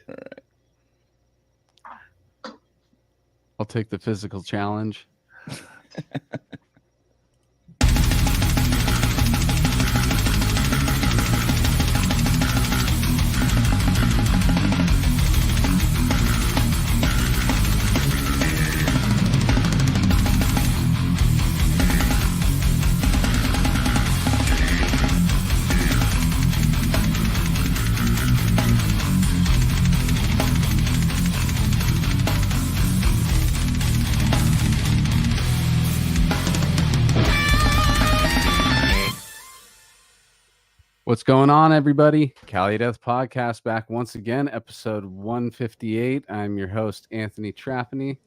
All right. I'll take the physical challenge. What's going on, everybody? Cali Death Podcast back once again, episode 158. I'm your host, Anthony Trapani.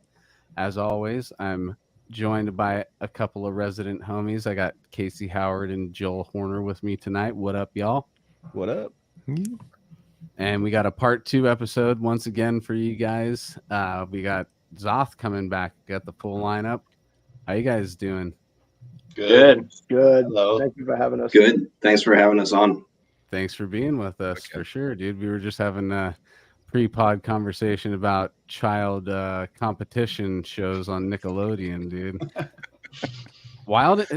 As always, I'm joined by a couple of resident homies. I got Casey Howard and Joel Horner with me tonight. What up, y'all? What up? And we got a part 2 episode once again for you guys. We got Xoth coming back. Got the full lineup. How you guys doing? Good. Hello. Thank you for having us. Good. Thanks for having us on. Thanks for being with us, for sure, dude. We were just having a pre-pod conversation about child competition shows on Nickelodeon, dude. Wild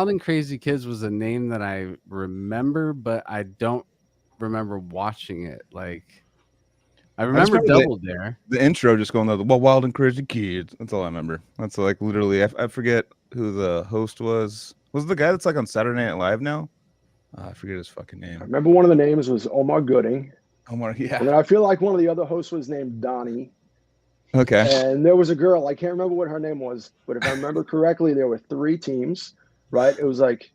and Crazy Kids was a name that I remember, but I don't remember watching it. Like, I remember Double Dare. The intro just going, well, Wild and Crazy Kids. That's all I remember. That's like literally, I forget who the host was. Was it the guy that's like on Saturday Night Live now? I forget his fucking name. I remember one of the names was Omar Gooding. Omar, yeah. And then I feel like one of the other hosts was named Donnie. Okay. And there was a girl, I can't remember what her name was, but if I remember correctly, there were 3 teams, right? It was like,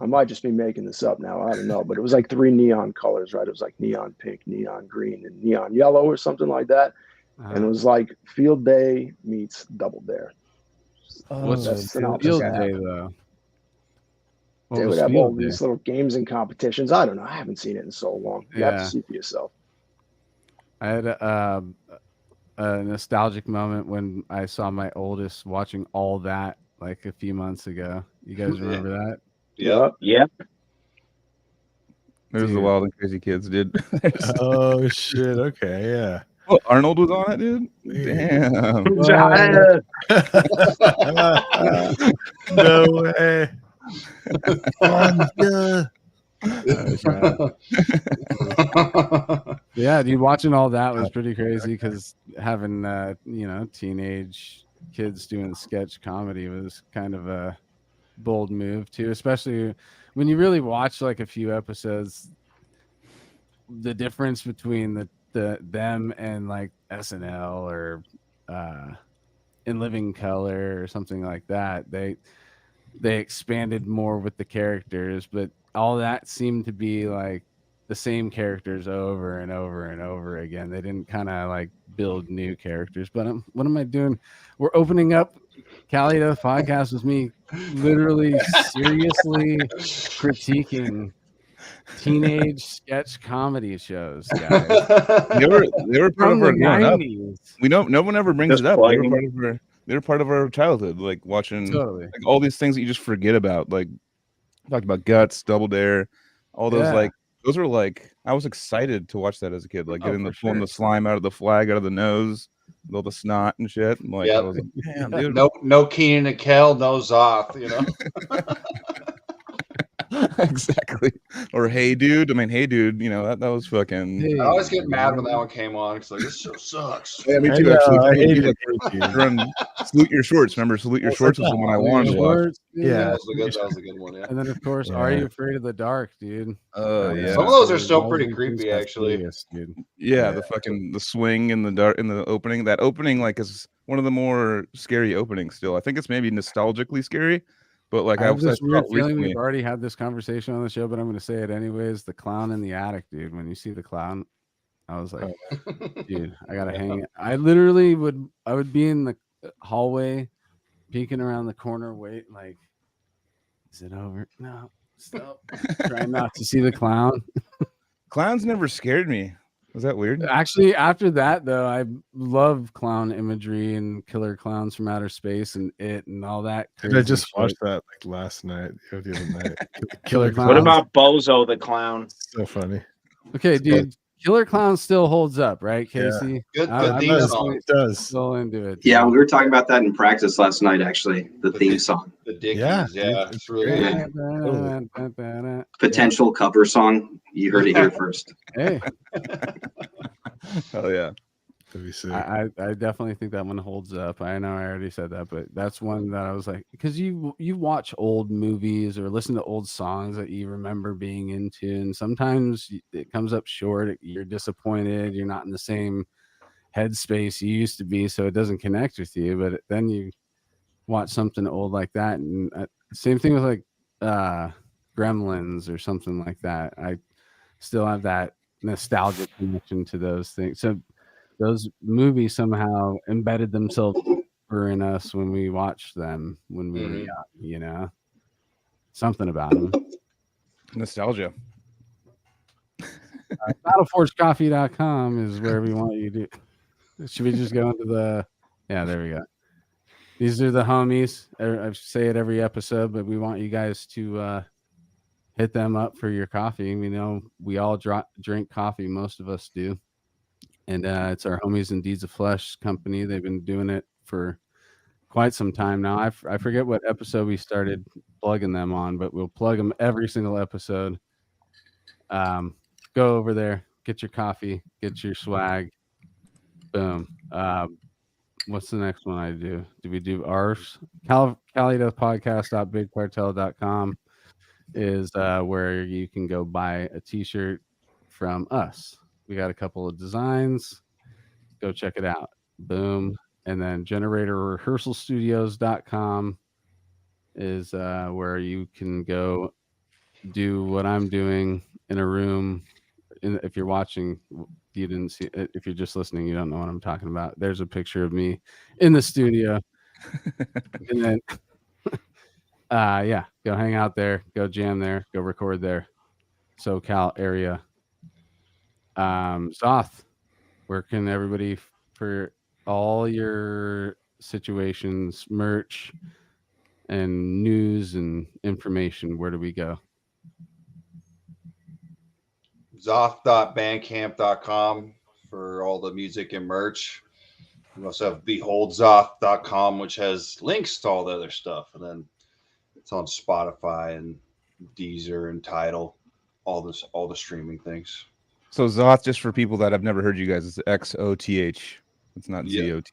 I might just be making this up now, I don't know, but it was like 3 neon colors, right? It was like neon pink, neon green, and neon yellow or something like that. And it was like Field Day meets Double Dare. What's Field Day, though? They would have all these little games and competitions. I don't know. I haven't seen it in so long. You have to see for yourself. I had a nostalgic moment when I saw my oldest watching all that like a few months ago. You guys remember that? Yeah. There's the Wild and Crazy Kids, dude. Oh, shit. Okay, yeah. Oh, Arnold was on it, dude? Damn. No way. Yeah, dude, watching all that was pretty crazy because having teenage kids doing sketch comedy was kind of a bold move too, especially when you really watch like a few episodes. The difference between the them and like SNL or In Living Color or something like that, they expanded more with the characters, but all that seemed to be like the same characters over and over and over again. They didn't kind of like build new characters. But what am I doing? We're opening up Cali Death Podcast with me literally seriously critiquing teenage sketch comedy shows, guys. They were part of our growing up. We know no one ever brings it up. They were part of our childhood, like watching like all these things that you just forget about. Like talked about Guts, Double Dare, all those like those were like I was excited to watch that as a kid, like getting pulling the slime out of the flag out of the nose, with all the snot and shit. And like, I was like, damn, dude. No Keenan and Kel, no Xoth, you know. Exactly. Or Hey Dude. I mean, Hey Dude, you know, that was fucking. I always get mad when that one came on because like this show sucks. Yeah, me too. I hated it. Salute Your Shorts. Remember, Salute Your Shorts was the one I wanted to watch. Yeah, that was a good one. Yeah. And then of course, Are You Afraid of the Dark, dude? Oh yeah. Some of those are still pretty creepy, actually. Dude. Yeah, the swing in the dark in the opening. That opening like is one of the more scary openings. Still, I think it's maybe nostalgically scary. But like I have this weird feeling we've already had this conversation on the show, but I'm going to say it anyways. The clown in the attic, dude. When you see the clown, I was like, dude, I gotta hang it. I literally would be in the hallway, peeking around the corner, wait, like, is it over? No, stop. Trying not to see the clown. Clowns never scared me. Was that weird? Actually, after that, though, I love clown imagery and Killer Clowns from Outer Space and It and all that. I just watched that like last night, the other night. Killer Clowns. What about Bozo the Clown? So funny. Okay, dude. Killer Clown still holds up, right, Casey? Good theme song. It does. Still into it. Yeah, we were talking about that in practice last night. Actually, the theme song, the Dickies. Yeah, it's really good. Potential cover song. You heard it here first. Hey. Oh yeah. I definitely think that one holds up. I know I already said that, but that's one that I was like, because you watch old movies or listen to old songs that you remember being into, and sometimes it comes up short. You're disappointed. You're not in the same headspace you used to be, so it doesn't connect with you. But then you watch something old like that, and same thing with like Gremlins or something like that. I still have that nostalgic connection to those things. So those movies somehow embedded themselves in us when we watched them when we were young, you know, something about them. Nostalgia. Battleforgecoffee.com is where we want you to. Should we just go into the? Yeah, there we go. These are the homies. I say it every episode, but we want you guys to hit them up for your coffee. We know we all drink coffee. Most of us do. And it's our homies in Deeds of Flesh company. They've been doing it for quite some time now. I forget what episode we started plugging them on, but we'll plug them every single episode. Go over there, get your coffee, get your swag. Boom. What's the next one I do? Do we do ours? Cali.podcast.bigcartel.com is where you can go buy a t-shirt from us. We got a couple of designs. Go check it out. Boom. And then generatorrehearsalstudios.com is where you can go do what I'm doing in a room. If you're watching, you didn't see it. If you're just listening, you don't know what I'm talking about. There's a picture of me in the studio. And then, yeah, go hang out there. Go jam there. Go record there. SoCal area. Xoth, where can everybody for all your situations, merch, and news and information? Where do we go? Xoth.bandcamp.com for all the music and merch. We also have beholdzoth.com, which has links to all the other stuff, and then it's on Spotify and Deezer and Tidal, all the streaming things. So Xoth, just for people that have never heard you guys, it's Xoth. It's not Zoth.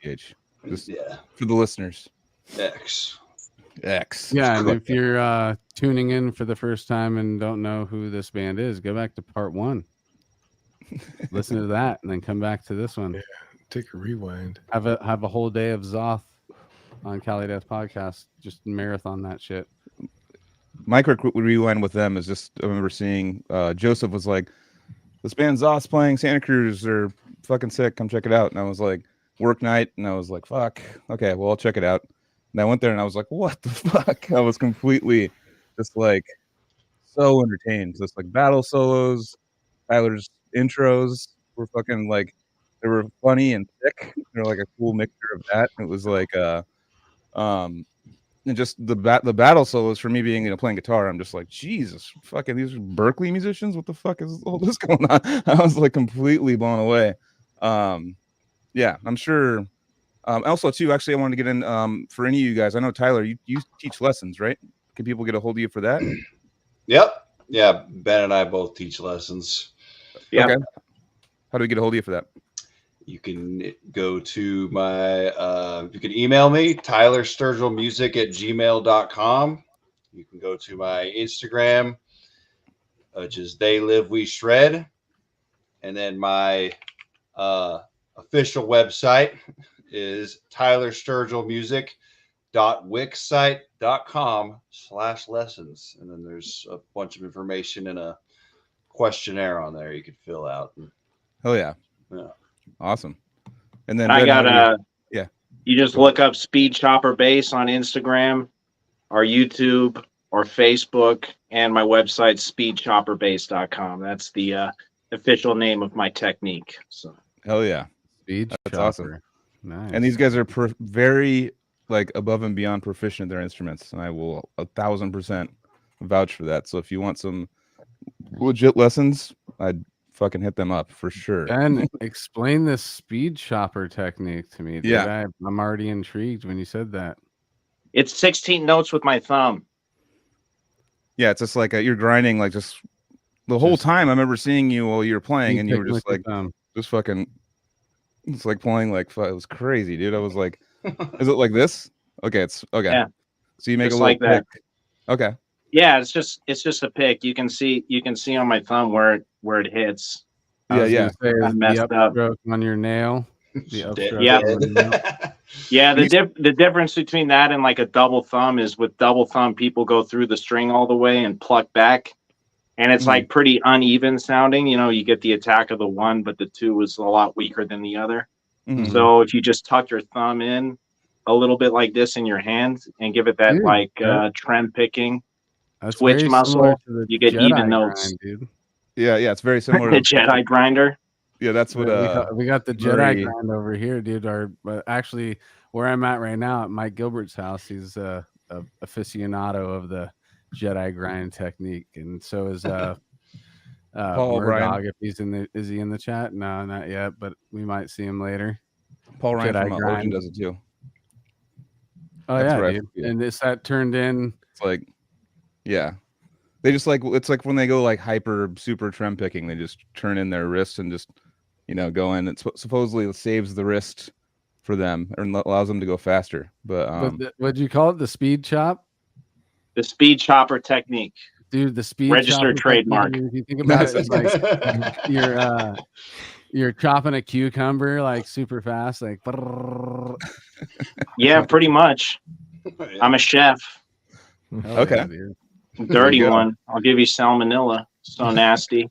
Just for the listeners. X. Yeah, and if you're tuning in for the first time and don't know who this band is, go back to part 1. Listen to that, and then come back to this one. Yeah, take a rewind. Have a whole day of Xoth on Cali Death Podcast. Just marathon that shit. My quick rewind with them is just I remember seeing Joseph was like, this band Xoth's playing Santa Cruz. They're fucking sick. Come check it out. And I was like, work night. And I was like, fuck. Okay, well, I'll check it out. And I went there and I was like, what the fuck? I was completely just like so entertained. Just like battle solos, Tyler's intros were fucking like, they were funny and thick. They're like a cool mixture of that. It was like, and just the battle solos for me being, playing guitar, I'm just like, Jesus, fucking these are Berkeley musicians. What the fuck is all this going on? I was like completely blown away. Yeah, I'm sure. Also, too, actually, I wanted to get in for any of you guys. I know Tyler, you teach lessons, right? Can people get a hold of you for that? Yep. Yeah, Ben and I both teach lessons. Yeah. Okay. How do we get a hold of you for that? You can go to my, you can email me, tylersturgillmusic@gmail.com. You can go to my Instagram, which is They Live We Shred. And then my official website is tylersturgillmusic.wixsite.com/lessons. And then there's a bunch of information and a questionnaire on there you could fill out. Oh, yeah. Yeah. Awesome. And then I got you just look up Speed Chopper Bass on Instagram or YouTube or Facebook, and my website speedchopperbase.com. That's the official name of my technique. So hell yeah. Speed That's Chopper. Awesome. Nice. And these guys are very like above and beyond proficient in their instruments, and I will 1,000% vouch for that. So if you want some legit lessons, I'd fucking hit them up for sure. Ben, explain this speed chopper technique to me, dude. Yeah. I'm already intrigued when you said that. It's 16 notes with my thumb. Yeah, it's just like you're grinding like just the whole time. I remember seeing you while you were playing, and you were just like, just fucking. It's like playing like it was crazy, dude. I was like, is it like this? Okay, it's okay. Yeah. So you make just a little like that. pick. Okay. Yeah, it's just a pick. You can see on my thumb where it hits. Yeah. Say, I messed up on your nail. Yeah. Yeah. The difference between that and like a double thumb is with double thumb, people go through the string all the way and pluck back, and it's like pretty uneven sounding. You know, you get the attack of the one, but the two is a lot weaker than the other. Mm-hmm. So if you just tuck your thumb in a little bit like this in your hand and give it that trem picking. That's twitch muscle, you get Jedi even notes. grind, dude. Yeah, it's very similar the to Jedi grinder. Yeah, that's what we got the Jedi grind over here, dude. Actually, where I'm at right now at Mike Gilbert's house, he's a aficionado of the Jedi grind technique, and so is Paul Murdoch. If he's is he in the chat? No, not yet, but we might see him later. Paul Ryan Jedi from Origin does it too. Oh that's dude. And it's that turned in. It's like, yeah, they just like it's like when they go like hyper super trem picking, they just turn in their wrist and just go in. It supposedly saves the wrist for them and allows them to go faster. But what'd you call it? The speed chop? The speed chopper technique. Dude, the speed registered trademark. If you think about it, it's like you're chopping a cucumber like super fast, like. Yeah, pretty much. I'm a chef. Okay. Dirty one. I'll give you salmonella. So nasty.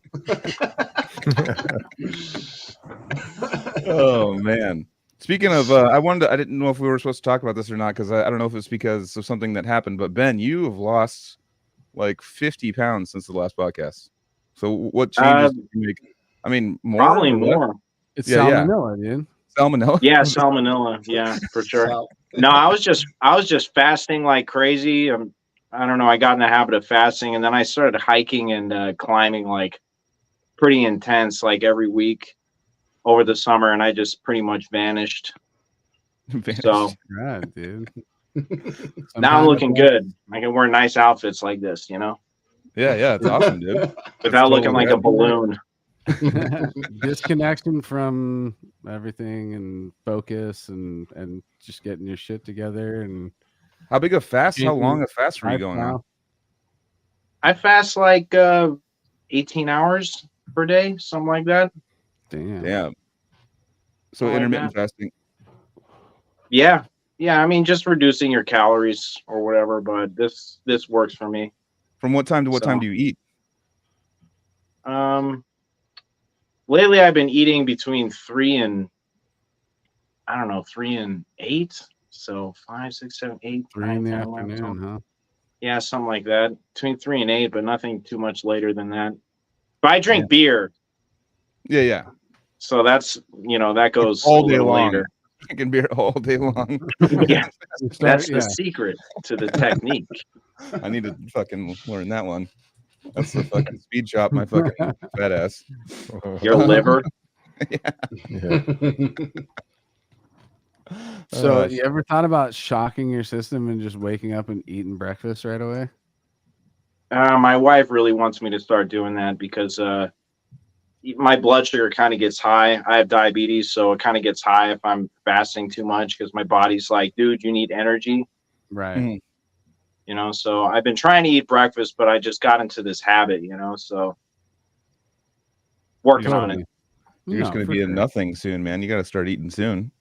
Oh man. Speaking of, I didn't know if we were supposed to talk about this or not because I don't know if it's because of something that happened. But Ben, you have lost like 50 pounds since the last podcast. So what changes did you make? I mean, more. Probably more. It's salmonella, dude. Salmonella. Yeah, salmonella. Yeah, for sure. No, I was just fasting like crazy. I don't know. I got in the habit of fasting, and then I started hiking and climbing like pretty intense, like every week over the summer, and I just pretty much vanished. So, God, dude. Now I'm looking good. I can wear nice outfits like this, Yeah, it's awesome, dude. Without looking like a balloon. Disconnection from everything and focus and just getting your shit together. And how big a fast? How long a fast were you going on? I fast like 18 hours per day, something like that. Damn. So intermittent fasting. Yeah. I mean, just reducing your calories or whatever, but this works for me. From what time to what time do you eat? Lately I've been eating between 3 and 8. So 5, 6, 7, 8. 3 in the afternoon, huh? Yeah, something like that. Between 3 and 8, but nothing too much later than that. But I drink beer. Yeah. So that's that goes all day long. Later. Drinking beer all day long. Yeah, that's the secret to the technique. I need to fucking learn that one. That's the fucking speed chop my fucking fat ass. Your liver. Yeah. So you ever thought about shocking your system and just waking up and eating breakfast right away? My wife really wants me to start doing that because my blood sugar kind of gets high. I have diabetes, so it kind of gets high if I'm fasting too much because my body's like, dude, you need energy. Right. Mm-hmm. So I've been trying to eat breakfast, but I just got into this habit, so working on it. You're just going to be in nothing soon, man. You got to start eating soon.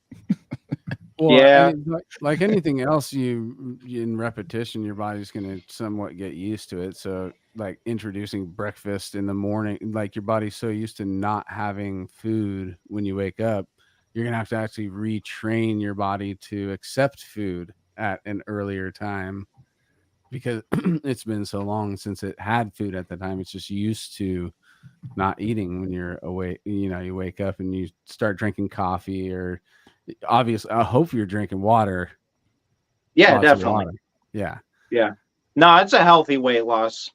Well, yeah. Like anything else, you in repetition, your body's going to somewhat get used to it. So like introducing breakfast in the morning, like your body's so used to not having food when you wake up, you're going to have to actually retrain your body to accept food at an earlier time. Because it's been so long since it had food at the time. It's just used to not eating when you're awake. You wake up and you start drinking coffee, or obviously, I hope you're drinking water. Yeah, definitely. Water. Yeah. No, it's a healthy weight loss.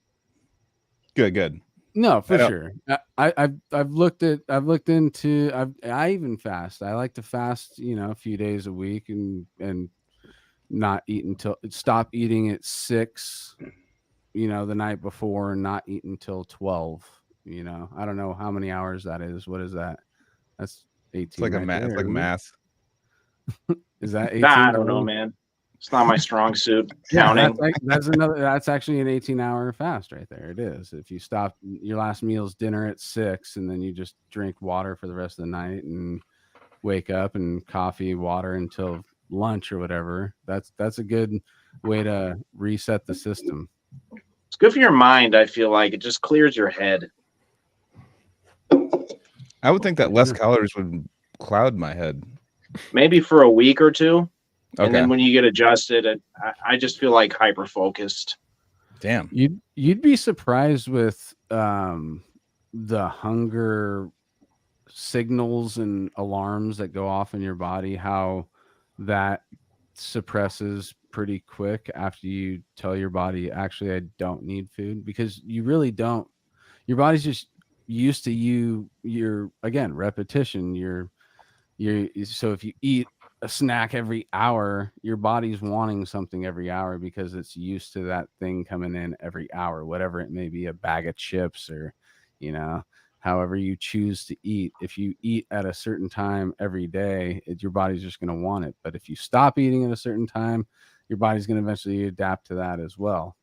Good. No, for sure. I've looked into. I even fast. I like to fast, a few days a week, and not eat until stop eating at 6, the night before, and not eat until 12. I don't know how many hours that is. What is that? That's 18. It's like right there, it's like math. Is that 18? Nah, I don't know, man. It's not my strong suit. Counting. That's actually an 18-hour fast right there. It is. If you stop, your last meal's dinner at 6, and then you just drink water for the rest of the night and wake up and coffee, water until lunch or whatever. That's a good way to reset the system. It's good for your mind. I feel like it just clears your head. I would think that less calories would cloud my head. Maybe for a week or two. Okay. And then when you get adjusted, I just feel like hyper focused. Damn. You'd be surprised with the hunger signals and alarms that go off in your body, how that suppresses pretty quick after you tell your body, actually, I don't need food, because you really don't. Your body's just used to you're again, repetition. So if you eat a snack every hour, your body's wanting something every hour because it's used to that thing coming in every hour, whatever it may be, a bag of chips or, however you choose to eat. If you eat at a certain time every day, your body's just going to want it. But if you stop eating at a certain time, your body's going to eventually adapt to that as well.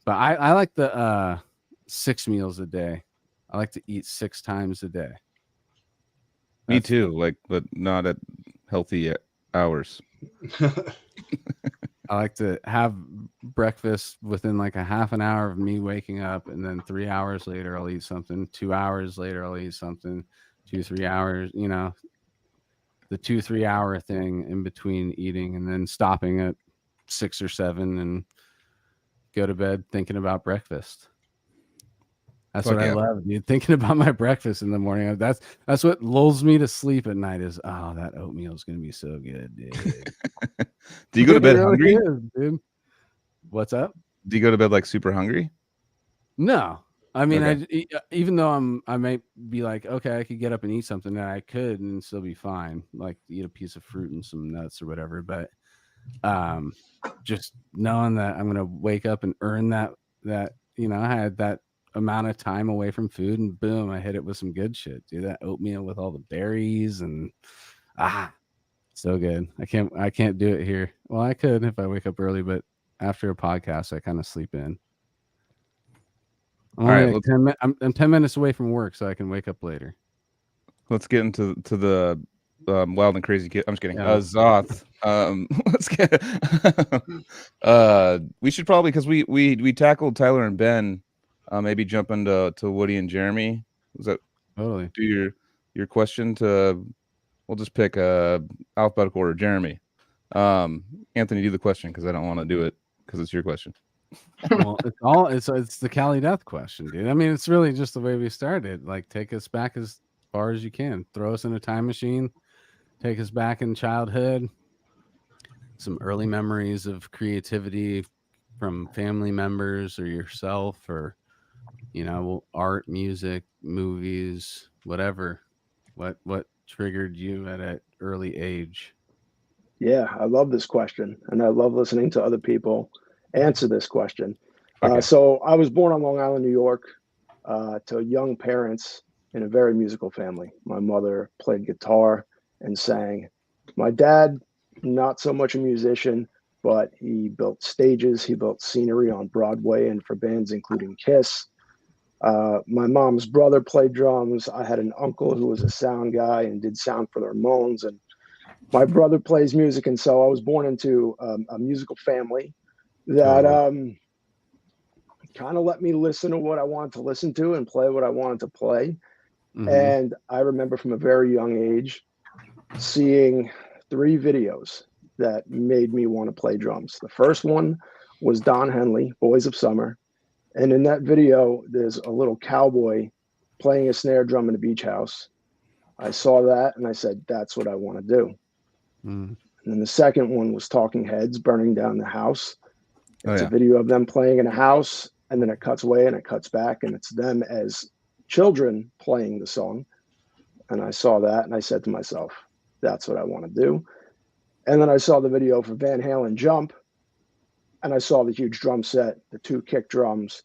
But I like the 6 meals a day. I like to eat 6 times a day. Me too, but not at healthy hours. I like to have breakfast within like a half an hour of me waking up, and then 3 hours later I'll eat something. 2 hours later I'll eat something. 2-3 hours, the 2-3 hour thing in between eating, and then stopping at 6 or 7 and go to bed thinking about breakfast. That's what I love, dude. Thinking about my breakfast in the morning. That's what lulls me to sleep at night is, that oatmeal is going to be so good, dude. Do you go to bed hungry? Dude. What's up? Do you go to bed like super hungry? No. I mean, even though I might be like, okay, I could get up and eat something, that I could and still be fine. Like eat a piece of fruit and some nuts or whatever. But just knowing that I'm going to wake up and earn that, I had that amount of time away from food, and boom, I hit it with some good shit, dude. That oatmeal with all the berries and so good. I can't do it here. Well, I could if I wake up early, but after a podcast I kind of sleep in. I'm 10 minutes away from work, so I can wake up later. Let's get into the wild and crazy kid. I'm just kidding. Xoth. Let's get we should probably, because we tackled Tyler and Ben, maybe jump into Woody and Jeremy. Was that totally do your question to? We'll just pick alphabetical order. Jeremy, Anthony, do the question because I don't want to do it because it's your question. Well, it's the Cali death question, dude. I mean, it's really just the way we started. Like, take us back as far as you can. Throw us in a time machine. Take us back in childhood. Some early memories of creativity from family members or yourself, or art, music, movies, whatever. What triggered you at an early age? Yeah, I love this question, and I love listening to other people answer this question. Okay. So I was born on Long Island, New York, to young parents in a very musical family. My mother played guitar and sang. My dad, not so much a musician, but he built stages. He built scenery on Broadway and for bands including Kiss. My mom's brother played drums. I had an uncle who was a sound guy and did sound for the Ramones. And my brother plays music. And so I was born into a musical family that kind of let me listen to what I wanted to listen to and play what I wanted to play. Mm-hmm. And I remember from a very young age seeing 3 videos that made me want to play drums. The first one was Don Henley, Boys of Summer. And in that video, there's a little cowboy playing a snare drum in a beach house. I saw that and I said, that's what I want to do. Mm. And then the second one was Talking Heads, Burning Down the House. It's a video of them playing in a house. and then it cuts away and it cuts back, and it's them as children playing the song. And I saw that, and I said to myself, that's what I want to do. And then I saw the video for Van Halen Jump, and I saw the huge drum set, the 2 kick drums,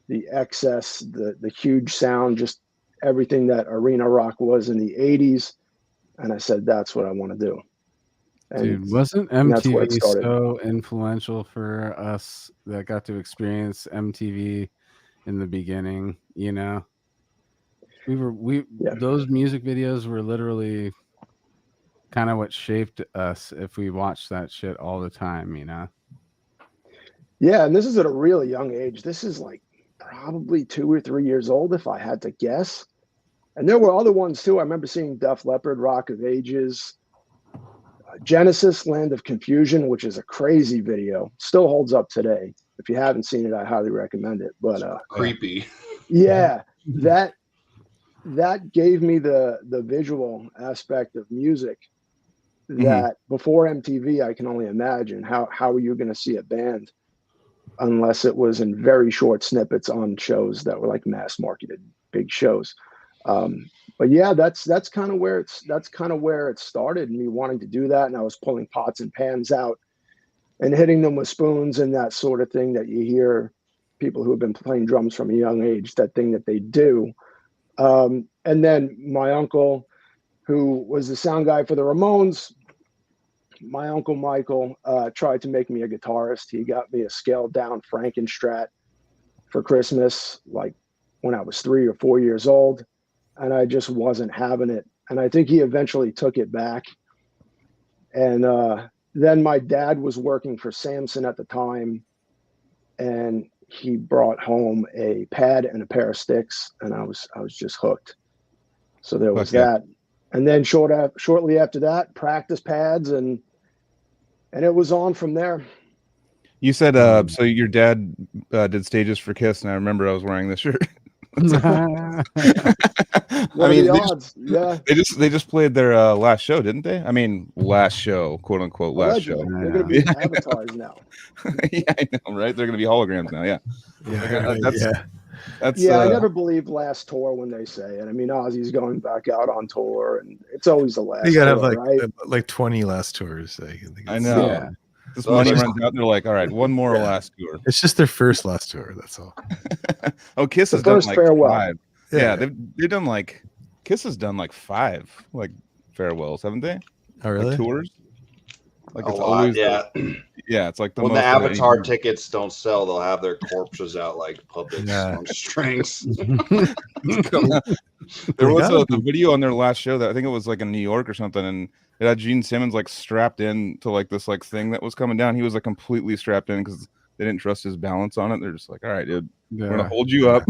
the excess, the huge sound, just everything that arena rock was in the 80s. And I said, that's what I want to do. And dude, wasn't MTV so influential for us that got to experience MTV in the beginning? You know, those music videos were literally kind of what shaped us if we watched that shit all the time, you know? Yeah, and this is at a really young age. This is like probably 2 or 3 years old, if I had to guess. And there were other ones too. I remember seeing Def Leppard, Rock of Ages, Genesis, Land of Confusion, which is a crazy video. Still holds up today. If you haven't seen it, I highly recommend it. But creepy. Yeah, that gave me the visual aspect of music that before MTV, I can only imagine how are you going to see a band unless it was in very short snippets on shows that were like mass marketed big shows. But yeah, that's kind of where it started, me wanting to do that. And I was pulling pots and pans out and hitting them with spoons and that sort of thing that you hear people who have been playing drums from a young age, that thing that they do. And then my uncle, who was the sound guy for the Ramones, my uncle Michael, tried to make me a guitarist. He got me a scaled down Frankenstrat for Christmas, like when I was 3 or 4 years old. And I just wasn't having it. And I think he eventually took it back. And then my dad was working for Samson at the time, and he brought home a pad and a pair of sticks, and I was just hooked. So there was that. And then shortly after that, practice pads, and it was on from there. You said so your dad did stages for Kiss, and I remember I was wearing this shirt. I mean, the odds? Yeah. They just played their last show, didn't they? I mean, last show, quote unquote, last show. They're going to be avatars now. Yeah, I know, right? They're going to be holograms now. Yeah. That's I never believed last tour when they say it. I mean, Ozzy's going back out on tour, and it's always the last. You gotta tour, have like 20 last tours. I know. Yeah. This money runs out, and they're like, all right, one more last tour. It's just their first last tour. That's all. Oh, Kiss has done like farewell. 5. Yeah, they've done like Kiss has done like 5 like farewells, haven't they? Oh, really? Like tours. Like a it's lot, always yeah. Yeah, it's like when the Avatar tickets don't sell, they'll have their corpses out like puppets on strings. There was a video on their last show that I think it was like in New York or something, and it had Gene Simmons like strapped in to like this like thing that was coming down. He was like completely strapped in because they didn't trust his balance on it. They're just like, all right, dude, we're gonna hold you up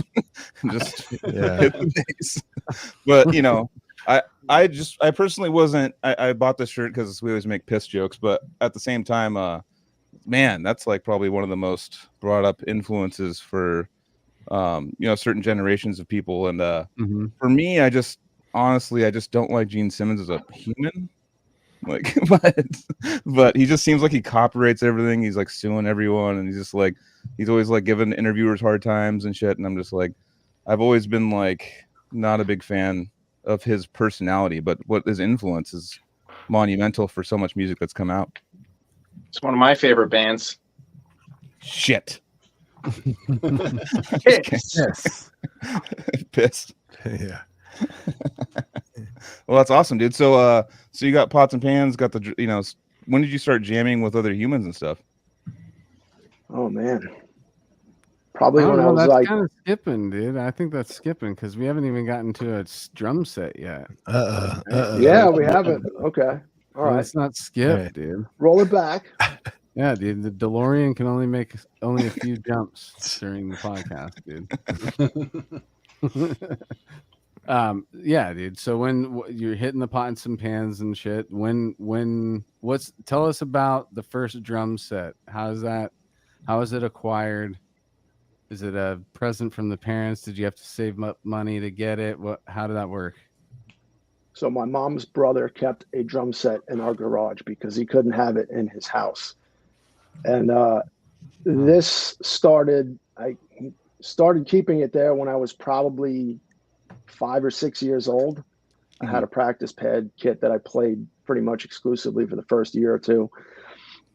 and just hit the bass. But you know, I personally wasn't. I bought this shirt because we always make piss jokes, but at the same time, man, that's like probably one of the most brought up influences for certain generations of people. And for me, I just don't like Gene Simmons as a human. Like, but he just seems like he copyrights everything. He's like suing everyone, and he's always like giving interviewers hard times and shit. And I'm just like, I've always been like not a big fan of his personality, but what his influence is monumental for so much music that's come out. It's one of my favorite bands. Shit. Pissed. Yeah. Well, that's awesome, dude. So you got pots and pans, got the, when did you start jamming with other humans and stuff? Oh man. Probably when I was like kind of skipping, dude. I think that's skipping because we haven't even gotten to a drum set yet. Yeah, we haven't. Okay. All right. Let's not skip, dude. Roll it back. Yeah, dude. The DeLorean can only make a few jumps during the podcast, dude. Yeah, dude. So when you're hitting the pots and pans and shit, tell us about the first drum set. How is it acquired? Is it a present from the parents? Did you have to save up money to get it? How did that work? So my mom's brother kept a drum set in our garage because he couldn't have it in his house. And this started, started keeping it there when I was probably 5 or 6 years old. I had a practice pad kit that I played pretty much exclusively for the first year or two.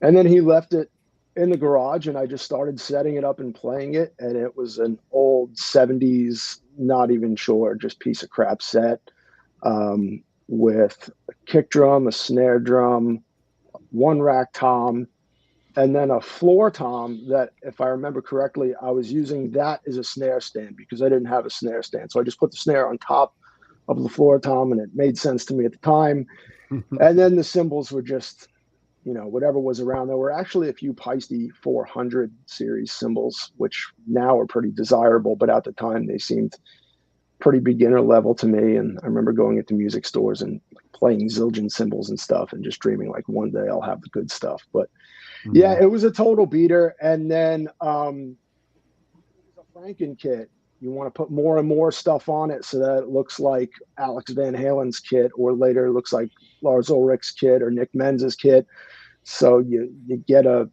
And then he left it in the garage and I just started setting it up and playing it. And it was an old 70s, not even sure, just piece of crap set with a kick drum, a snare drum, one rack tom, and then a floor tom that, if I remember correctly, I was using that as a snare stand because I didn't have a snare stand. So I just put the snare on top of the floor tom and it made sense to me at the time. And then the cymbals were just, you know, whatever was around. There were actually a few Peisty 400 series cymbals, which now are pretty desirable, but at the time they seemed pretty beginner level to me. And I remember going into music stores and playing zildjian cymbals and stuff and just dreaming like one day I'll have the good stuff. But yeah, it was a total beater. And then it was a Franken kit. You want to put more and more stuff on it so that it looks like Alex Van Halen's kit, or later it looks like Lars Ulrich's kit or Nick Menz's kit. So you get a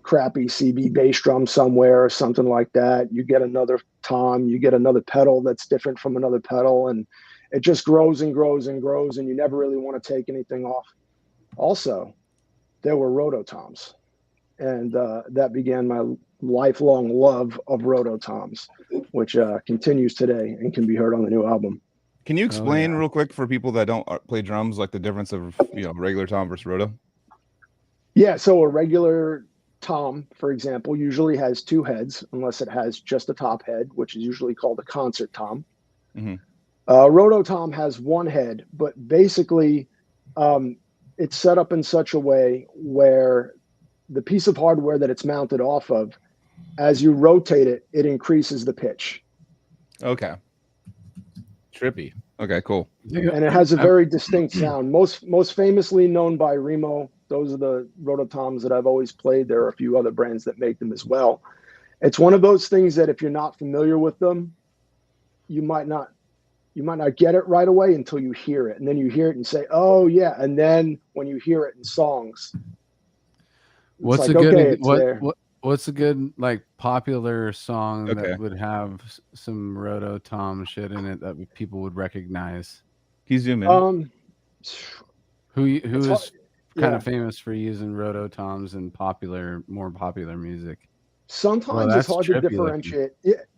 crappy CB bass drum somewhere or something like that. You get another tom, you get another pedal that's different from another pedal, and it just grows and grows and grows, and you never really want to take anything off. Also, there were rototoms, and that began my lifelong love of rototoms, which continues today and can be heard on the new album. Can you explain real quick for people that don't play drums, like the difference of, you know, regular tom versus roto? Yeah, so a regular tom, for example, usually has two heads, unless it has just a top head, which is usually called a concert tom. Roto tom has one head, but basically it's set up in such a way where the piece of hardware that it's mounted off of, as you rotate it, it increases the pitch. Okay. Trippy. Okay, cool. And it has a very distinct sound. Most famously known by Remo. Those are the rototoms that I've always played. There are a few other brands that make them as well. It's one of those things that if you're not familiar with them, you might not get it right away until you hear it. And then you hear it and say, oh yeah. And then when you hear it in songs, what's like, a good okay, what's a good like popular song that would have some rototom shit in it that people would recognize? Can you zoom in? Who is kind of famous for using rototoms in more popular music? Sometimes it's hard to differentiate.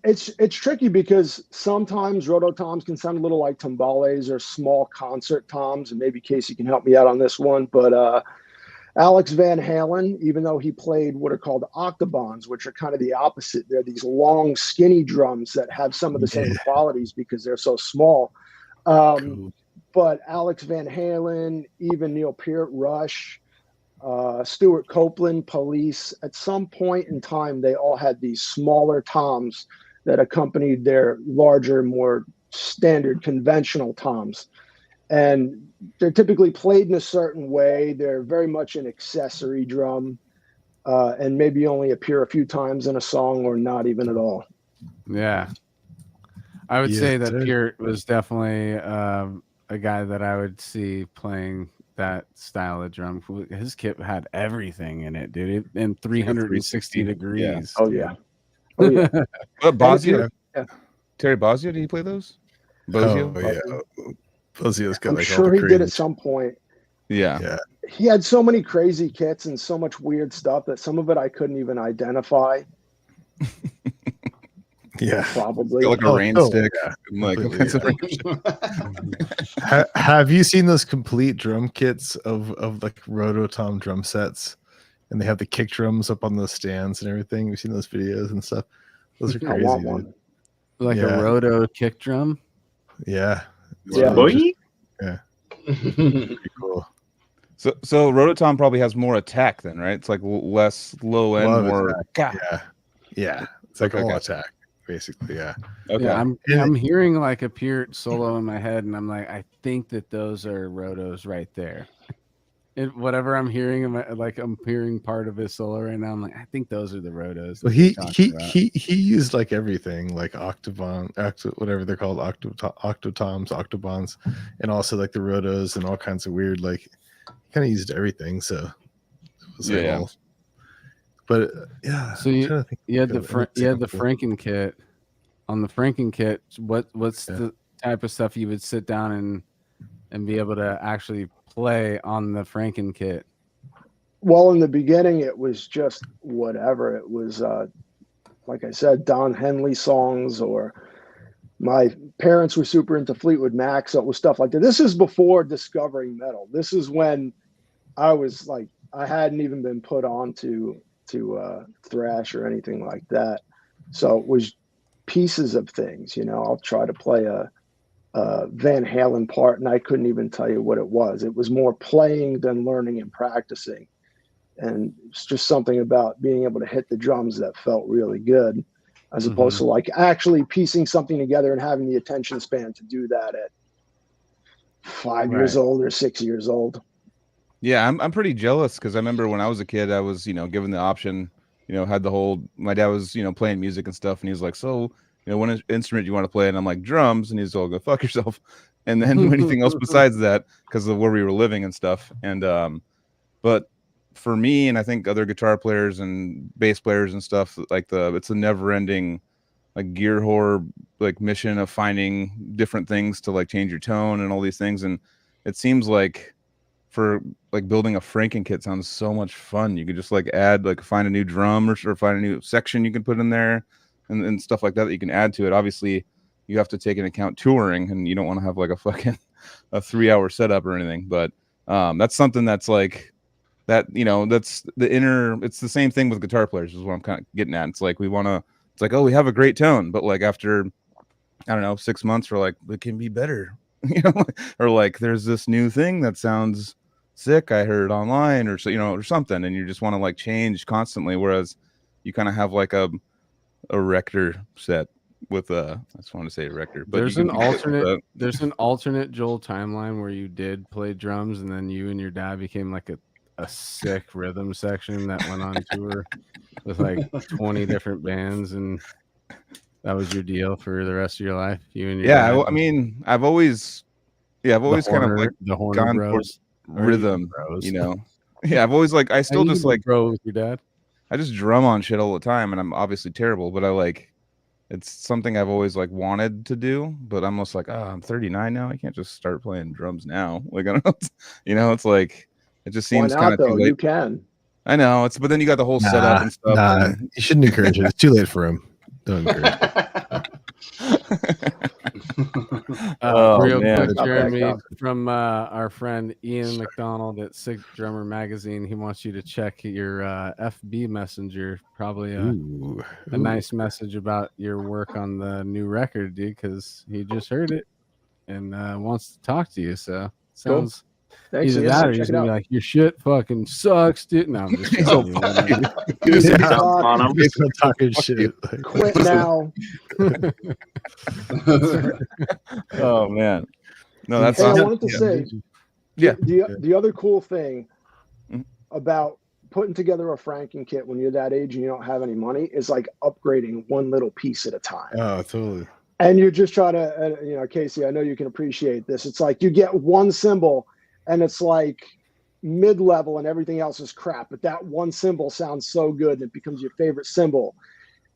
It's tricky because sometimes rototoms can sound a little like timbales or small concert toms, and maybe Casey can help me out on this one. But Alex Van Halen, even though he played what are called octobans, which are kind of the opposite, they're these long, skinny drums that have some of the same qualities because they're so small. Cool. But Alex Van Halen, even Neil Peart, Rush, Stuart Copeland, Police, at some point in time, they all had these smaller toms that accompanied their larger, more standard conventional toms. And they're typically played in a certain way. They're very much an accessory drum, and maybe only appear a few times in a song or not even at all. Yeah. I would say that Peart was definitely a guy that I would see playing that style of drum. His kit had everything in it, dude. In 360 degrees. Yeah. Oh yeah. Oh yeah. Bosio? Terry Bosio, did he play those? Bosio? Oh yeah. Bosio's got I'm sure he did at some point. Yeah. He had so many crazy kits and so much weird stuff that some of it I couldn't even identify. Yeah, probably like a rain stick. Yeah. Have you seen those complete drum kits of like rototom drum sets, and they have the kick drums up on the stands and everything? You've seen those videos and stuff. Those are crazy. I want one. Like a roto kick drum. Yeah. Yeah. Yeah. Pretty cool. So rototom probably has more attack then, right? It's like less low end, more. Yeah. It's like all attack. Basically, yeah. Okay. Yeah, I'm hearing like a Peart solo in my head, and I'm like, I think that those are rotos right there. Whatever I'm hearing, I'm hearing part of his solo right now. I'm like, I think those are the rotos. Well, he used like everything, like whatever they're called, octotoms, octobans, and also like the rotos and all kinds of weird, like kind of used everything. So it was But yeah. So you had the Franken kit. On the Franken kit, what's the type of stuff you would sit down and be able to actually play on the Franken kit? Well, in the beginning, it was just whatever. It was, like I said, Don Henley songs, or my parents were super into Fleetwood Mac, so it was stuff like that. This is before discovering metal. This is when I was like, I hadn't even been put on to thrash or anything like that. So it was pieces of things, I'll try to play a Van Halen part, and I couldn't even tell you what it was. It was more playing than learning and practicing. And it's just something about being able to hit the drums that felt really good, as opposed to like actually piecing something together and having the attention span to do that at 5 years old or 6 years old. Yeah, I'm pretty jealous because I remember when I was a kid, I was, given the option, had the whole, my dad was, playing music and stuff. And he was like, so, what instrument do you want to play? And I'm like, drums. And he's all, go fuck yourself. And then anything else besides that, because of where we were living and stuff. And, but for me, and I think other guitar players and bass players and stuff, like it's a never ending, like gear whore, like mission of finding different things to like change your tone and all these things. And it seems like, for like building a Franken kit sounds so much fun. You could just like add, like find a new drum or find a new section you can put in there and stuff like that you can add to it. Obviously you have to take into account touring, and you don't want to have like a fucking a 3-hour setup or anything, but that's something that's like that, that's the inner, it's the same thing with guitar players is what I'm kind of getting at. It's like it's like, oh, we have a great tone, but like after, I don't know, 6 months, we're like, it can be better, or like there's this new thing that sounds sick I heard online, or so, or something, and you just want to like change constantly, whereas you kind of have like a Rector set with I just want to say a Rector, but there's an alternate Joel timeline where you did play drums, and then you and your dad became like a sick rhythm section that went on tour with like 20 different bands, and that was your deal for the rest of your life, you and your dad. I mean, I've always kind of like the Horner Bros. Rhythm, I've always like, I still just like bro with your dad. I just drum on shit all the time, and I'm obviously terrible, but I like, it's something I've always like wanted to do, but I'm almost like, I'm 39 now, I can't just start playing drums now. Like, I don't know, it's like, it just seems kind of too late. You can. I know, but then you got the whole setup and stuff. And you shouldn't encourage it. It's too late for him. Don't encourage it. Real quick, Jeremy, from our friend Ian McDonald at Sick Drummer Magazine, he wants you to check your FB Messenger. Probably a nice message about your work on the new record, dude, because he just heard it and wants to talk to you. So sounds. Cool. Thanks, either that or he's gonna be like, your shit fucking sucks, dude. No, I'm just talking shit. Quit now. Oh man, no, that's. Hey, I wanted to say, the other cool thing about putting together a Franken kit when you're that age and you don't have any money is like upgrading one little piece at a time. Oh, totally. And you're just trying to, Casey, I know you can appreciate this. It's like you get one cymbal and it's like mid-level and everything else is crap, but that one cymbal sounds so good and it becomes your favorite cymbal.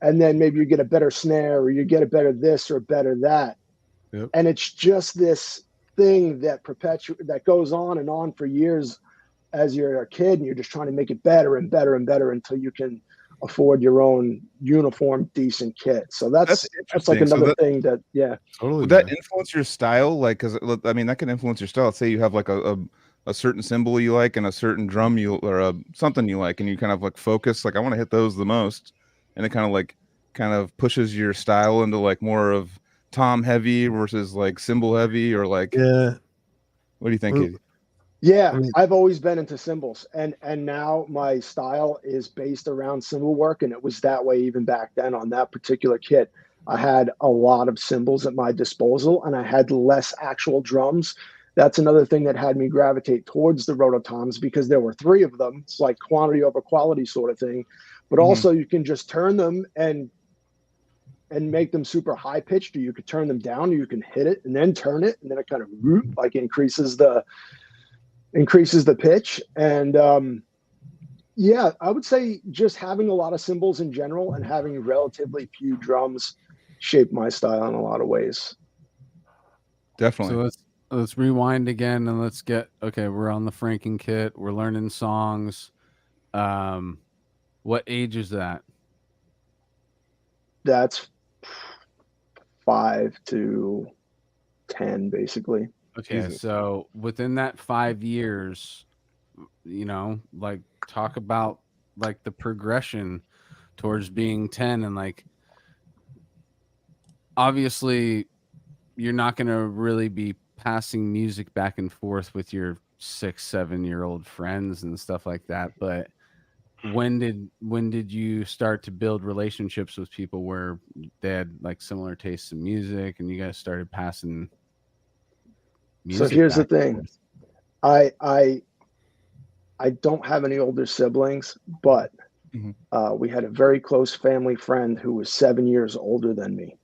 And then maybe you get a better snare, or you get a better this or better that. Yep. And it's just this thing that that goes on and on for years as you're a kid, and you're just trying to make it better and better and better until you can afford your own uniform, decent kit. So that's like another thing that, totally. Would that influence your style? Like, cause I mean, that can influence your style. Let's say you have like a certain cymbal you like and a certain drum or something you like, and you kind of like focus, like, I want to hit those the most. And it kind of pushes your style into like more of tom heavy versus like cymbal heavy, or like, what do you think, Katie? Yeah, I've always been into cymbals, and now my style is based around cymbal work, and it was that way even back then on that particular kit. I had a lot of cymbals at my disposal, and I had less actual drums. That's another thing that had me gravitate towards the rototoms, because there were 3 of them. It's like quantity over quality sort of thing, but also you can just turn them and make them super high pitched, or you could turn them down, or you can hit it and then turn it, and then it kind of like increases the pitch. And Yeah, I would say just having a lot of cymbals in general and having relatively few drums shaped my style in a lot of ways. Definitely. So let's rewind again and let's get we're on the Franken kit. We're learning songs. What age is that? That's 5 to 10, basically. Okay, Jesus. So within that 5 years, like talk about like the progression towards being 10, and like obviously you're not going to really be passing music back and forth with your 6-7-year-old friends and stuff like that, but when did you start to build relationships with people where they had like similar tastes in music and you guys started passing music? So here's the thing. I don't have any older siblings, but we had a very close family friend who was 7 years older than me,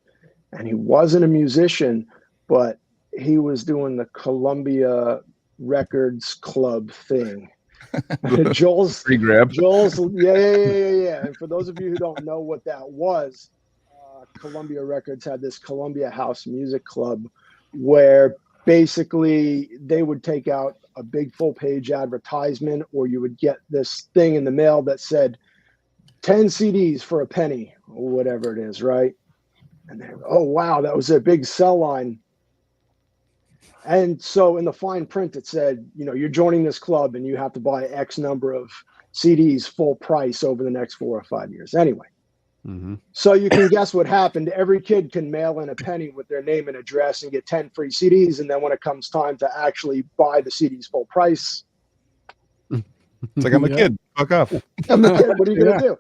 and he wasn't a musician, but he was doing the Columbia Records Club thing. Joel's yeah. And for those of you who don't know what that was, Columbia Records had this Columbia House Music Club where basically they would take out a big full-page advertisement, or you would get this thing in the mail that said 10 CDs for a penny or whatever it is, right? And they were, oh wow, that was a big sell line. And so in the fine print, it said, you're joining this club and you have to buy X number of CDs full price over the next 4 or 5 years. Anyway, so you can guess what happened. Every kid can mail in a penny with their name and address and get 10 free CDs. And then when it comes time to actually buy the CDs full price, it's like, I'm a kid. Fuck off. I'm a kid. What are you going to do?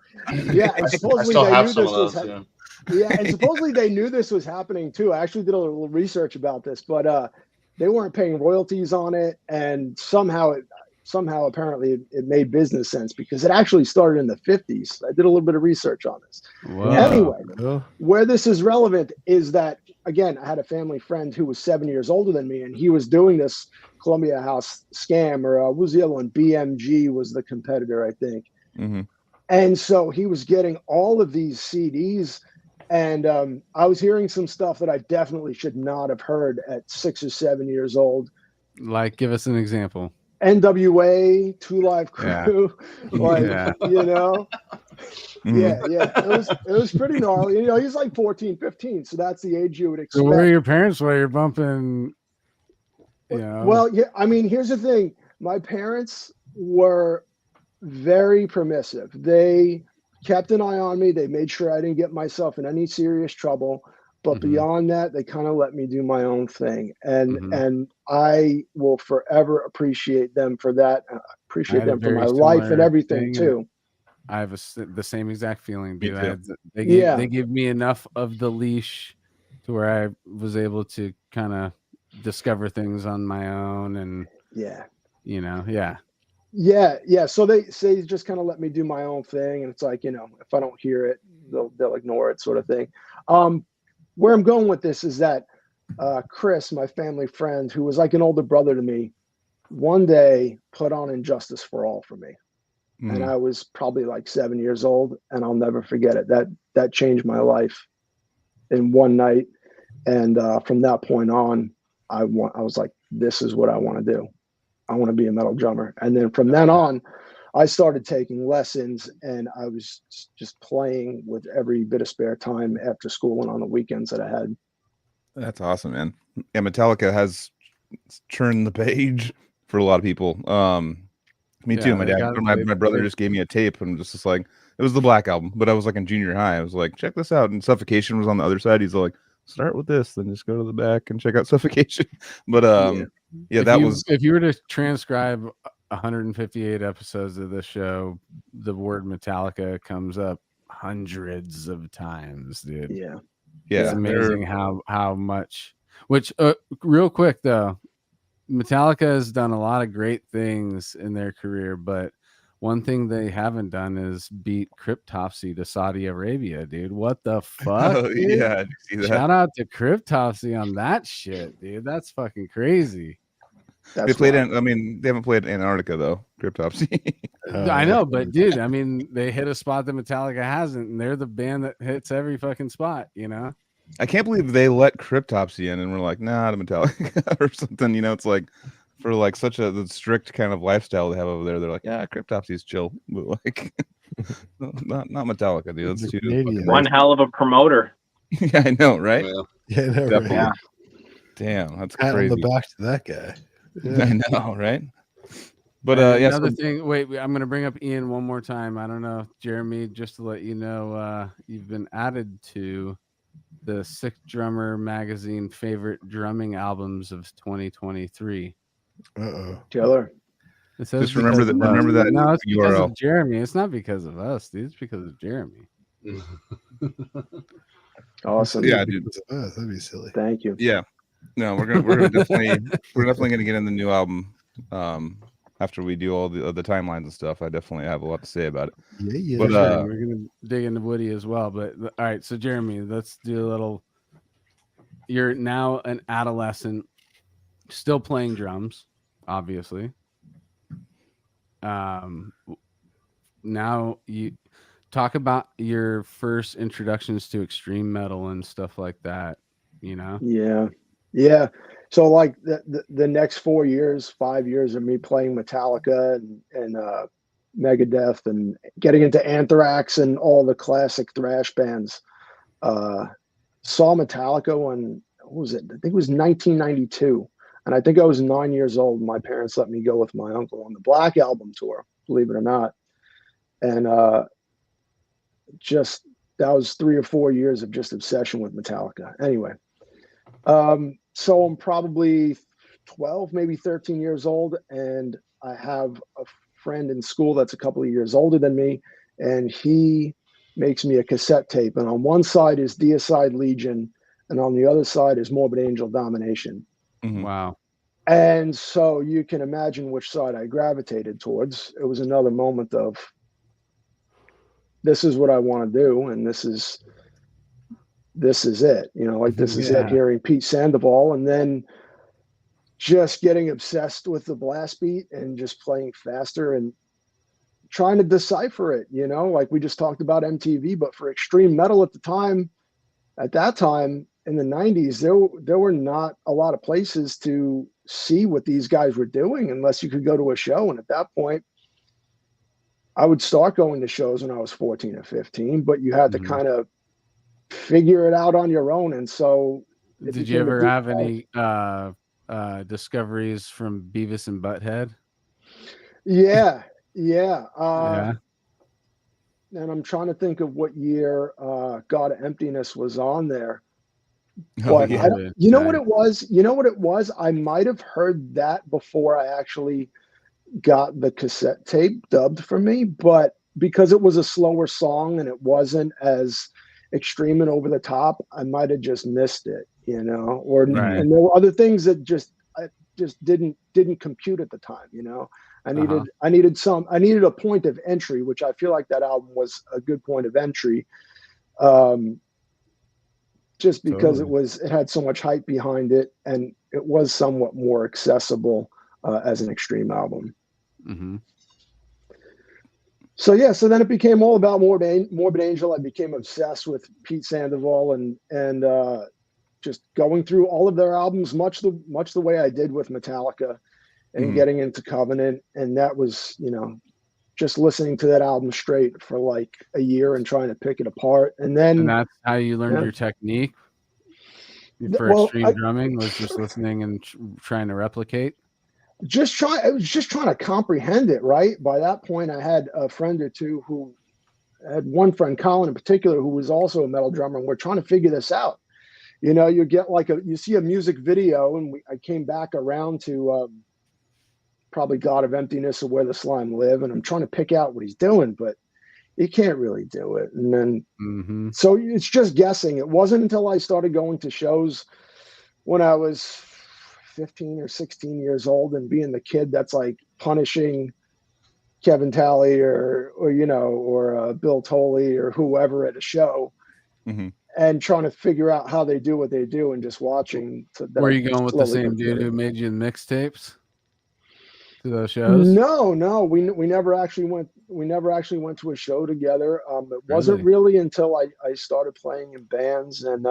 Yeah. And supposedly they knew this was happening. Yeah. And supposedly they knew this was happening too. I actually did a little research about this, but they weren't paying royalties on it. And somehow apparently it made business sense because it actually started in the 50s. I did a little bit of research on this. Wow. Anyway, where this is relevant is that, again, I had a family friend who was 7 years older than me, and he was doing this Columbia House scam, or what was the other one? BMG was the competitor, I think. And so he was getting all of these CDs, and I was hearing some stuff that I definitely should not have heard at 6 or 7 years old. Like, give us an example. NWA, 2 Live Crew, yeah. It was pretty gnarly. He's like 14, 15, so that's the age you would expect. So where are your parents while you're bumping? Well, yeah, I mean, here's the thing. My parents were very permissive. They kept an eye on me. They made sure I didn't get myself in any serious trouble. But beyond that, they kind of let me do my own thing. And I will forever appreciate them for that. Appreciate them for my life and everything too. I have the same exact feeling, dude. They give me enough of the leash to where I was able to kind of discover things on my own. And so they just kind of let me do my own thing. And it's like, if I don't hear it, they'll ignore it, sort of thing. Where I'm going with this is that Chris, my family friend, who was like an older brother to me, one day put on Injustice for All for me. And I was probably like 7 years old, and I'll never forget it. That changed my life in one night. And from that point on, I was like, this is what I want to do. I want to be a metal drummer. And then from then on, I started taking lessons, and I was just playing with every bit of spare time after school and on the weekends that I had. That's awesome, man. Yeah, Metallica has turned the page for a lot of people. Me too. My brother just gave me a tape, and just like, it was the Black Album, but I was like in junior high. I was like, check this out. And Suffocation was on the other side. He's like, start with this, then just go to the back and check out Suffocation. But if you were to transcribe 158 episodes of this show, the word Metallica comes up hundreds of times, dude. Yeah. It's amazing how much. Which real quick though, Metallica has done a lot of great things in their career, but one thing they haven't done is beat Cryptopsy to Saudi Arabia, dude. What the fuck? Oh, yeah, I see that. Shout out to Cryptopsy on that shit, dude. That's fucking crazy. They played in. I mean, they haven't played Antarctica though. Cryptopsy. I know, but dude, I mean, they hit a spot that Metallica hasn't, and they're the band that hits every fucking spot. You know. I can't believe they let Cryptopsy in, and we're like, nah, the Metallica or something. You know, it's like for like such a strict kind of lifestyle they have over there. They're like, yeah, Cryptopsy's chill, but like, not Metallica, dude. That's too one hell of a promoter. Yeah, I know, right? Yeah, no, definitely. Right. Damn, that's Pat crazy. on the back to that guy. Yeah. I know, right? But yeah. Another thing. Wait, I'm gonna bring up Ian one more time. I don't know, Jeremy, just to let you know, you've been added to the Sick Drummer magazine favorite drumming albums of 2023. Killer. It says just remember that. Remember that. No, it's because URL. of Jeremy. It's not because of us, dude. It's because of Jeremy. Awesome. Yeah, dude. That'd be silly. Thank you. Yeah. No, we're definitely gonna get in the new album. After we do all the timelines and stuff, I definitely have a lot to say about it. Yeah. But we're gonna dig into Woody as well. But all right, so Jeremy, let's do a little. You're now an adolescent, still playing drums, obviously. Now you talk about your first introductions to extreme metal and stuff like that. You know. Yeah. So like the next 5 years of me playing Metallica and Megadeth and getting into Anthrax and all the classic thrash bands. Saw Metallica when, what was it? I think it was 1992. And I think I was 9 years old. My parents let me go with my uncle on the Black Album tour, believe it or not. And just that was 3 or 4 years of just obsession with Metallica. Anyway. So I'm probably 12, maybe 13 years old, and I have a friend in school that's a couple of years older than me, and he makes me a cassette tape. And on one side is Deicide Legion, and on the other side is Morbid Angel Domination. Mm-hmm. Wow. And so you can imagine which side I gravitated towards. It was another moment of, this is what I want to do, and this is it, you know, like this is it, hearing Pete Sandoval, and then just getting obsessed with the blast beat and just playing faster and trying to decipher it, you know, like we just talked about MTV, but for extreme metal at that time in the 90s, there were not a lot of places to see what these guys were doing unless you could go to a show. And at that point, I would start going to shows when I was 14 or 15, but you had to kind of figure it out on your own. And so did you ever have any discoveries from Beavis and Butthead? Yeah. And I'm trying to think of what year God of Emptiness was on there. But you know what it was? I might have heard that before I actually got the cassette tape dubbed for me, but because it was a slower song and it wasn't as extreme and over the top, I might have just missed it, you know, and there were other things that I just didn't compute at the time, you know. I needed a point of entry, which I feel like that album was a good point of entry. Just because it had so much hype behind it, and it was somewhat more accessible as an extreme album. Mm-hmm. So then it became all about Morbid Angel. I became obsessed with Pete Sandoval and just going through all of their albums, much the way I did with Metallica, and getting into Covenant. And that was, you know, just listening to that album straight for like a year and trying to pick it apart. And that's how you learned your technique for extreme drumming, was just listening and trying to replicate. I was just trying to comprehend it, right? By that point, I had a friend or two I had one friend, Colin in particular, who was also a metal drummer, and we're trying to figure this out. You know, you get you see a music video, and I came back around to probably God of Emptiness or Where the Slime Live, and I'm trying to pick out what he's doing, but you can't really do it. And then, so it's just guessing. It wasn't until I started going to shows when I was 15 or 16 years old and being the kid that's like punishing Kevin Talley or Bill Toley or whoever at a show, and trying to figure out how they do what they do and just watching. Were you going with the same dude who made you the mixtapes? to those shows? No, we never actually went. We never actually went to a show together. It wasn't really until I started playing in bands and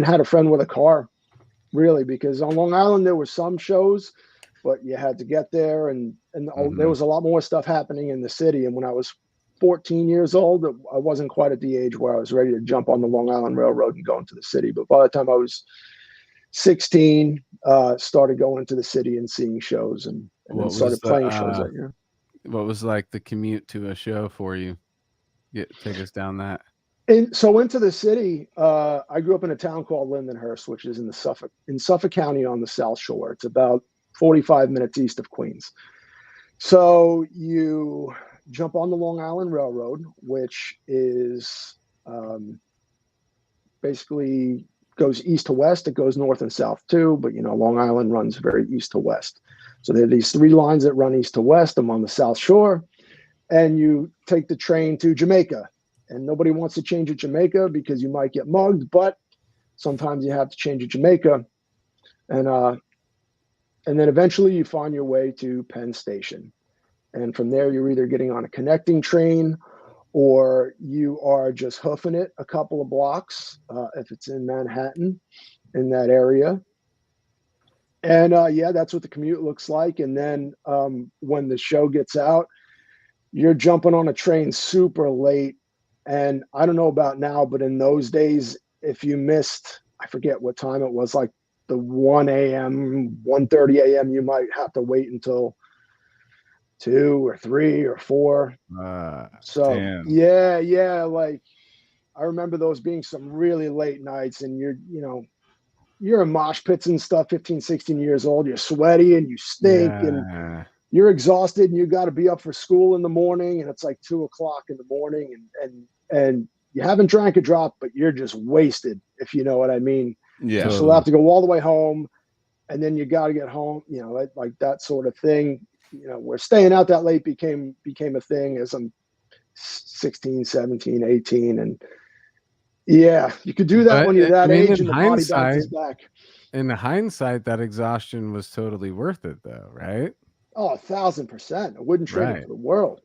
had a friend with a car, really, because on Long Island there were some shows, but you had to get there, and there was a lot more stuff happening in the city. And when I was 14 years old, I wasn't quite at the age where I was ready to jump on the Long Island Railroad and go into the city. But by the time I was 16, started going into the city and seeing shows, and then started playing shows that year. What was like the commute to a show for you? Take us down that. And so into the city, I grew up in a town called Lindenhurst, which is in Suffolk County on the South Shore. It's about 45 minutes east of Queens. So you jump on the Long Island Railroad, which is basically goes east to west. It goes north and south too, but Long Island runs very east to west. So there are these 3 lines that run east to west. I'm on the South Shore, and you take the train to Jamaica. And nobody wants to change at Jamaica because you might get mugged, but sometimes you have to change at Jamaica. And then eventually you find your way to Penn Station. And from there, you're either getting on a connecting train or you are just hoofing it a couple of blocks if it's in Manhattan, in that area. And that's what the commute looks like. And then when the show gets out, you're jumping on a train super late. And I don't know about now, but in those days, if you missed, I forget what time it was, like the 1 a.m., 1:30 a.m., you might have to wait until 2 or 3 or 4. So damn. yeah, like I remember those being some really late nights, and you're in mosh pits and stuff, 15, 16 years old, you're sweaty and you stink and you're exhausted, and you got to be up for school in the morning, and it's like 2 o'clock in the morning, and you haven't drank a drop, but you're just wasted, if you know what I mean. Yeah. You still have to go all the way home, and then you got to get home, like that sort of thing. Where staying out that late became a thing as I'm 16, 17, 18. And yeah, you could do that when you're that age and the body bounces back. In hindsight, that exhaustion was totally worth it though, right? Oh, 1,000%. I wouldn't trade it for the world.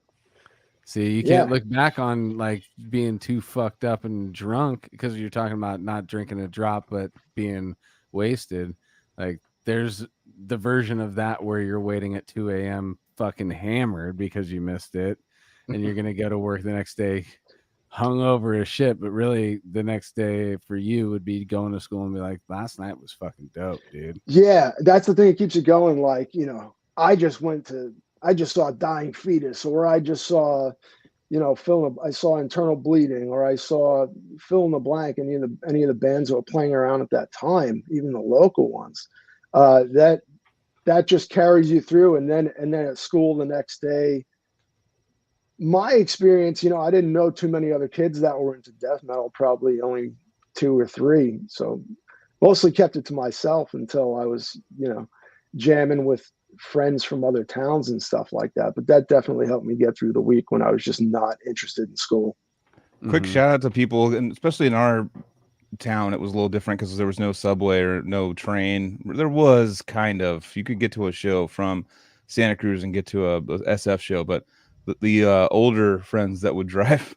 See, you can't look back on like being too fucked up and drunk because you're talking about not drinking a drop, but being wasted. Like there's the version of that where you're waiting at 2 a.m. fucking hammered because you missed it, and you're going to go to work the next day hungover as shit. But really the next day for you would be going to school and be like, last night was fucking dope, dude. Yeah. That's the thing that keeps you going. Like, I just saw a dying fetus, or I just saw, I saw internal bleeding, or I saw fill in the blank, any of the bands that were playing around at that time, even the local ones, that just carries you through. And then at school the next day, my experience, I didn't know too many other kids that were into death metal, probably only 2 or 3. So mostly kept it to myself until I was, jamming with friends from other towns and stuff like that. But that definitely helped me get through the week when I was just not interested in school. Quick shout out to people, and especially in our town, it was a little different because there was no subway or no train. There was kind of, you could get to a show from Santa Cruz and get to a SF show, but the older friends that would drive,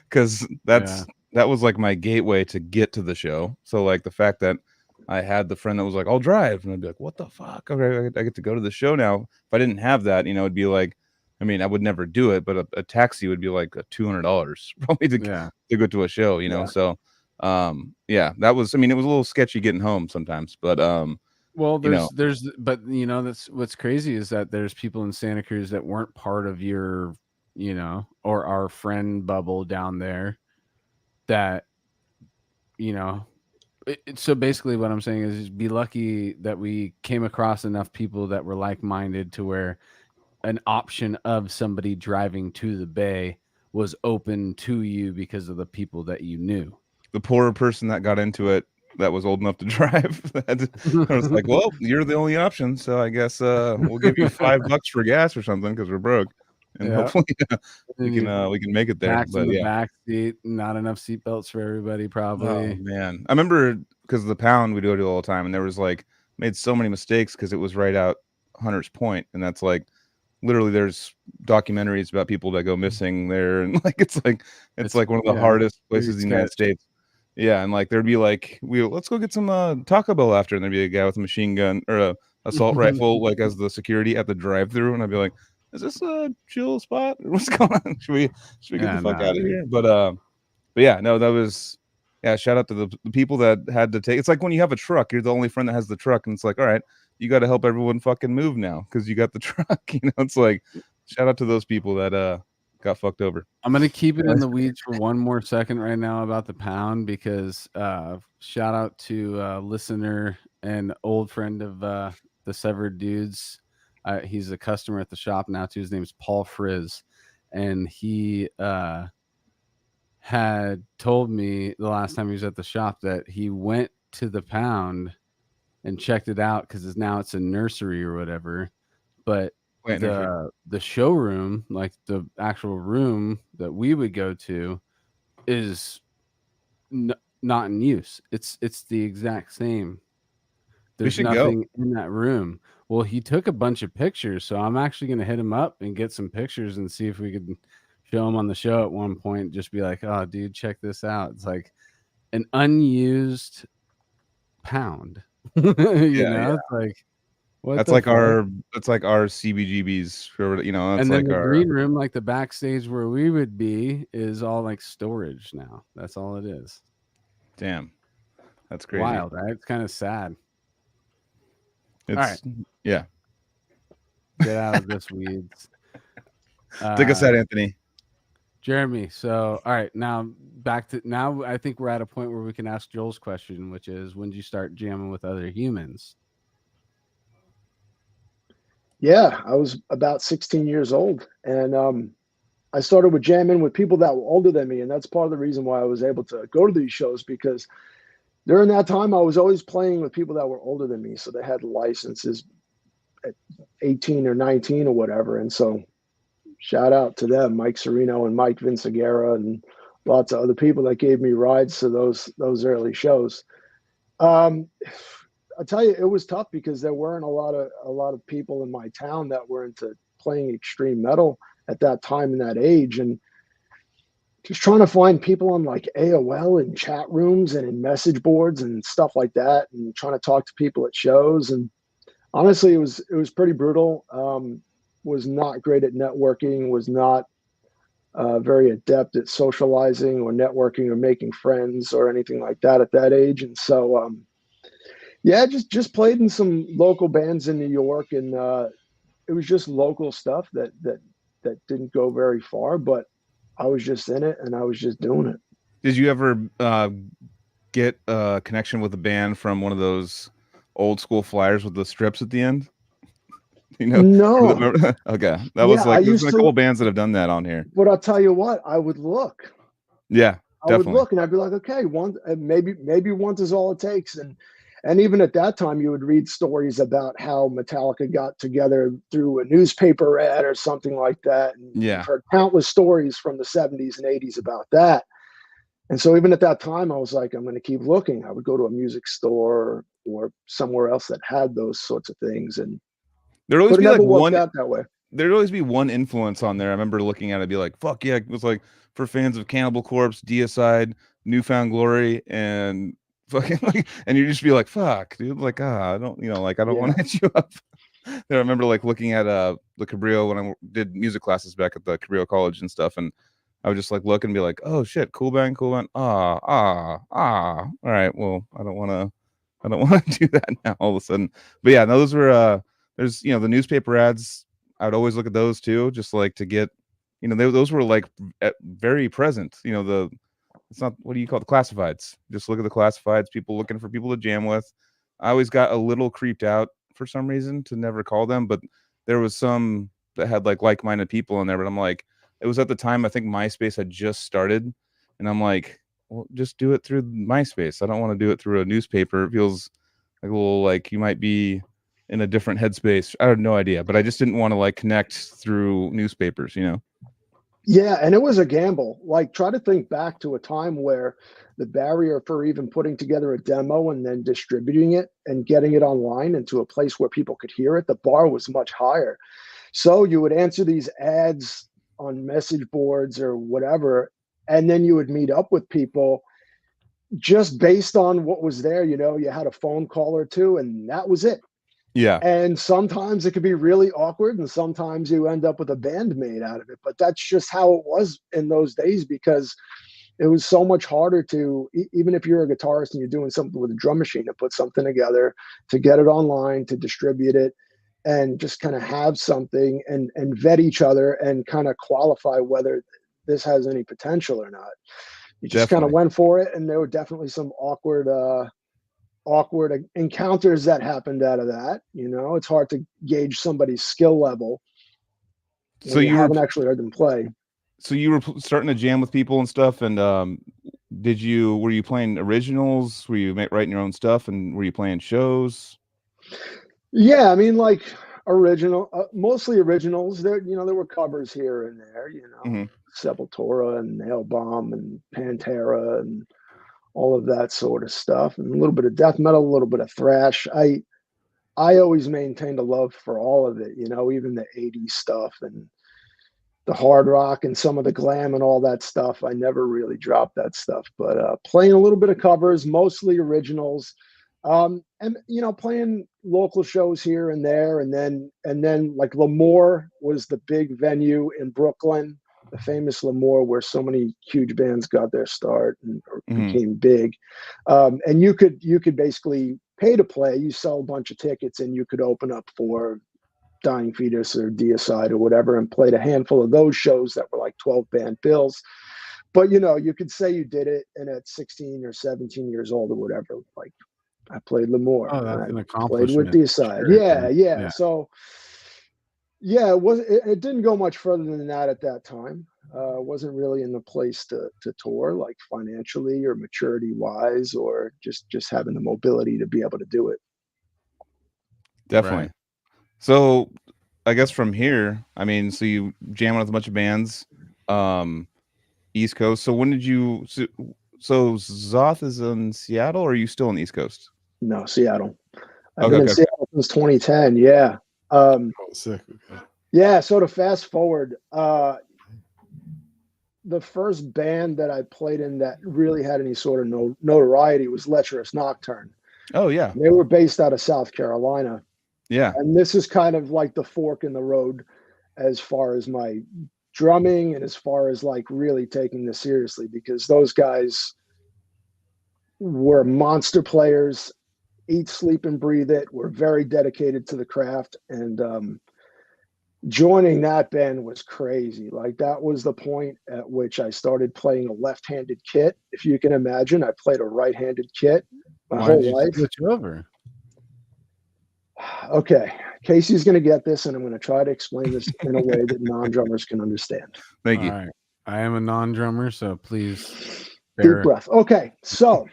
because that was like my gateway to get to the show. So like the fact that I had the friend that was like, I'll drive, and I'd be like, what the fuck? Okay, I get to go to the show now. If I didn't have that, it'd be like, I mean, I would never do it, but a taxi would be like $200 probably to go to a show, So that was, I mean, it was a little sketchy getting home sometimes, but well, but that's what's crazy is that there's people in Santa Cruz that weren't part of your, or our friend bubble down there that, so basically what I'm saying is be lucky that we came across enough people that were like-minded to where an option of somebody driving to the Bay was open to you because of the people that you knew. The poorer person that got into it that was old enough to drive, I was like, well, you're the only option, so I guess we'll give you $5 for gas or something because we're broke, and hopefully we can make it there. But the back seat, not enough seatbelts for everybody, probably. Oh man, I remember because the Pound we go to all the time, and there was like made so many mistakes because it was right out Hunters Point, and that's like literally there's documentaries about people that go missing there, and like it's like one of the hardest places in the United States. Yeah, and like there'd be like let's go get some Taco Bell after, and there'd be a guy with a machine gun or a assault rifle like as the security at the drive-through, and I'd be like, is this a chill spot? What's going on? Should we get the fuck out of here? But yeah, no, that was shout out to the people that had to take. It's like when you have a truck, you're the only friend that has the truck, and it's like, all right, you got to help everyone fucking move now because you got the truck. It's like shout out to those people that got fucked over. I'm gonna keep it in the weeds for one more second right now about the pound because shout out to listener and old friend of the Severed Dudes. He's a customer at the shop now too. His name's Paul Frizz, and he had told me the last time he was at the shop that he went to the pound and checked it out because now it's a nursery or whatever. But the showroom, like the actual room that we would go to, is not in use. It's the exact same. There's nothing in that room. Well, he took a bunch of pictures, so I'm actually going to hit him up and get some pictures and see if we could show him on the show at one point. Just be like, oh, dude, check this out. It's like an unused pound. It's like that's like our CBGBs, that's and like then the our green room, like the backstage where we would be, is all like storage now. That's all it is. Damn, that's crazy. Wild, right? It's kind of sad. It's, all right. Yeah. Get out of this weeds. Take us out, Anthony. Jeremy. So, all right, now I think we're at a point where we can ask Joel's question, which is, when did you start jamming with other humans? Yeah, I was about 16 years old, and I started with jamming with people that were older than me, and that's part of the reason why I was able to go to these shows, because during that time I was always playing with people that were older than me, so they had licenses at 18 or 19 or whatever, and so shout out to them, Mike Serino and Mike Vinciguerra and lots of other people that gave me rides to those early shows. I'll tell you, it was tough because there weren't a lot of people in my town that were into playing extreme metal at that time and that age, and just trying to find people on like AOL and chat rooms and in message boards and stuff like that, and trying to talk to people at shows. And honestly, it was pretty brutal. Was not great at networking, was not very adept at socializing or networking or making friends or anything like that at that age. And so, just played in some local bands in New York, and it was just local stuff that didn't go very far, but I was just in it and I was just doing it. Did you ever get a connection with a band from one of those old school flyers with the strips at the end? No. Okay, that was like there's been a couple bands that have done that on here. But I'll tell you what, I would look. Yeah, definitely. I would look and I'd be like, okay, maybe once is all it takes. And even at that time, you would read stories about how Metallica got together through a newspaper ad or something like that. And I've heard countless stories from the 70s and 80s about that. And so even at that time, I was like, I'm going to keep looking. I would go to a music store or somewhere else that had those sorts of things. And there'd always be like one out that way. There'd always be one influence on there. I remember looking at it, be like, fuck yeah. It was like for fans of Cannibal Corpse, Deicide, Newfound Glory, and fucking like, and you just be like, fuck, dude, like, I don't want to hit you up. I remember like looking at the Cabrillo when I did music classes back at the Cabrillo College and stuff, and I would just like look and be like, oh shit, cool band. All right, well, I don't want to do that now all of a sudden. But yeah, no, those were there's the newspaper ads. I would always look at those too, just like to get, those were like very present. It's not, what do you call it, the classifieds? Just look at the classifieds, people looking for people to jam with. I always got a little creeped out for some reason to never call them, but there was some that had like-minded people in there. But I'm like, it was at the time I think MySpace had just started, and I'm like, well, just do it through MySpace. I don't want to do it through a newspaper. It feels like a little like you might be in a different headspace. I have no idea, but I just didn't want to like connect through newspapers, Yeah, and it was a gamble. Like, try to think back to a time where the barrier for even putting together a demo and then distributing it and getting it online into a place where people could hear it, the bar was much higher. So you would answer these ads on message boards or whatever, and then you would meet up with people just based on what was there. You know, you had a phone call or two, and that was it. Yeah. And sometimes it could be really awkward, and sometimes you end up with a band made out of it. But that's just how it was in those days, because it was so much harder to, even if you're a guitarist and you're doing something with a drum machine, to put something together, to get it online, to distribute it, and just kind of have something and vet each other and kind of qualify whether this has any potential or not. You just kind of went for it, and there were definitely some awkward encounters that happened out of that. You know, it's hard to gauge somebody's skill level. So you haven't actually heard them play. So you were starting to jam with people and stuff, and were you playing originals? Were you writing your own stuff, and were you playing shows? Yeah, I mean, like mostly originals. There were covers here and there. You know, Sepultura and Nailbomb and Pantera and all of that sort of stuff, and a little bit of death metal, a little bit of thrash. I always maintained a love for all of it. You know, even the '80s stuff and the hard rock and some of the glam and all that stuff. I never really dropped that stuff, but playing a little bit of covers, mostly originals, and playing local shows here and there. And then like Lemoore was the big venue in Brooklyn, the famous Lemoore, where so many huge bands got their start and became big. And you could basically pay to play. You sell a bunch of tickets and you could open up for Dying Fetus or Deicide or whatever, and played a handful of those shows that were like 12-band bills. But you could say you did it, and at 16 or 17 years old or whatever, like I played Lemoore. Oh, that's an Played accomplishment. with Deicide. Sure. Yeah. So it didn't go much further than that at that time. Wasn't really in the place to tour, like financially or maturity wise, or just having the mobility to be able to do it. Definitely. Right. So I guess from here, I mean, so you jam with a bunch of bands, East Coast. So when did you, so Xoth is in Seattle, or are you still on the East Coast? No, Seattle. I've been in Seattle since 2010. Yeah. Sick. Okay. Yeah. So to fast forward, the first band that I played in that really had any sort of notoriety was Lecherous Nocturne. Oh yeah. They were based out of South Carolina. Yeah. And this is kind of like the fork in the road as far as my drumming and as far as like really taking this seriously, because those guys were monster players, eat, sleep, and breathe it, were very dedicated to the craft. And joining that band was crazy. Like that was the point at which I started playing a left-handed kit. If you can imagine, I played a right-handed kit my whole life. Switch over? Okay, Casey's going to get this, and I'm going to try to explain this in a way that non-drummers can understand. Thank you. All right. I am a non-drummer, so please. Deep breath. Okay, so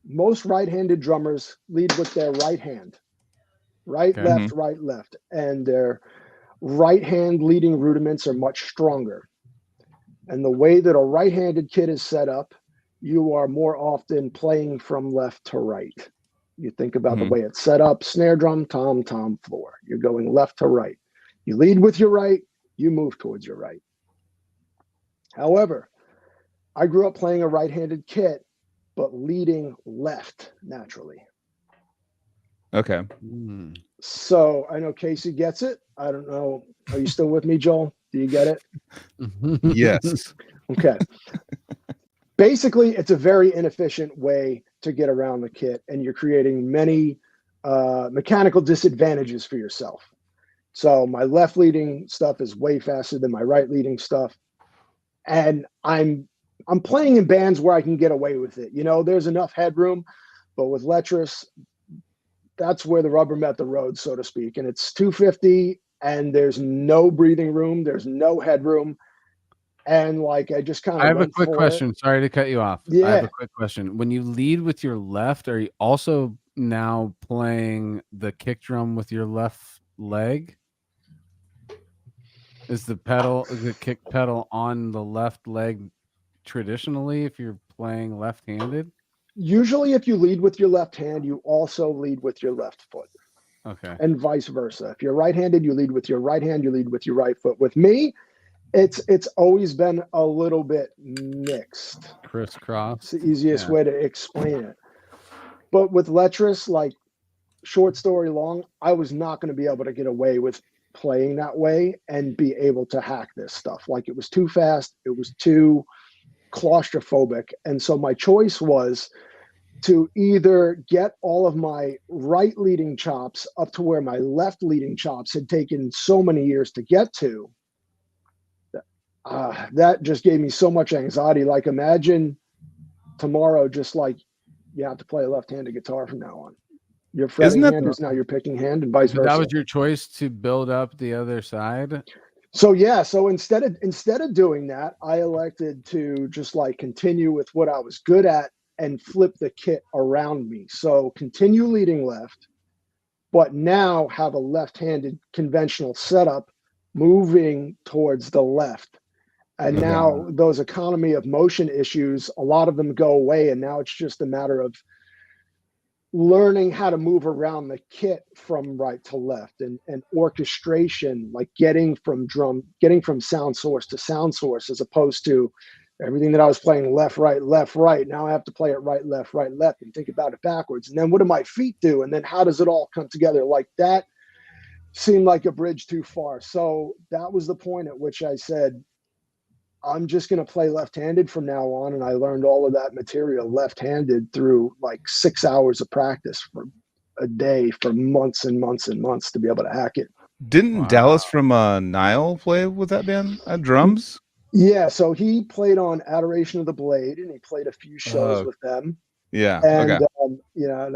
most right-handed drummers lead with their right hand. Right, left, right, left. And their right hand leading rudiments are much stronger. And the way that a right-handed kit is set up, you are more often playing from left to right. You think about the way it's set up: snare drum, tom, floor. You're going left to right. You lead with your right, you move towards your right. However, I grew up playing a right-handed kit, but leading left naturally. Okay. So I know Casey gets it. I don't know. Are you still with me, Joel? Do you get it? Yes. Okay. Basically, it's a very inefficient way to get around the kit, and you're creating many mechanical disadvantages for yourself. So my left leading stuff is way faster than my right leading stuff, and I'm playing in bands where I can get away with it. There's enough headroom, but with Lecherous, that's where the rubber met the road, so to speak. And it's 250, and there's no breathing room, there's no headroom. And like, I just kind of. I have a quick question. Sorry to cut you off. Yeah. I have a quick question. When you lead with your left, are you also now playing the kick drum with your left leg? Is the kick pedal on the left leg traditionally, if you're playing left-handed? Usually, if you lead with your left hand, you also lead with your left foot. Okay. And vice versa. If you're right-handed, you lead with your right hand, you lead with your right foot. With me, it's always been a little bit mixed. Crisscross. It's the easiest way to explain it. But with Letras, like, short story long, I was not going to be able to get away with playing that way and be able to hack this stuff. Like, it was too fast, it was too claustrophobic. And so my choice was to either get all of my right leading chops up to where my left leading chops had taken so many years to get to. That just gave me so much anxiety. Like, imagine tomorrow, just like, you have to play a left-handed guitar from now on. Your fretting hand is now your picking hand, and vice versa. That was your choice to build up the other side? So yeah, so instead of doing that, I elected to just like continue with what I was good at and flip the kit around me. So continue leading left, but now have a left-handed conventional setup moving towards the left. And now those economy of motion issues, a lot of them go away. And now it's just a matter of learning how to move around the kit from right to left, and orchestration, like getting from sound source to sound source, as opposed to everything that I was playing left, right. Now I have to play it right, left, and think about it backwards. And then what do my feet do? And then how does it all come together? Like, that seemed like a bridge too far. So that was the point at which I said, I'm just going to play left-handed from now on. And I learned all of that material left-handed through like 6 hours of practice for a day for months and months and months to be able to hack it. Didn't Dallas from Nile play with that band at drums? Yeah, so he played on Adoration of the Blade, and he played a few shows with them. Yeah. And okay. you know,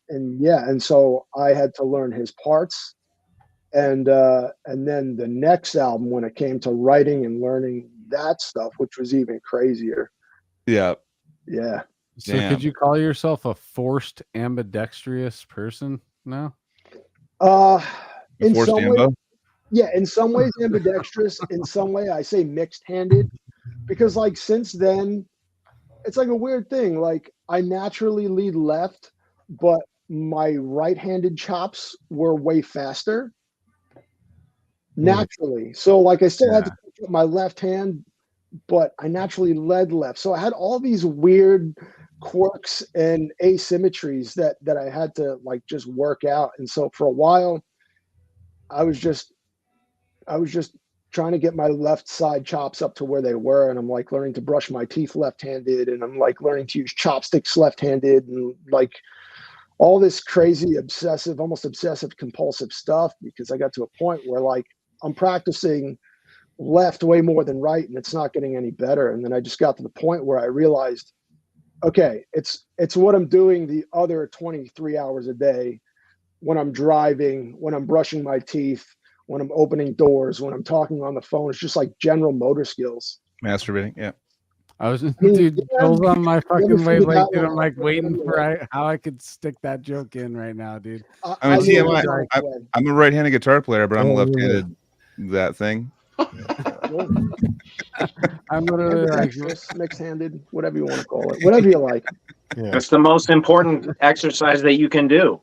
and so I had to learn his parts. And then the next album, when it came to writing and learning that stuff, which was even crazier. Yeah. Yeah. So could you call yourself a forced ambidextrous person now? In some way, yeah, in some ways ambidextrous. In some way, I say mixed-handed, because like since then, it's like a weird thing. Like, I naturally lead left, but my right-handed chops were way faster. Naturally. So like, I still had to pick up my left hand, but I naturally led left. So I had all these weird quirks and asymmetries that I had to like just work out. And so for a while, I was just trying to get my left side chops up to where they were. And I'm like learning to brush my teeth left-handed, and I'm like learning to use chopsticks left-handed, and like all this crazy almost obsessive compulsive stuff, because I got to a point where like I'm practicing left way more than right, and it's not getting any better. And then I just got to the point where I realized, okay, it's what I'm doing the other 23 hours a day, when I'm driving, when I'm brushing my teeth, when I'm opening doors, when I'm talking on the phone. It's just like general motor skills. Masturbating, yeah. I was, dude, Joel's on my fucking wavelength, dude. I'm like waiting for how I could stick that joke in right now, dude. I mean, TMI, I'm a right-handed guitar player, but I'm left-handed. That thing. I'm literally like mixed-handed, whatever you want to call it, whatever you like. Yeah. That's the most important exercise that you can do.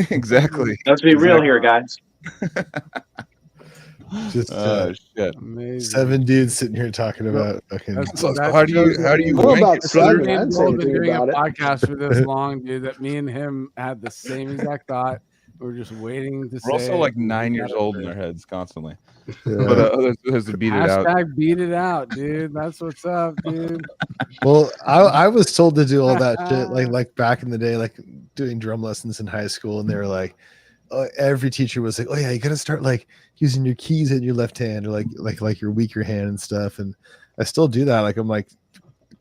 Exactly. Let's be real here, guys. Just shit. 7 dudes sitting here talking about how do you wank it, brother? We've been doing a podcast for this long, dude, that me and him had the same exact thought. We're just waiting to say. We're also like 9 years old in our heads constantly. But others has to beat it out. Beat it out, dude. That's what's up, dude. Well, I was told to do all that shit like back in the day, like doing drum lessons in high school, and they were like, every teacher was like, oh yeah, you gotta start like using your keys in your left hand, or like your weaker hand and stuff. And I still do that. Like, I'm like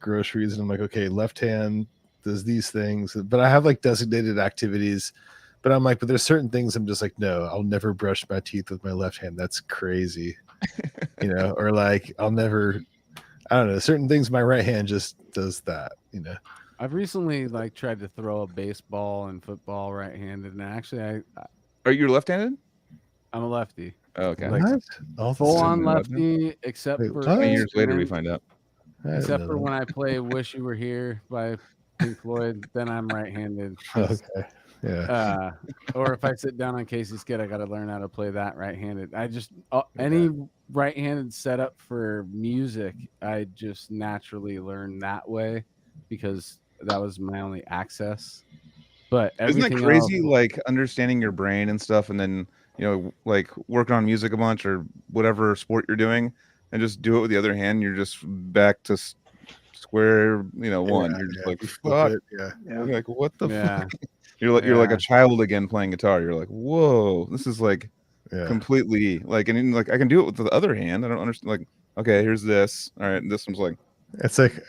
groceries, and I'm like, okay, left hand does these things, but I have like designated activities. But I'm like, but there's certain things I'm just like, no, I'll never brush my teeth with my left hand. That's crazy, you know. Or like, I'll never, I don't know, certain things my right hand just does that, you know. I've recently like tried to throw a baseball and football right-handed, and actually, Are you left-handed? I'm a lefty. Oh, okay. Like, full on lefty, except for 20 years later we find out. Except for when I play "Wish You Were Here" by Pink Floyd, then I'm right-handed. Okay. Yeah. Or if I sit down on Casey Skid, I got to learn how to play that right-handed. I just any right-handed setup for music, I just naturally learned that way because that was my only access. But everything isn't that crazy? else, like understanding your brain and stuff, and then like working on music a bunch or whatever sport you're doing, and just do it with the other hand. You're just back to square, one. You're just like, fuck. You're like, what the fuck? You're like a child again playing guitar. You're like, whoa, this is like completely like, and like I can do it with the other hand. I don't understand. Like, okay, here's this. All right, this one's like, it's like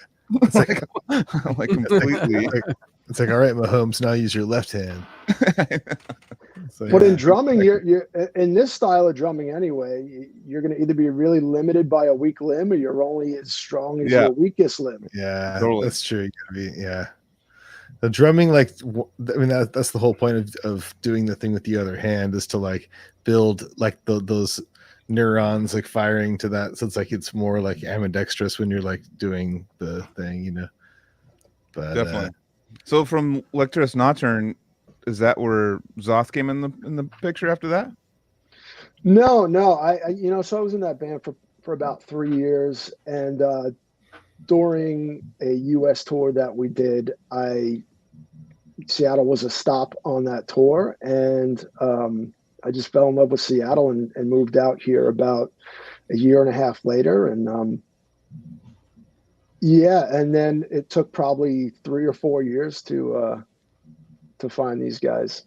like completely. It's like, all right, Mahomes, now use your left hand. But in drumming, you're in this style of drumming anyway, you're going to either be really limited by a weak limb, or you're only as strong as your weakest limb. Yeah, totally. That's true. You gotta be, the drumming, like, I mean, that's the whole point of doing the thing with the other hand, is to like build like those neurons like firing to that. So it's more like ambidextrous when you're like doing the thing, But definitely. So from Lecturus Nocturne, is that where Xoth came in the picture after that? No. I so I was in that band for about 3 years, and during a U.S. tour that we did, Seattle was a stop on that tour, and I just fell in love with Seattle and moved out here about a year and a half later, and and then it took probably 3 or 4 years to find these guys.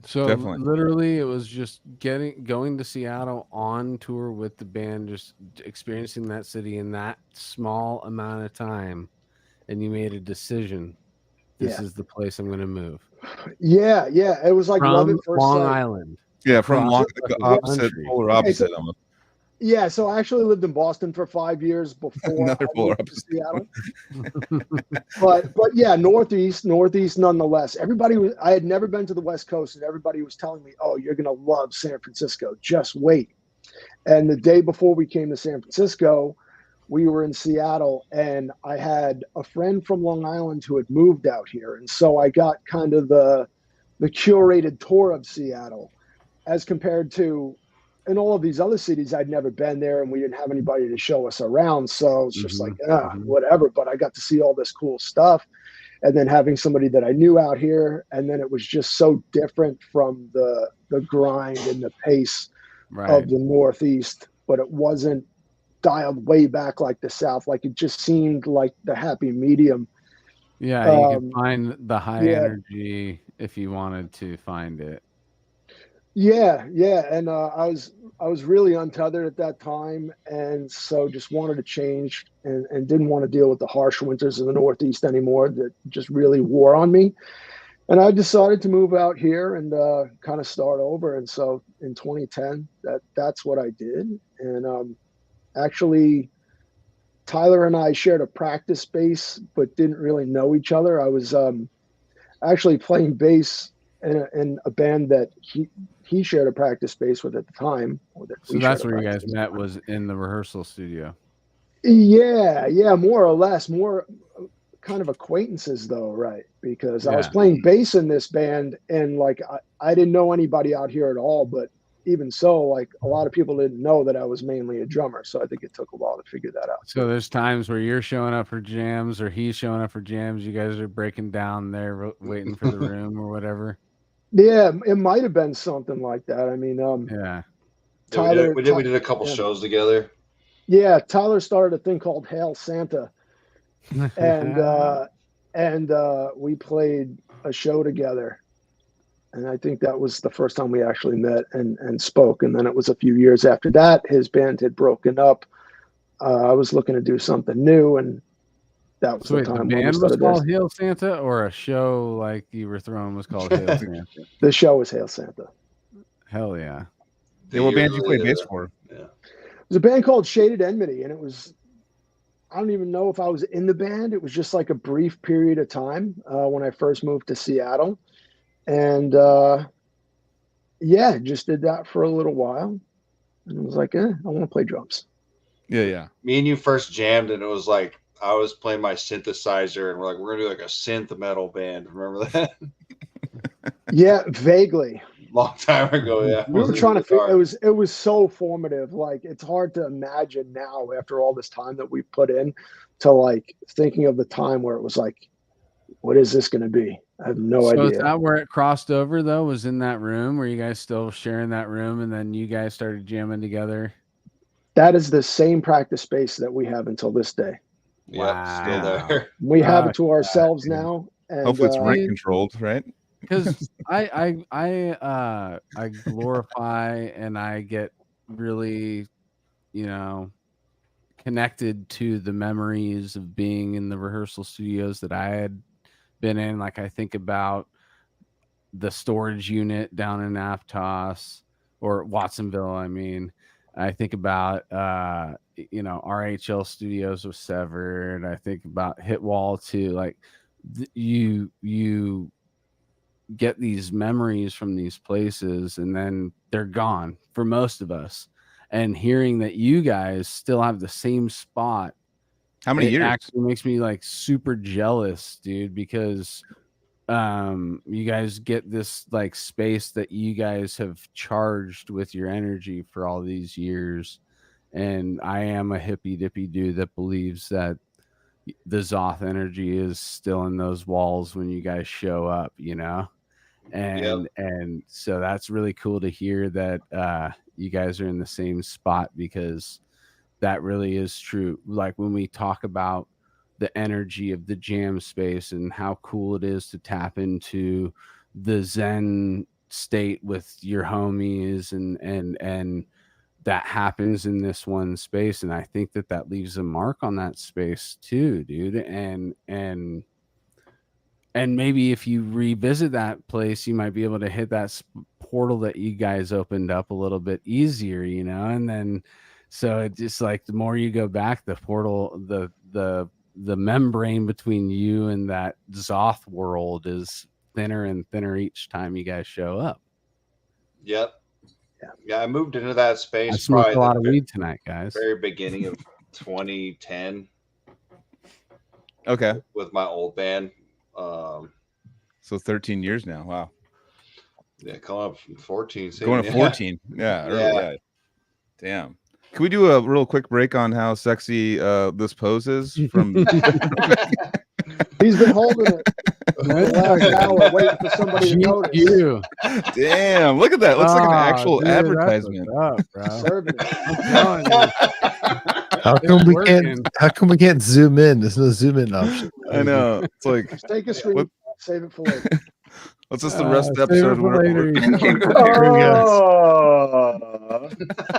So literally, it was just going to Seattle on tour with the band, just experiencing that city in that small amount of time, and you made a decision. This is the place I'm going to move. Yeah. It was like love at first Long sight. Island. Yeah, from polar opposite almost. Yeah, so I actually lived in Boston for 5 years before I moved to Seattle. but yeah, Northeast nonetheless. I had never been to the West Coast, and everybody was telling me, "Oh, you're gonna love San Francisco. Just wait." And the day before we came to San Francisco, we were in Seattle, and I had a friend from Long Island who had moved out here, and so I got kind of the curated tour of Seattle, as compared to in all of these other cities. I'd never been there, and we didn't have anybody to show us around. So it's just whatever. But I got to see all this cool stuff. And then having somebody that I knew out here, and then it was just so different from the grind and the pace of the Northeast, but it wasn't dialed way back like the South. Like it just seemed like the happy medium. Yeah, you could find the high energy if you wanted to find it. Yeah, and I was really untethered at that time, and so just wanted to change, and didn't want to deal with the harsh winters in the Northeast anymore. That just really wore on me, and I decided to move out here and kind of start over. And so in 2010, that's what I did. And actually, Tyler and I shared a practice space, but didn't really know each other. I was actually playing bass in a band that he shared a practice space with at the time. So that's where you guys met, was in the rehearsal studio. Yeah, more or less, more kind of acquaintances though, right? Because I was playing bass in this band, and like I didn't know anybody out here at all, but even so, like a lot of people didn't know that I was mainly a drummer. So I think it took a while to figure that out. So there's times where you're showing up for jams, or he's showing up for jams. You guys are breaking down there, waiting for the room or whatever. Yeah, it might have been something like that. I mean, Tyler, we did a couple shows together. Yeah, Tyler started a thing called Hail Santa, and we played a show together. And I think that was the first time we actually met and spoke. And then it was a few years after that, his band had broken up. I was looking to do something new, and that was the time. The band was called Hail Santa, or a show like you were throwing was called Hail Santa? The show was Hail Santa. Hell yeah. What band did you play bass for? Yeah. It was a band called Shaded Enmity, and it was, I don't even know if I was in the band. It was just like a brief period of time when I first moved to Seattle. And just did that for a little while. And I was like, I want to play drums. Yeah. Me and you first jammed, and it was like I was playing my synthesizer, and we're gonna do like a synth metal band. Remember that? Yeah, vaguely. Long time ago, yeah. We were trying to figure. It was so formative. Like it's hard to imagine now after all this time that we put in to like thinking of the time where it was like, what is this going to be? I have no idea. So is that where it crossed over though? Was in that room? Were you guys still sharing that room, and then you guys started jamming together? That is the same practice space that we have until this day. Yep, still there. We have it to ourselves now. And, hopefully it's rent controlled, right? Because I glorify and I get really, connected to the memories of being in the rehearsal studios that I had been in. Like I think about the storage unit down in Aptos or Watsonville. I mean, I think about RHL Studios with Severed. I think about Hit Wall too. Like you get these memories from these places and then they're gone for most of us. And hearing that you guys still have the same spot, how many years, actually makes me like super jealous, dude, because you guys get this like space that you guys have charged with your energy for all these years. And I am a hippy dippy dude that believes that the Xoth energy is still in those walls when you guys show up, and so that's really cool to hear that you guys are in the same spot, because that really is true. Like when we talk about the energy of the jam space and how cool it is to tap into the Zen state with your homies, and that happens in this one space. And I think that leaves a mark on that space too, dude. And maybe if you revisit that place, you might be able to hit that portal that you guys opened up a little bit easier, and then, so it's just like, the more you go back, the portal, the membrane between you and that Xoth world is thinner and thinner each time you guys show up. Yep. Yeah, I moved into that space. I smoked a lot of weed tonight, guys. Very beginning of 2010. Okay. With my old band. So 13 years now. Wow. Yeah, coming up from 14. Going to 14. Yeah. Damn. Can we do a real quick break on how sexy this pose is? From he's been holding it last hour, waiting for somebody to notice. You. Damn, look at that. Looks like an actual advertisement. I'm telling you. How come we can't zoom in? There's no zoom in option. I know. It's like, just take a screen, save it for later. What's just the rest of the episode?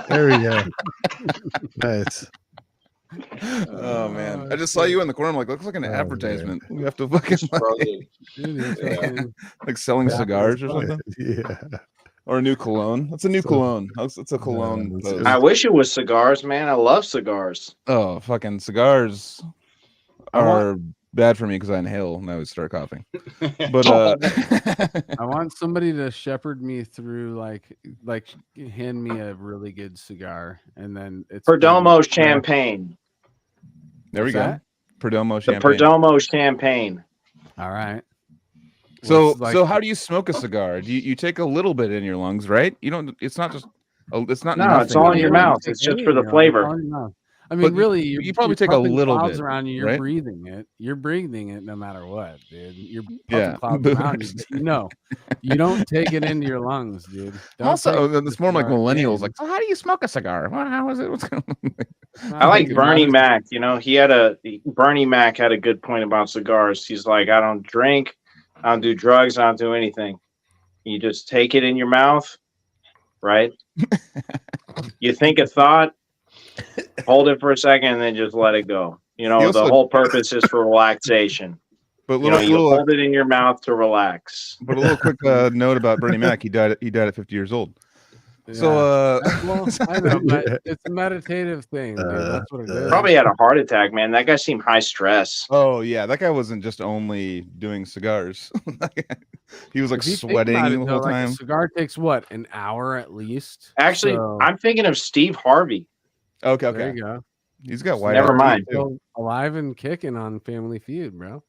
There we go. Nice. Oh man, I just saw you in the corner. I'm like, looks like an advertisement. We have to fucking like selling cigars or something. Yeah. Or a new cologne. That's a new cologne. It's a cologne. I wish it was cigars, man. I love cigars. Oh, fucking cigars are bad for me because I inhale and I would start coughing. But I want somebody to shepherd me through, like hand me a really good cigar, and then it's Perdomo champagne. There we go. Perdomo champagne. Perdomo champagne. All right. So how do you smoke a cigar? Do you take a little bit in your lungs, right? You don't. It's not just. It's not. No, it's all in your mouth. It's just for the flavor. I mean, really, you probably take a little bit around you. You're right? breathing it. You're breathing it no matter what, dude. You're puffing clouds around you. You don't take it into your lungs, dude. Also, it's more like millennials. Like, so how do you smoke a cigar? How is it? What's going on? I like Bernie Mac. Bernie Mac had a good point about cigars. He's like, I don't drink, I don't do drugs, I don't do anything. You just take it in your mouth, right? You think a thought. Hold it for a second and then just let it go. The whole purpose is for relaxation. But you hold it in your mouth to relax. But a little quick note about Bernie Mac. He died at 50 years old. Yeah. So I know, but it's a meditative thing, dude. That's what it is. Probably had a heart attack, man. That guy seemed high stress. Oh yeah, that guy wasn't just only doing cigars. He was like sweating the whole time. A cigar takes what, an hour at least? Actually, I'm thinking of Steve Harvey. Okay. There you go. He's got white. Never mind. Still alive and kicking on Family Feud, bro.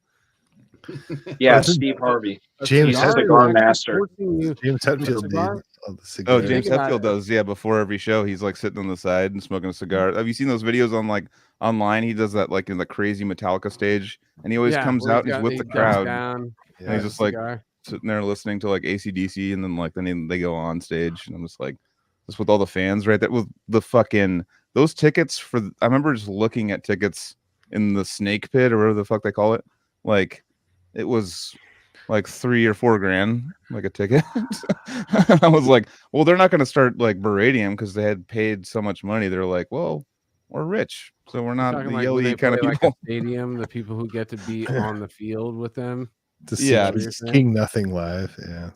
Yeah, Steve Harvey. James He's a cigar master. James Hetfield did. Oh, James Hetfield does. Yeah, before every show, he's like sitting on the side and smoking a cigar. Have you seen those videos on like online? He does that like in the crazy Metallica stage, and he always comes out. He's with the crowd, and he's just like sitting there listening to like AC/DC, and then they go on stage, and I'm just like, just with all the fans right there with the fucking those tickets for. I remember just looking at tickets in the snake pit or whatever the fuck they call it, like. It was like $3 or $4 grand, like a ticket. I was like, well, they're not going to start like berating him because they had paid so much money. They're like, well, we're rich, so we're not the yelly kind of people. Like a stadium, the people who get to be on the field with them. To see King Nothing live, yeah.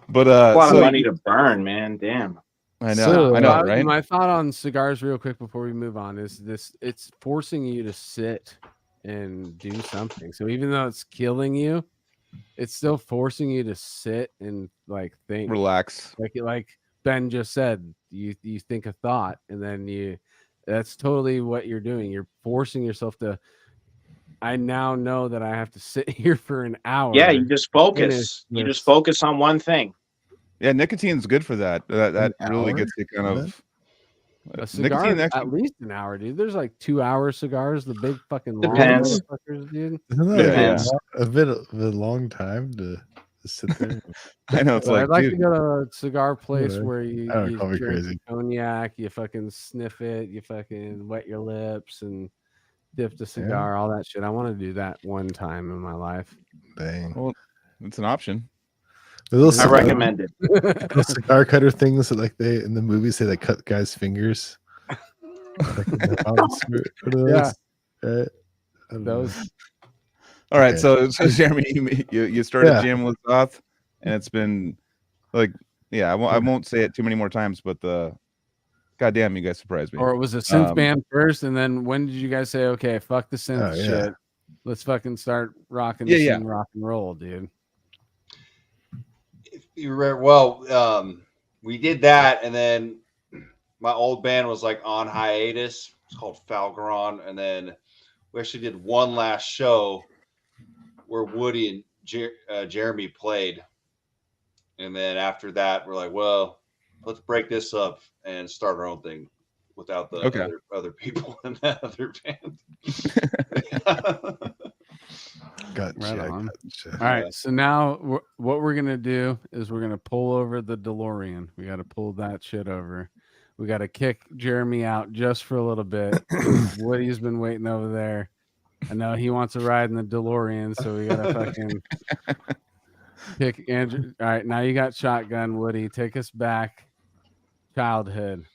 But a lot of money to burn, man. Damn. I know, I know, right? My thought on cigars, real quick, before we move on, is this: it's forcing you to sit and do something. So even though it's killing you, it's still forcing you to sit and like think, relax. Like Ben just said, you think a thought, and then that's totally what you're doing. You're forcing yourself to. I now know that I have to sit here for an hour. Yeah, you just focus. You just focus on one thing. Yeah, nicotine's good for that. That really gets you kind of. A cigar is at least an hour, dude. There's like 2-hour cigars, the big fucking long Depends. motherfuckers, dude. Isn't that a bit of a long time to sit there? I know it's like. I'd like to go to a cigar place where you drink crazy cognac, you fucking sniff it, you fucking wet your lips and dip the cigar, all that shit. I want to do that one time in my life. Dang. Well, it's an option. I recommend it. Those cigar cutter things that like they in the movies say they cut guys' fingers. Those. All right, so Jeremy, you started jamming with Xoth, and it's been like, I won't say it too many more times, but goddamn, you guys surprised me. Or it was a synth band first, and then when did you guys say, okay, fuck the synth shit, let's fucking start rocking rock and roll, dude? We did that, and then my old band was like on hiatus. It's called Falgaron, and then we actually did one last show where Woody and Jeremy played, and then after that, we're like, well, let's break this up and start our own thing without the other people in that other band. Gotcha. All right, so now what we're gonna do is we're gonna pull over the DeLorean. We got to pull that shit over. We got to kick Jeremy out just for a little bit. Woody's been waiting over there. I know he wants to ride in the DeLorean, so we gotta fucking pick Andrew. All right, now you got shotgun, Woody. Take us back, childhood.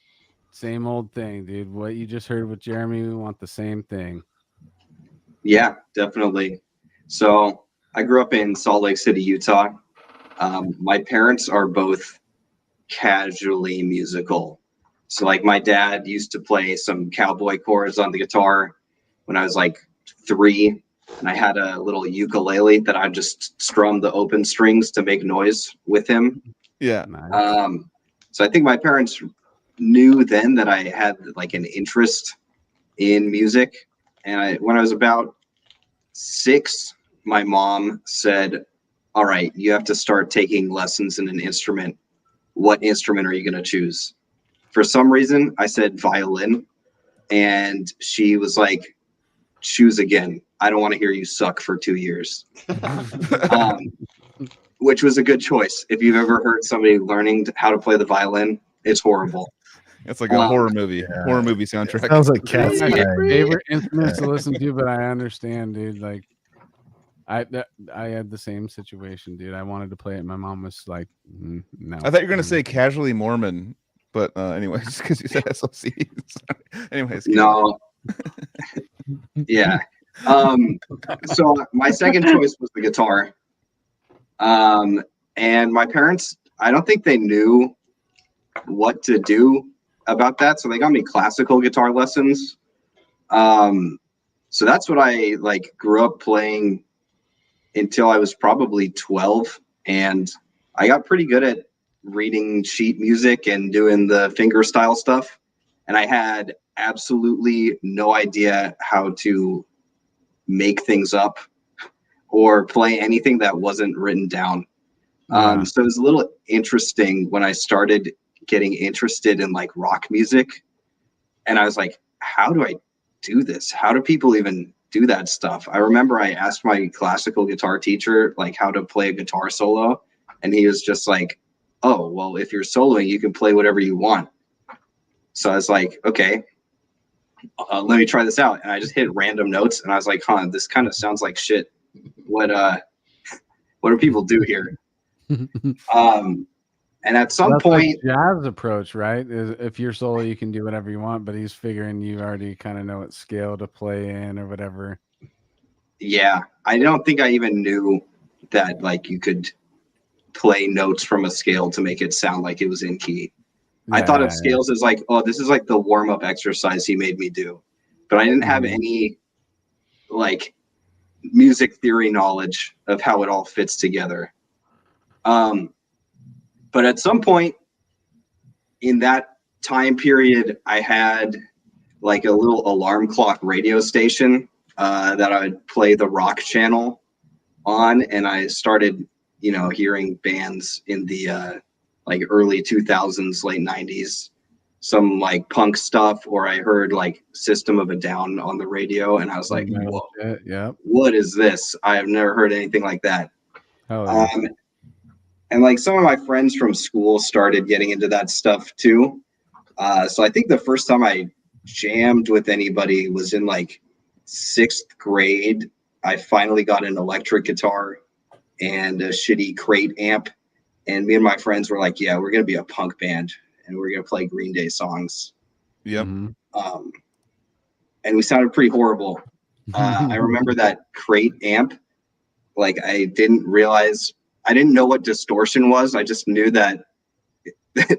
Same old thing, dude. What you just heard with Jeremy, we want the same thing. Yeah, definitely. So I grew up in Salt Lake City, Utah. My parents are both casually musical. So like my dad used to play some cowboy chords on the guitar when I was like 3. And I had a little ukulele that I just strummed the open strings to make noise with him. Yeah. So I think my parents knew then that I had like an interest in music. And when I was about 6, my mom said, all right, you have to start taking lessons in an instrument. What instrument are you going to choose? For some reason, I said violin. And she was like, choose again. I don't want to hear you suck for 2 years. Which was a good choice. If you've ever heard somebody learning how to play the violin, it's horrible. It's like a horror movie soundtrack. It sounds like Cat's my favorite instruments to listen to, but I understand, dude. Like, I had the same situation, dude. I wanted to play it. My mom was like, no. I thought you were gonna say casually Mormon, but anyways, because you said SLC. Anyways, no. Yeah. So my second choice was the guitar. And my parents, I don't think they knew what to do about that, so they got me classical guitar lessons. So that's what I like grew up playing until I was probably 12, and I got pretty good at reading sheet music and doing the finger style stuff. and I had absolutely no idea how to make things up or play anything that wasn't written down. So it was a little interesting when I started getting interested in like rock music, and I was like, how do I do this? How do people even do that stuff? I remember I asked my classical guitar teacher like how to play a guitar solo, and he was just like, oh, well, if you're soloing, you can play whatever you want. So I was like, okay, let me try this out. And I just hit random notes, and I was like, huh, this kind of sounds like shit. What do people do here? And at some point, like jazz approach, right? Is if you're solo, you can do whatever you want, but he's figuring you already kind of know what scale to play in or whatever. Yeah, I don't think I even knew that like you could play notes from a scale to make it sound like it was in key. Yeah, I thought of scales as like, oh, this is like the warm-up exercise he made me do, but I didn't have any like music theory knowledge of how it all fits together. But at some point in that time period, I had like a little alarm clock radio station that I would play the rock channel on, and I started, you know, hearing bands in the like early 2000s, late 90s, some like punk stuff, or I heard like System of a Down on the radio, and I was like, whoa, yeah, what is this? I have never heard anything like that. Oh, yeah. And like some of my friends from school started getting into that stuff too. So I think the first time I jammed with anybody was in like 6th grade. I finally got an electric guitar and a shitty crate amp. And me and my friends were like, yeah, we're going to be a punk band and we're going to play Green Day songs. Yep. And we sounded pretty horrible. I remember that crate amp. Like I didn't know what distortion was. I just knew that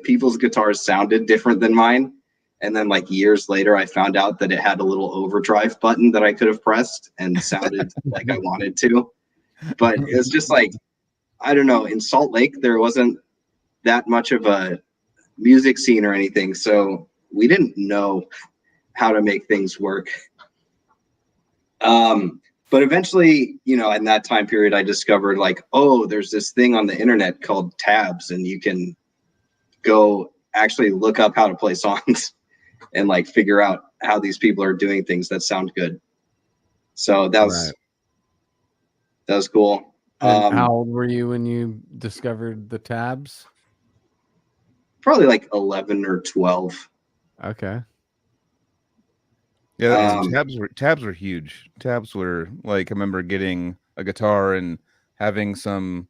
people's guitars sounded different than mine. And then like years later, I found out that it had a little overdrive button that I could have pressed and sounded like I wanted to. But it was just like, I don't know, in Salt Lake, there wasn't that much of a music scene or anything. So we didn't know how to make things work. But eventually, you know, in that time period, I discovered like, oh, there's this thing on the internet called tabs, and you can go actually look up how to play songs and like figure out how these people are doing things that sound good. So that was cool. How old were you when you discovered the tabs? Probably like 11 or 12. Okay. Yeah, tabs were huge. Tabs were like, I remember getting a guitar and having some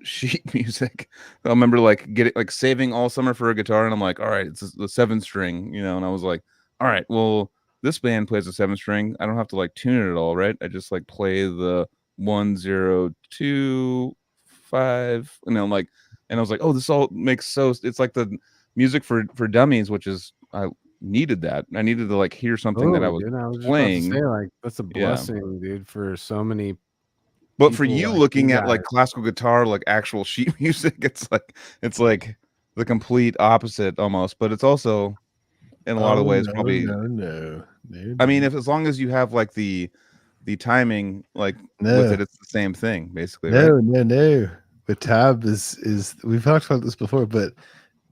sheet music. I remember like saving all summer for a guitar, and I'm like, all right, it's the 7-string, you know, and I was like, all right, well, this band plays a 7-string. I don't have to like tune it at all, right? I just like play the 1 0 2 5, and I'm like, and I was like, oh, this all makes it's like the music for dummies, which is I needed that. I needed to like hear something that I was playing. Just about to say, like, that's a blessing, dude, for so many. But for you like looking at like classical guitar, like actual sheet music, it's like the complete opposite almost. But it's also in a lot of ways probably no. I mean, as long as you have like the timing, like with it, it's the same thing basically. No. The tab is we've talked about this before, but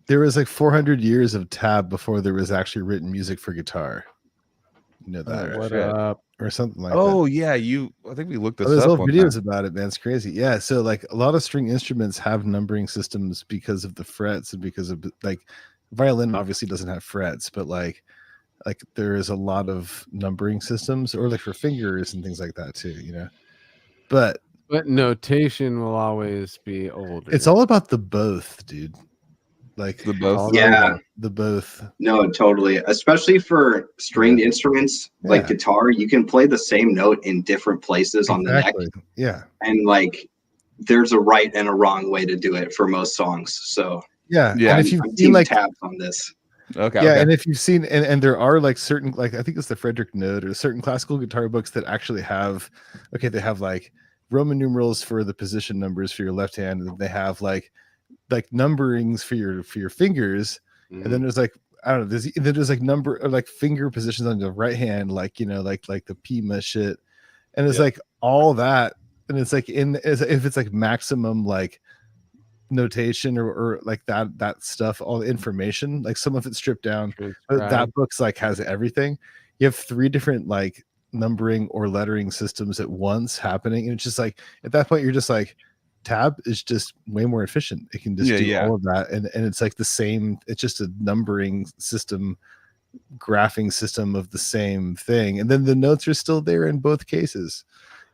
there was like 400 years of tab before there was actually written music for guitar. You know that, or something like that. Oh yeah, I think we looked this up. There's whole videos about it, man. It's crazy. Yeah, so like a lot of string instruments have numbering systems because of the frets and because of like violin obviously doesn't have frets, but like there is a lot of numbering systems, or like for fingers and things like that too, you know. But notation will always be older. It's all about the both, dude. Like the both. Yeah, the both. No, totally. Especially for stringed instruments like guitar, you can play the same note in different places on the neck. Yeah. And like there's a right and a wrong way to do it for most songs. So yeah. And if you've seen like tabs on this. Okay. Yeah, and if you've seen and there are like certain, like I think it's the Frederick Note or certain classical guitar books that actually have they have like Roman numerals for the position numbers for your left hand, and they have like numberings for your fingers, and then there's like I don't know. There's like number or like finger positions on the right hand, like like the Pima shit, and it's like all that, and it's like if it's like maximum like notation or like that stuff, all the information, like some of it's stripped down, but that book's like has everything. You have 3 different like numbering or lettering systems at once happening, and it's just like at that point you're just like, tab is just way more efficient. It can just do all of that, and it's like the same. It's just a numbering system, graphing system of the same thing, and then the notes are still there in both cases,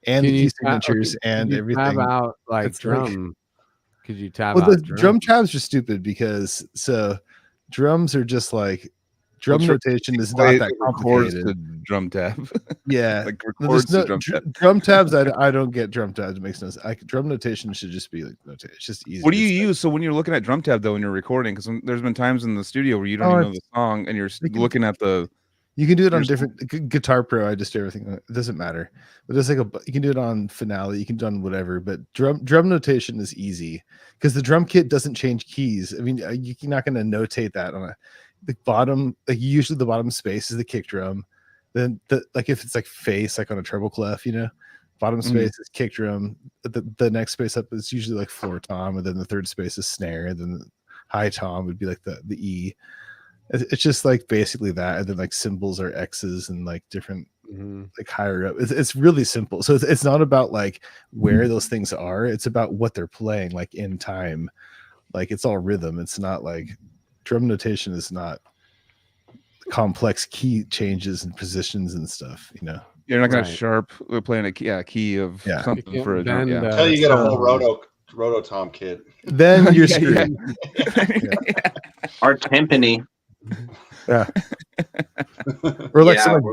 and the key signatures and everything. Tab out like drum. Could you tab out? Well, the drum tabs are stupid because drums are just like drum notation is not that complicated. The drum tab. Yeah, like records the drum tab. Drum tabs. I don't get drum tabs. It makes no sense. Drum notation should just be like notation. It's just easy. What do you use? So when you're looking at drum tab though, when you're recording, because there's been times in the studio where you don't even know the song and you're looking at the. You can do it on different Guitar Pro. I just do everything. It doesn't matter. But there's like you can do it on Finale. You can do it on whatever. But drum notation is easy because the drum kit doesn't change keys. I mean, you're not going to notate that on the bottom. Like usually the bottom space is the kick drum. Then like if it's like face, like on a treble clef, bottom space is kick drum. The next space up is usually like floor tom, and then the third space is snare, and then the high tom would be like the E. It's just like basically that, and then like symbols are X's and like different like higher up. It's really simple. So it's not about like where those things are. It's about what they're playing like in time. Like it's all rhythm. It's not like drum notation is not complex key changes and positions and stuff. You're not gonna sharp. We're playing a key of something for a drum. Until you get a whole rototom kit. Then you're screwed. Our timpani. Yeah. Or like some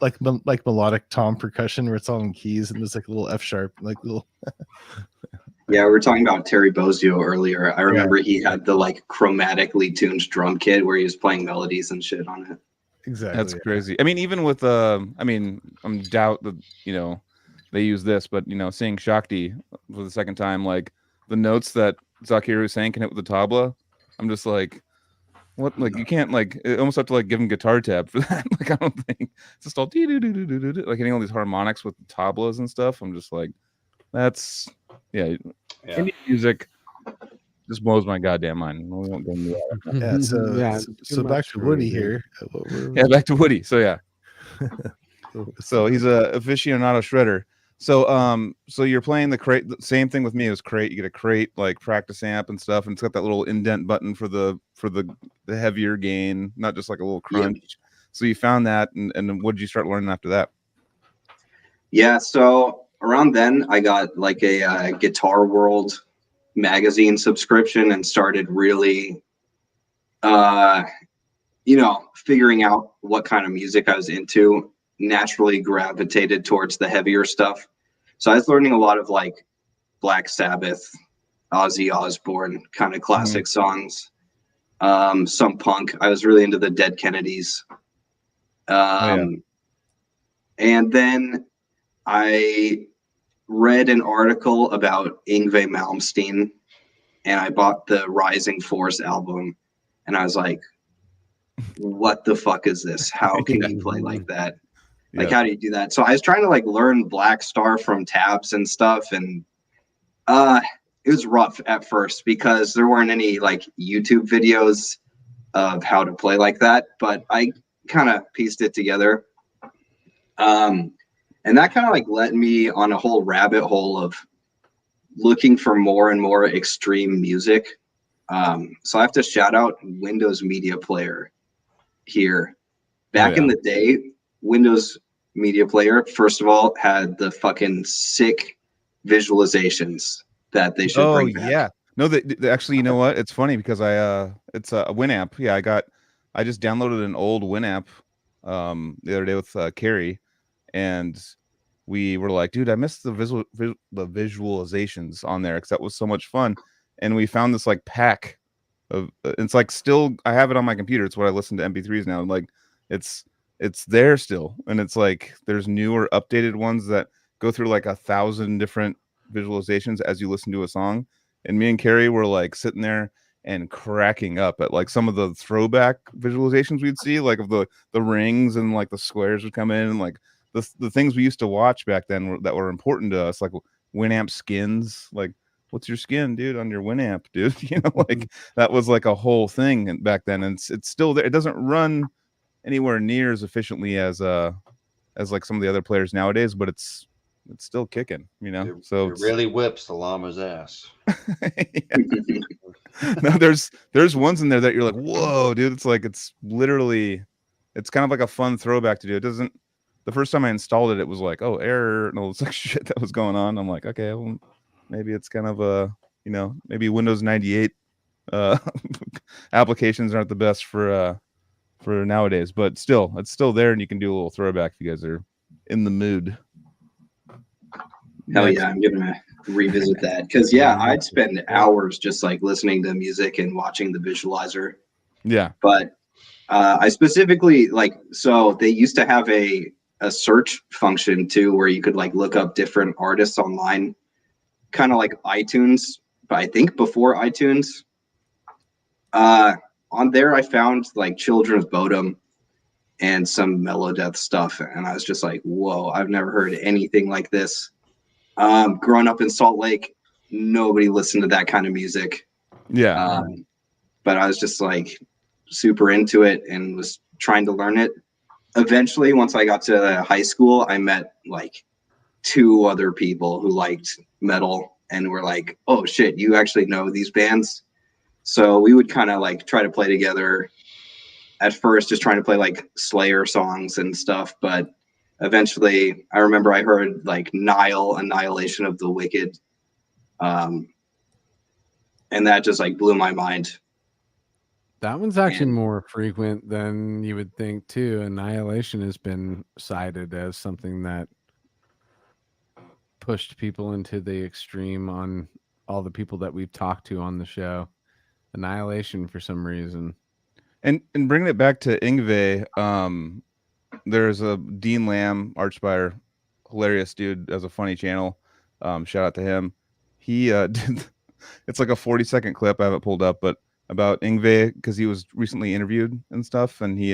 like melodic tom percussion where it's all in keys and there's like a little F sharp, like little. Yeah, we were talking about Terry Bozzio earlier. I remember he had the like chromatically tuned drum kit where he was playing melodies and shit on it. Exactly. That's crazy. I mean, even with I'm doubt that they use this, but seeing Shakti for the second time, like the notes that Zakiru was saying can hit with the tabla, I'm just like, what? Like you can't almost have to like give him guitar tab for that. Like I don't think it's just all like hitting all these harmonics with the tablas and stuff. I'm just like, that's Indian music just blows my goddamn mind. We won't go into that. So back to Woody here. Back to Woody. So so he's a aficionado shredder. So you're playing the crate. The same thing with me. It was crate. You get a crate like practice amp and stuff, and it's got that little indent button for the heavier gain, not just like a little crunch. Yeah. So you found that, and what did you start learning after that? Yeah. So around then, I got like a Guitar World magazine subscription and started really, figuring out what kind of music I was into. Naturally gravitated towards the heavier stuff. So I was learning a lot of like Black Sabbath, Ozzy Osbourne kind of classic songs, some punk. I was really into the Dead Kennedys. And then I read an article about Yngwie Malmsteen, and I bought the Rising Force album, and I was like, what the fuck is this? How can you play like that? Like, how do you do that? So I was trying to like learn Black Star from tabs and stuff. And it was rough at first because there weren't any like YouTube videos of how to play like that, but I kind of pieced it together. And that kind of like led me on a whole rabbit hole of looking for more and more extreme music. So I have to shout out Windows Media Player here. Back in the day, Windows Media Player, first of all, had the fucking sick visualizations that they should bring back. Yeah. No, they actually, you know what? It's funny because it's a Winamp. Yeah, I just downloaded an old Winamp the other day with Carrie, and we were like, dude, I missed the visualizations on there because that was so much fun. And we found this like pack of it's like still I have it on my computer. It's what I listen to MP3s now. Like it's there still, and it's like there's newer updated ones that go through like 1,000 different visualizations as you listen to a song. And me and Carrie were like sitting there, and cracking up at like some of the throwback visualizations we'd see, like of the rings and like the squares would come in, and like the things we used to watch back then that were important to us, like Winamp skins. Like, what's your skin, dude, on your Winamp, dude? You know, like that was like a whole thing back then, and it's still there. It doesn't run anywhere near as efficiently as like some of the other players nowadays, but it's still kicking, you know. So it really whips the llama's ass. No, there's ones in there that you're like, whoa, dude. It's like, it's literally, it's kind of like a fun throwback to do. It doesn't, the first time I installed it, it was like, oh, error, and all this like shit that was going on. I'm like, okay, well, maybe it's kind of a, you know, maybe Windows 98 applications aren't the best for nowadays, but still, it's still there, and you can do a little throwback if you guys are in the mood. Hell yeah, I'm gonna revisit that, because I'd spend hours just like listening to music and watching the visualizer. Yeah, but I specifically like, so they used to have a search function too, where you could like look up different artists online, kind of like iTunes, but I think before iTunes. On there, I found like Children's Bodom and some Melodeath stuff, and I was just like, whoa, I've never heard anything like this. Growing up in Salt Lake, nobody listened to that kind of music. Yeah. But I was just like super into it and was trying to learn it. Eventually, once I got to high school, I met like 2 other people who liked metal and were like, oh shit, you actually know these bands? So we would kind of like try to play together at first, just trying to play like Slayer songs and stuff. But eventually I remember I heard like Nile, Annihilation of the Wicked. And that just like blew my mind. That one's actually more frequent than you would think too. Annihilation has been cited as something that pushed people into the extreme on all the people that we've talked to on the show. Annihilation for some reason. And bringing it back to Yngwie, there's a Dean Lamb, Archspire, hilarious dude, has a funny channel. Shout out to him. He did, it's like a 40-second clip, I have it pulled up, but about Yngwie, because he was recently interviewed and stuff, and he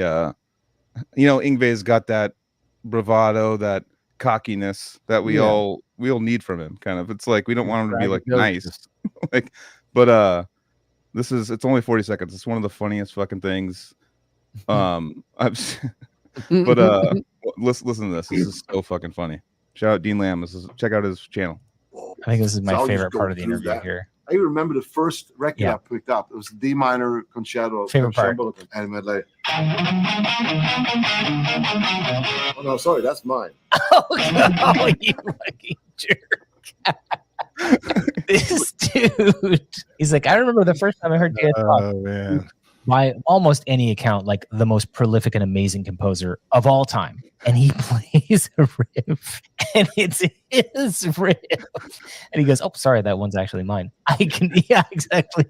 Yngwie's got that bravado, that cockiness that we all need from him, kind of. It's like we don't want him to be like nice. Like, but it's only 40 seconds. It's one of the funniest fucking things. But listen to this. This is so fucking funny. Shout out Dean Lamb. Check out his channel. I think this is my favorite part of the interview here. I remember the first record I picked up. It was D minor concerto. Favorite part. And it like, oh no, sorry, that's mine. Oh, you fucking jerk. This dude, he's like, I remember the first time I heard you talk. Oh man. By almost any account, like the most prolific and amazing composer of all time. And he plays a riff, and it's his riff. And he goes, oh, sorry, that one's actually mine. Yeah, exactly.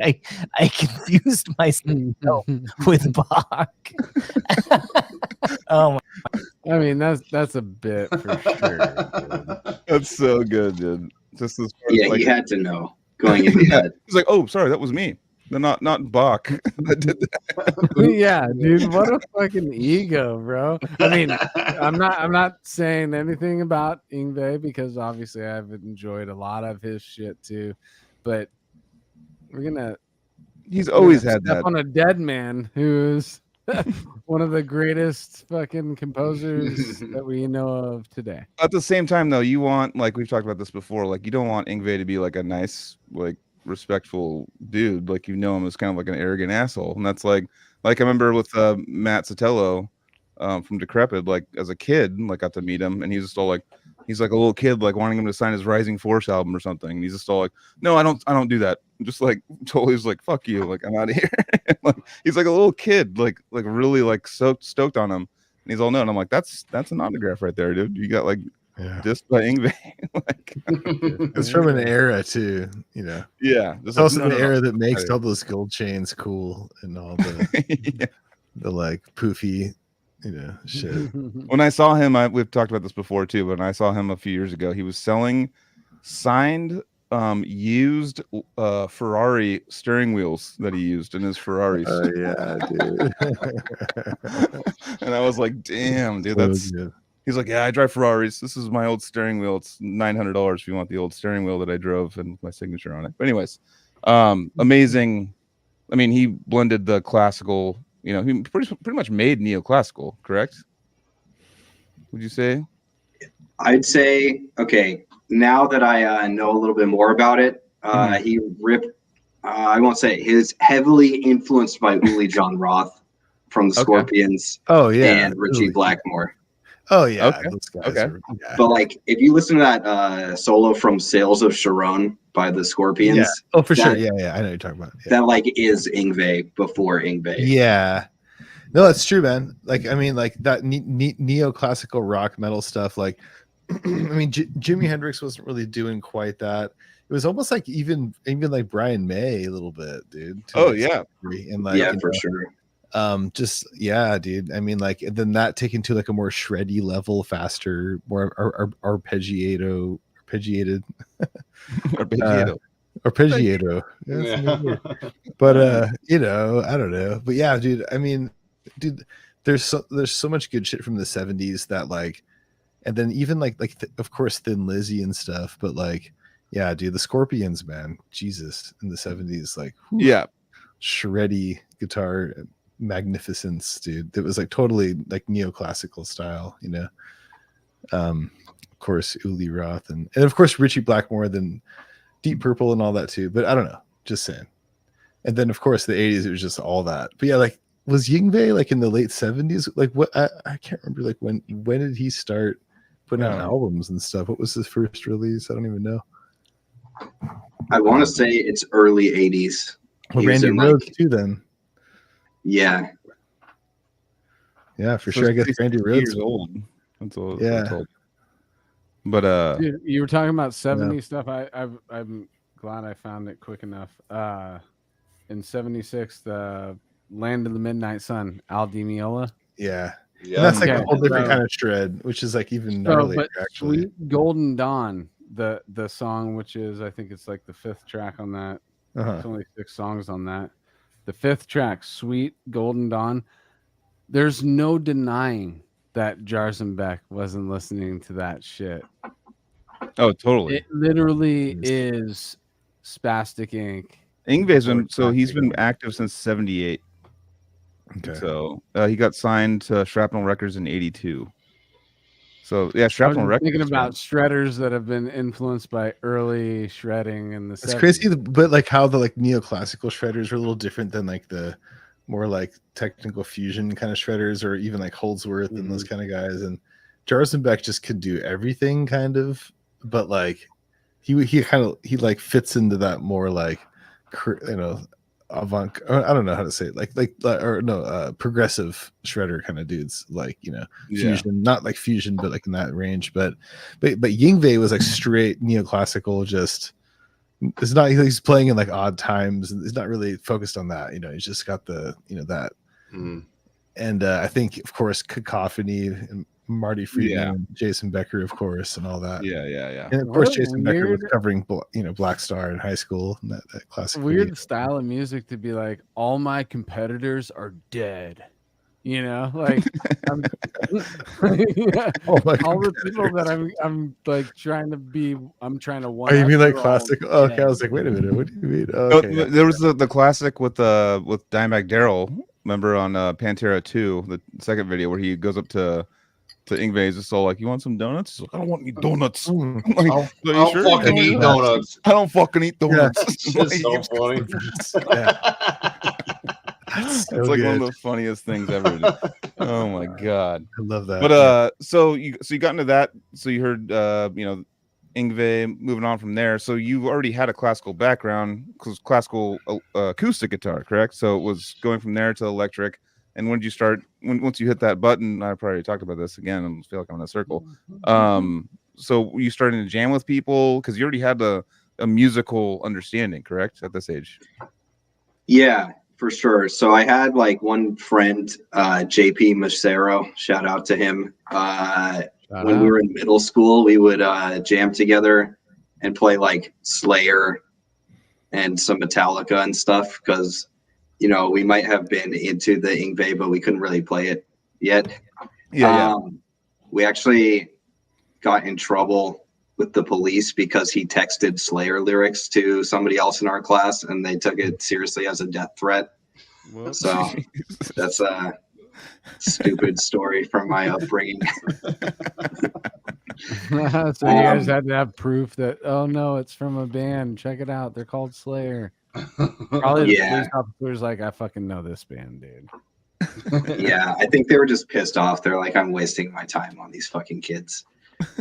I confused myself with Bach. Oh my. I mean, that's a bit for sure. Dude. That's so good, dude. Just as like, you had to know going into that. He's like, oh, sorry, that was me. Not Bach that did that. Yeah, dude, what a fucking ego, bro. I mean, I'm not saying anything about Yngwie, because obviously I've enjoyed a lot of his shit too, but he's always had step that on a dead man who's one of the greatest fucking composers that we know of today. At the same time, though, you want, like we've talked about this before, like you don't want Yngwie to be like a nice, like respectful dude, like you know him as kind of like an arrogant asshole. And that's like I remember with Matt Sotelo from Decrepit, like as a kid, like got to meet him, and he's just all like, he's like a little kid, like wanting him to sign his Rising Force album or something, and he's just all like, no, I don't do that. Just like totally was like, fuck you, like I'm out of here. Like he's like a little kid, like really like so stoked on him, and he's all no, and I'm like, that's an autograph right there, dude. You got like just by Yngwie. Like, it's from an era too, you know. Yeah, it's also an era that makes all those gold chains cool and all the the like poofy, you know, shit. When I saw him, we've talked about this before too, but when I saw him a few years ago, he was selling signed used Ferrari steering wheels that he used in his Ferraris. Oh yeah, dude. And I was like, damn, dude, that's. He's like, yeah, I drive Ferraris. This is my old steering wheel. It's $900 if you want the old steering wheel that I drove and my signature on it. But anyways, amazing. I mean, he blended the classical. You know, he pretty much made neoclassical. Correct? Would you say? I'd say, okay. Now that I know a little bit more about it, he ripped. I won't say he's heavily influenced by Uli John Roth from the Scorpions. Oh yeah, and Richie Blackmore. Oh yeah, okay. those guys are, yeah. But like, if you listen to that solo from "Sales of Sharon" by the Scorpions, yeah. Oh for sure, yeah, I know what you're talking about. Yeah. That like is Yngwie before Yngwie. Yeah, no, that's true, man. Like, I mean, like that neoclassical rock metal stuff. Like, I mean, Jimi Hendrix wasn't really doing quite that. It was almost like even like Brian May a little bit, dude. Oh yeah, and like for sure. Just yeah, dude. I mean, like then that taken to like a more shreddy level, faster, more arpeggiated. Arpeggiato. Yeah. But you know, I don't know. But yeah, dude. I mean, dude, there's so much good shit from the 70s that like, and then even like of course Thin Lizzy and stuff. But like, yeah, dude, the Scorpions, man, Jesus, in the 70s, like, whew, yeah, shreddy guitar magnificence, dude. That was like totally like neoclassical style, you know. Of course Uli Roth and of course Richie Blackmore, then Deep Purple and all that too. But I don't know, just saying. And then of course the 80s, it was just all that. But yeah, like was Yngwie like in the late 70s? Like what I can't remember, like when did he start putting out albums and stuff? What was his first release? I don't even know. I want to say it's early 80s. Well, Randy Rhoads too then. Yeah, for sure. I guess Randy Rhoads years old. That's all. Yeah. But dude, you were talking about 70s stuff. I'm glad I found it quick enough. In 76, the Land of the Midnight Sun, Al Di Meola. Yeah. And that's like a whole different kind of shred, which is like even gnarlier, actually. Sweet Golden Dawn, the song, which is I think it's like the 5th track on that. There's only 6 songs on that. The 5th track, Sweet Golden Dawn. There's no denying that Jarzenbeck wasn't listening to that shit. Oh, totally. It literally is Spastic Inc. Yngwie's been he's been active since 78. Okay. So he got signed to Shrapnel Records in 82. So yeah, Shrapnel Records. Thinking about shredders that have been influenced by early shredding in the. It's crazy, but like how the like neoclassical shredders are a little different than like the more like technical fusion kind of shredders, or even like Holdsworth and those kind of guys. And Jarzenbeck just could do everything kind of, but like he like fits into that more like, you know, avant, I don't know how to say it, progressive shredder kind of dudes, like, you know, fusion, not like fusion, but like in that range. But Yngwie was like straight neoclassical, just it's not, he's playing in like odd times and he's not really focused on that, you know, he's just got the, you know, that. And I think of course Cacophony and Marty Friedman, and Jason Becker, of course, and all that. Yeah. And of course, Jason Becker was covering, you know, Black Star in high school, and that classic weird style of music to be like, all my competitors are dead. You know, like all the people that I'm like trying to be, I'm trying to one. Oh, you mean like classic? Oh, okay, I was like, wait a minute, what do you mean? Oh, okay, there was the classic with Dimebag Darrell. Remember on Pantera 2, the second video where he goes up to Yngwie, just all like, you want some donuts? He's like, I don't want any donuts. Like, I'll fucking eat donuts. I don't fucking eat donuts. It's so funny. It's like one of the funniest things ever. Oh my god, I love that. But so you got into that. So you heard you know, Yngwie, moving on from there. So you already had a classical background, because classical acoustic guitar, correct? So it was going from there to electric. And when did you start? Once you hit that button, I probably talked about this again, and feel like I'm in a circle. So you started to jam with people because you already had a musical understanding, correct, at this age? Yeah, for sure. So I had like one friend, JP Macero, shout out to him. When we were in middle school, we would jam together and play like Slayer and some Metallica and stuff, because we might have been into the Yngwie, but we couldn't really play it yet. We actually got in trouble with the police because he texted Slayer lyrics to somebody else in our class, and they took it seriously as a death threat. Whoops. So that's a stupid story from my upbringing. So you guys had to have proof that, oh no, it's from a band. Check it out. They're called Slayer. Probably the police officer's like, I fucking know this band, dude. Yeah, I think they were just pissed off. They're like, I'm wasting my time on these fucking kids.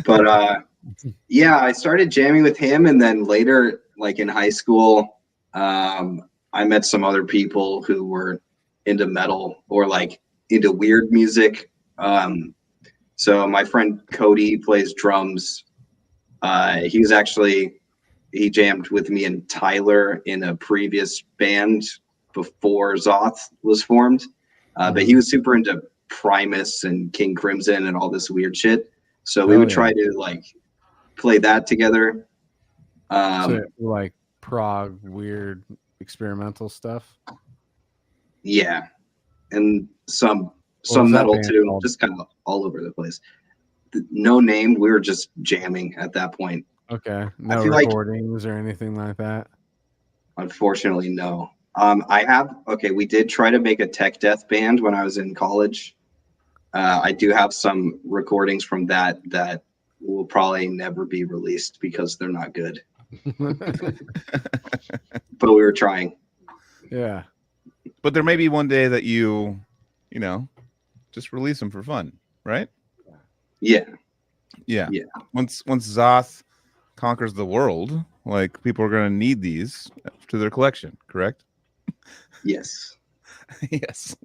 But I started jamming with him, and then later, like in high school, I met some other people who were into metal or like into weird music. So my friend Cody plays drums. He jammed with me and Tyler in a previous band before Xoth was formed. But he was super into Primus and King Crimson and all this weird shit. So we would try to like play that together. So like prog, weird experimental stuff. Yeah. And some metal too, called? Just kind of all over the place. No name. We were just jamming at that point. Okay. No recordings or anything like that? Unfortunately, no. We did try to make a tech death band when I was in college. I do have some recordings from that will probably never be released because they're not good. But we were trying. Yeah. But there may be one day that you just release them for fun, right? Yeah. Once Xoth conquers the world, like people are going to need these to their collection, correct? Yes. Yes.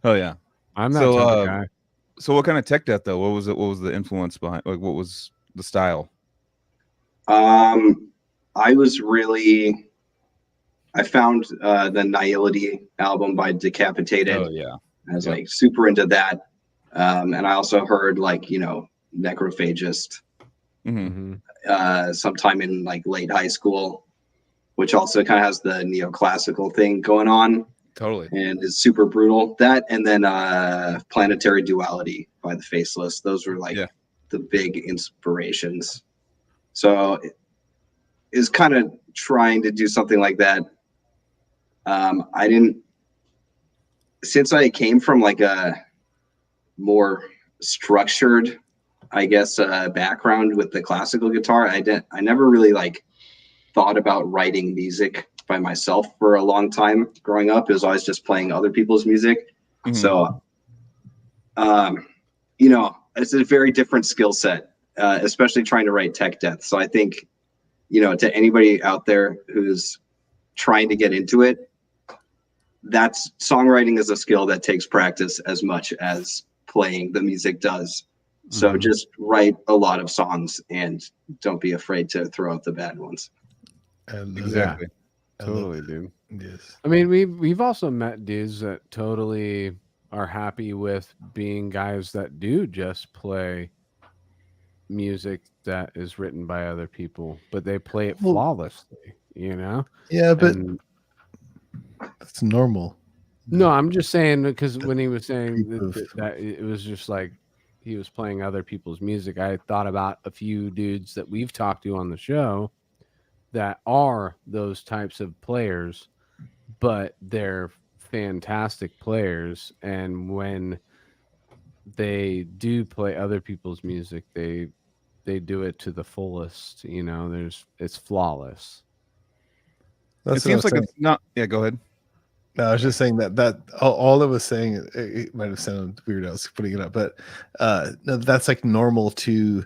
Oh yeah. I'm that type of guy. So what kind of tech death though? What was it? What was the influence behind? Like, what was the style? I found the Nihility album by Decapitated. Oh yeah. I was like super into that. And I also heard like, Necrophagist sometime in like late high school, which also kind of has the neoclassical thing going on. Totally. And is super brutal. That and then Planetary Duality by the Faceless. Those were like the big inspirations. So is kind of trying to do something like that. Since I came from like a more structured, I guess, background with the classical guitar, I never really like thought about writing music by myself for a long time growing up. It was always just playing other people's music. Mm-hmm. So, it's a very different skill set, especially trying to write tech death. So I think, to anybody out there who's trying to get into it, that's songwriting is a skill that takes practice as much as playing the music does. So just write a lot of songs and don't be afraid to throw out the bad ones. Exactly. Totally, dude. Yes. I mean, we've also met dudes that totally are happy with being guys that do just play music that is written by other people, but they play it flawlessly, Yeah, but that's normal. No, I'm just saying because when he was saying that it was just like he was playing other people's music, I thought about a few dudes that we've talked to on the show that are those types of players, but they're fantastic players. And when they do play other people's music, they do it to the fullest. It's flawless. It seems like it's not. Yeah, go ahead. No, I was just saying that all I was saying, it might have sounded weird. I was putting it up, but no, that's like normal to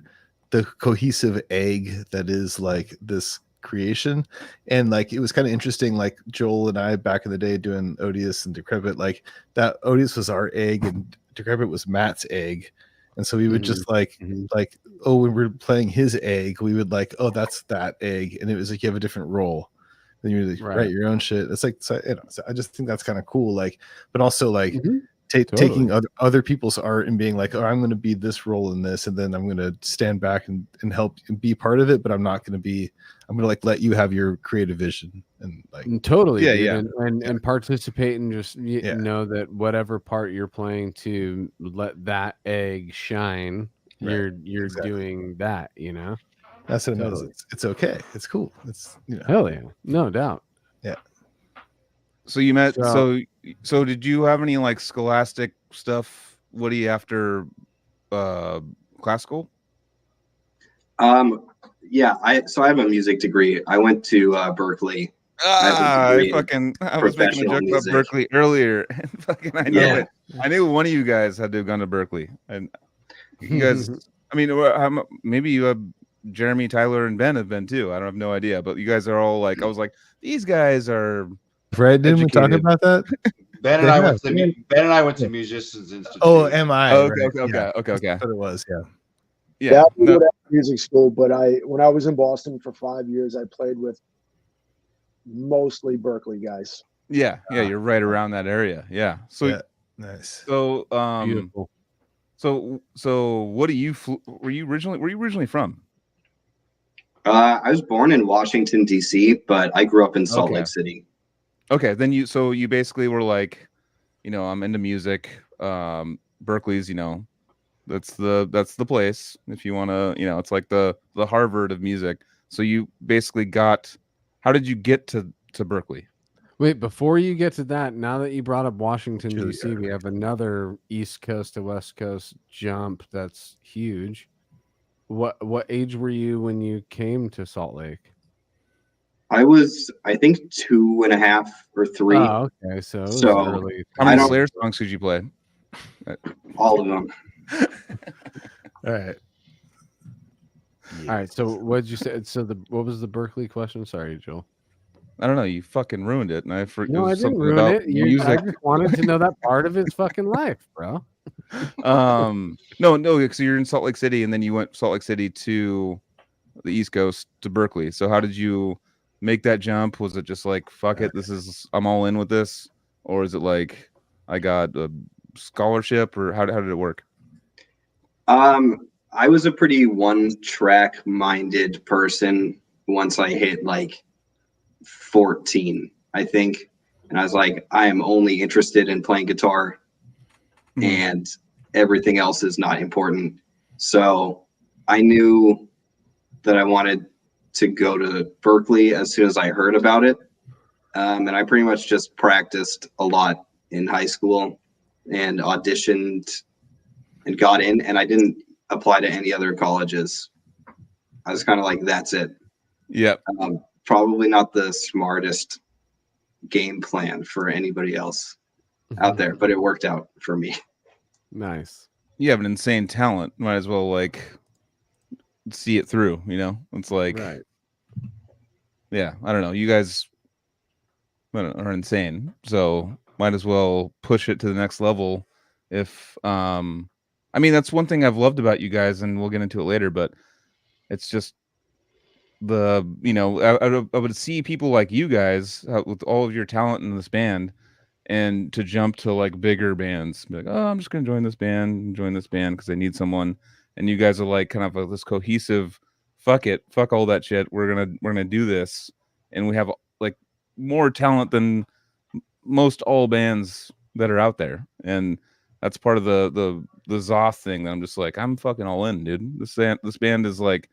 the cohesive egg that is like this creation. And like it was kind of interesting, like Joel and I back in the day doing Odious and Decrepit, like that Odious was our egg and Decrepit was Matt's egg. And so we would just like when we're playing his egg, we would like, oh, that's that egg. And it was like you have a different role. Then you like write your own shit. It's like, so I just think that's kind of cool. Like, but also like taking other people's art and being like, oh, I'm going to be this role in this, and then I'm going to stand back and help and be part of it, but I'm not going to be. I'm going to like let you have your creative vision and like totally, dude, and participate and just know that whatever part you're playing to let that egg shine, you're doing that, you know. That's what it is. It's okay. It's cool. It's hell yeah, no doubt. Yeah. So you met. So did you have any like scholastic stuff, Woody, after classical? Yeah. I have a music degree. I went to Berkeley. I was making a joke about Berkeley earlier. I knew it. I knew one of you guys had to have gone to Berkeley, and you guys. I mean, maybe you have. Jeremy, Tyler, and Ben have been too. I don't have no idea, but you guys are all like, I was like, these guys are. Fred, didn't we talk about that? Ben and I went to Musicians Institute. Oh, am I? Okay. That's what it was. Yeah. Music school, but when I was in Boston for 5 years, I played with mostly Berkeley guys. Yeah, you're right around that area. Yeah. So nice. So beautiful. So what were you originally from? I was born in Washington, D.C., but I grew up in Salt Lake City. Okay, then you basically were like, I'm into music. Berkeley's, that's the place if you want to, it's like the Harvard of music. So you basically how did you get to Berkeley? Wait, before you get to that, now that you brought up Washington, D.C., we have another East Coast to West Coast jump that's huge. What age were you when you came to Salt Lake? I was, I think, 2.5 or 3. Oh, okay. So early. How many Slayer songs did you play? All of them. All right. All right. So what did you say? So what was the Berkeley question? Sorry, Joel. I don't know. You fucking ruined it, and I forgot. No, I didn't ruin it. I just wanted to know that part of his fucking life, bro. No, because you're in Salt Lake City, and then you went Salt Lake City to the East Coast to Berkeley. So how did you make that jump? Was it just like, fuck it, I'm all in with this, or is it like I got a scholarship, or how did it work? I was a pretty one-track minded person once I hit like 14, I think, and I was like, I am only interested in playing guitar. And everything else is not important. So I knew that I wanted to go to Berkeley as soon as I heard about it. And I pretty much just practiced a lot in high school and auditioned and got in, and I didn't apply to any other colleges. I was kind of like, that's it. Yeah. Probably not the smartest game plan for anybody else out there, but it worked out for me. Nice. You have an insane talent. Might as well like see it through, It's like, right. Yeah, I don't know. You guys are insane, so might as well push it to the next level. If I mean, that's one thing I've loved about you guys, and we'll get into it later, but it's just I would see people like you guys with all of your talent in this band, and to jump to like bigger bands, be like, oh, I'm just gonna join this band because I need someone, and you guys are like kind of this cohesive, fuck all that shit, we're gonna do this, and we have like more talent than most all bands that are out there, and that's part of the Xoth thing that I'm just like, I'm fucking all in, dude. This band is like,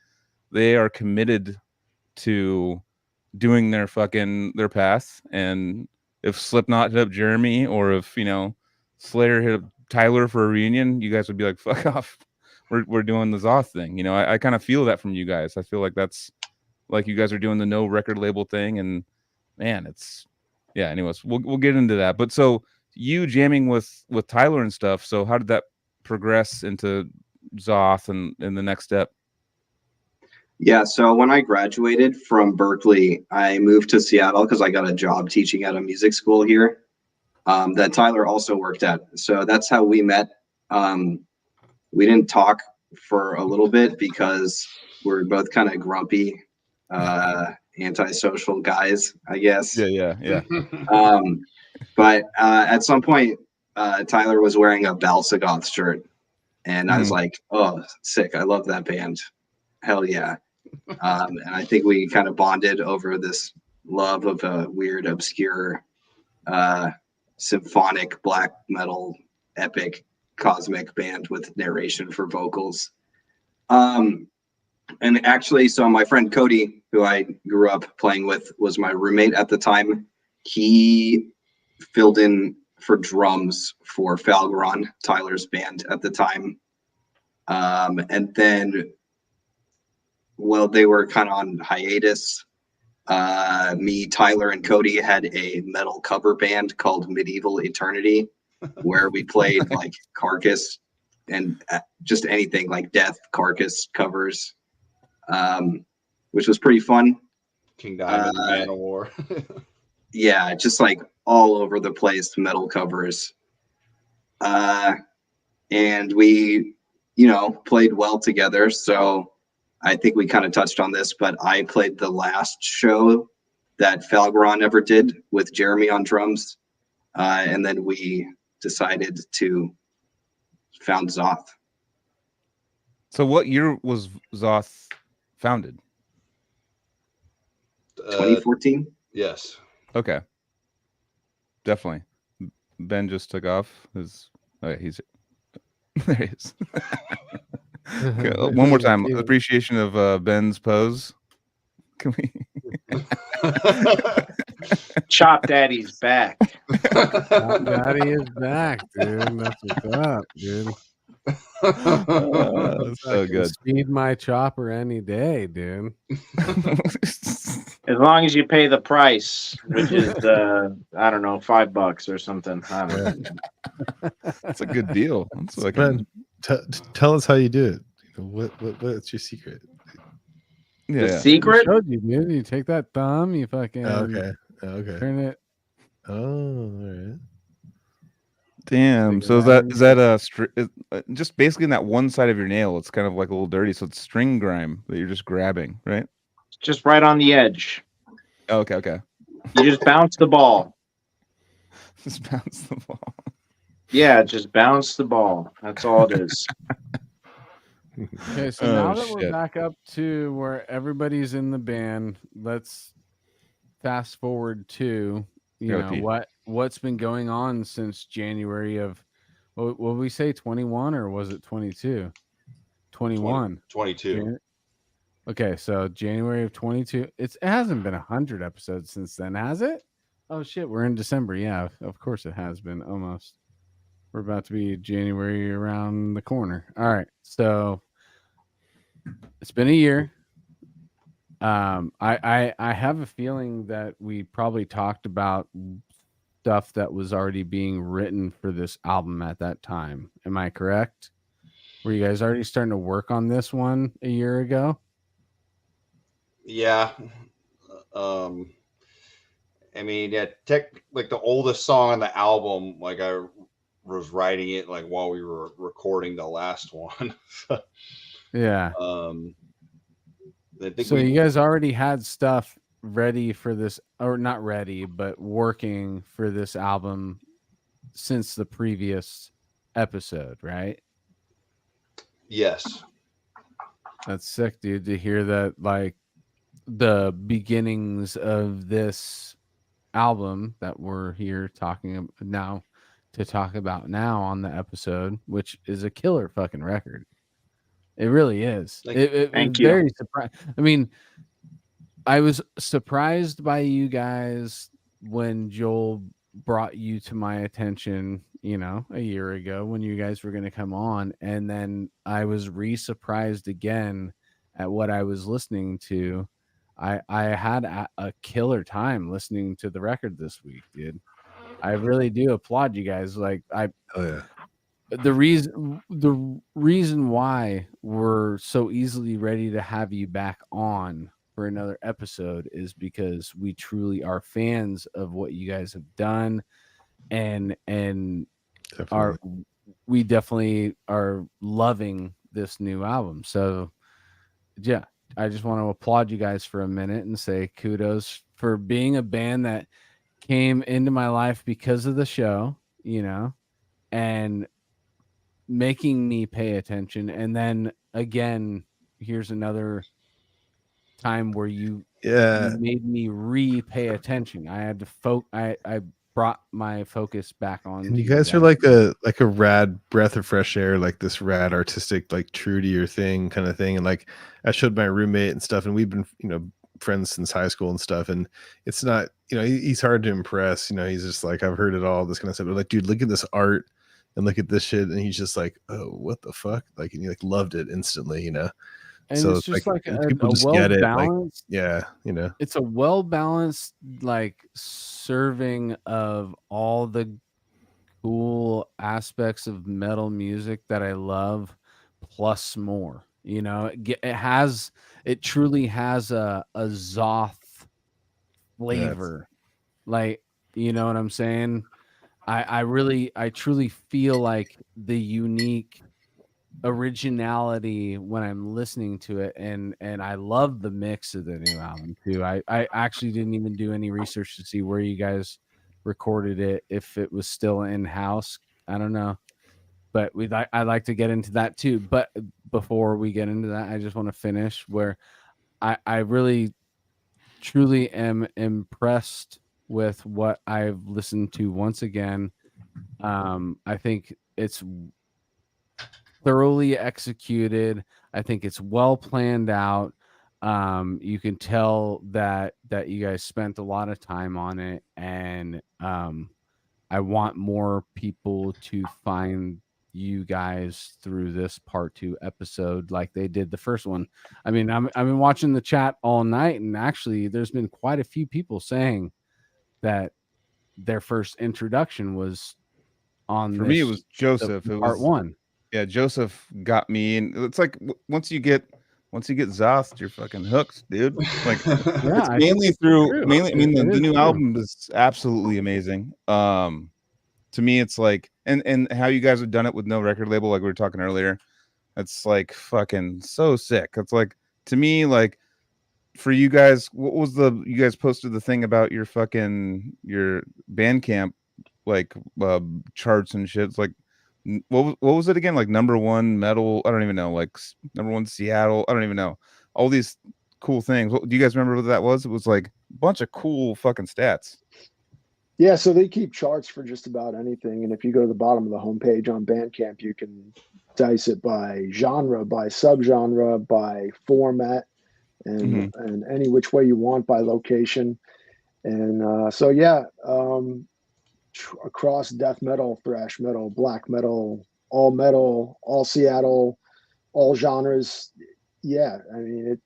they are committed to doing their path, and if Slipknot hit up Jeremy, or if Slayer hit up Tyler for a reunion, you guys would be like, fuck off, we're doing the Xoth thing. I kind of feel that from you guys. I feel like that's like you guys are doing the no record label thing, and man, it's anyways, we'll get into that. But so you jamming with Tyler and stuff, so how did that progress into Xoth and the next step? Yeah, so when I graduated from Berkeley, I moved to Seattle because I got a job teaching at a music school here that Tyler also worked at. So that's how we met. We didn't talk for a little bit because we're both kind of grumpy, antisocial guys, I guess. Yeah. But at some point, Tyler was wearing a Xoth shirt, and I was like, "Oh, sick! I love that band. Hell yeah!" And I think we kind of bonded over this love of a weird, obscure, symphonic black metal, epic, cosmic band with narration for vocals. And actually, so my friend Cody, who I grew up playing with, was my roommate at the time. He filled in for drums for Falgaron, Tyler's band at the time. And then, well, they were kind of on hiatus. Me, Tyler, and Cody had a metal cover band called Medieval Eternity, where we played like Carcass and just anything like Death, Carcass covers, which was pretty fun. King Diamond, Man of War. Yeah, just like all over the place metal covers. And we, played well together. So I think we kind of touched on this, but I played the last show that Falgaron ever did with Jeremy on drums. And then we decided to found Xoth. So what year was Xoth founded? 2014. Yes. Okay. Definitely. Ben just took off. He's there he is. Okay, one more time. Appreciation of Ben's pose. Can we? Chop Daddy's back. Chop Daddy is back, dude. That's what's up, dude. That's so good. Speed my chopper any day, dude. As long as you pay the price, which is I don't know, $5 or something. I don't know. That's a good deal. That's like Ben, tell us how you do it. What's your secret? Yeah. The secret? I showed you, dude. You take that thumb, you fucking Okay. turn it. Oh, all right. Damn. So is that just basically in that one side of your nail? It's kind of like a little dirty, so it's string grime that you're just grabbing, right? Just right on the edge. Oh, okay. You just bounce the ball. Just bounce the ball. Yeah, just bounce the ball. That's all it is. Okay, so now that we're back up to where everybody's in the band, let's fast forward to what's been going on since January of what we say 21 or was it 22? 21. 22. Okay, so January of 22. It hasn't been 100 episodes since then, has it? Oh shit, we're in December. Yeah, of course it has been almost. We're about to be January around the corner. All right, so it's been a year. I have a feeling that we probably talked about stuff that was already being written for this album at that time. Am I correct? Were you guys already starting to work on this one a year ago? Yeah. I mean, yeah, like the oldest song on the album, like I was writing it like while we were recording the last one. Yeah. I think so you guys already had stuff ready for this, or not ready, but working for this album since the previous episode, right? Yes. That's sick, dude, to hear that, like, the beginnings of this album that we're here talking now to talk about now on the episode, which is a killer fucking record. It really is. Thank you. Very surprised. I mean, I was surprised by you guys when Joel brought you to my attention, a year ago when you guys were going to come on. And then I was re-surprised again at what I was listening to. I had a killer time listening to the record this week, dude. I really do applaud you guys. Like, the reason why we're so easily ready to have you back on for another episode is because we truly are fans of what you guys have done, and we definitely are loving this new album. So yeah, I just want to applaud you guys for a minute and say kudos for being a band that came into my life because of the show, and making me pay attention. And then again, here's another time where you made me pay attention. I had to I brought my focus back on. And you guys are like a rad breath of fresh air, like this rad artistic, like true to your thing kind of thing. And like I showed my roommate and stuff, and we've been, you know, friends since high school and stuff. And it's not, you know, he's hard to impress. You know, he's just like, I've heard it all, this kind of stuff. But like, dude, look at this art and look at this shit. And he's just like, oh, what the fuck? Like, and he like loved it instantly, you know. And so it's just like people a just well get it. balanced, like, yeah, you know, it's a well balanced like serving of all the cool aspects of metal music that I love, plus more. You know, it truly has a Xoth flavor. Like, you know what I'm saying? I truly feel like the unique originality when I'm listening to it, and I love the mix of the new album too. I actually didn't even do any research to see where you guys recorded it, if it was still in house. I don't know, but I'd like to get into that too. But before we get into that, I just want to finish where I really truly am impressed with what I've listened to once again. I think it's thoroughly executed. I think it's well planned out. You can tell that you guys spent a lot of time on it, and I want more people to find you guys through this part 2 episode like they did the first one. I mean, I've been watching the chat all night, and actually there's been quite a few people saying that their first introduction was on for me it was Joseph. It part was 1. Yeah, Joseph got me, and it's like once you get Xoth, you're fucking hooked, dude. Like it's mainly through I mean the new album is absolutely amazing. To me it's like and how you guys have done it with no record label, like we were talking earlier, it's like fucking so sick. It's like, to me, like for you guys, what was you guys posted the thing about your Bandcamp like charts and shit. It's like what was it again? Like #1 metal, I don't even know, like #1 Seattle, I don't even know. All these cool things. Do you guys remember what that was? It was like a bunch of cool fucking stats. Yeah, so they keep charts for just about anything. And if you go to the bottom of the homepage on Bandcamp, you can dice it by genre, by subgenre, by format, and any which way you want, by location. And so, yeah, across death metal, thrash metal, black metal, all Seattle, all genres. Yeah, I mean,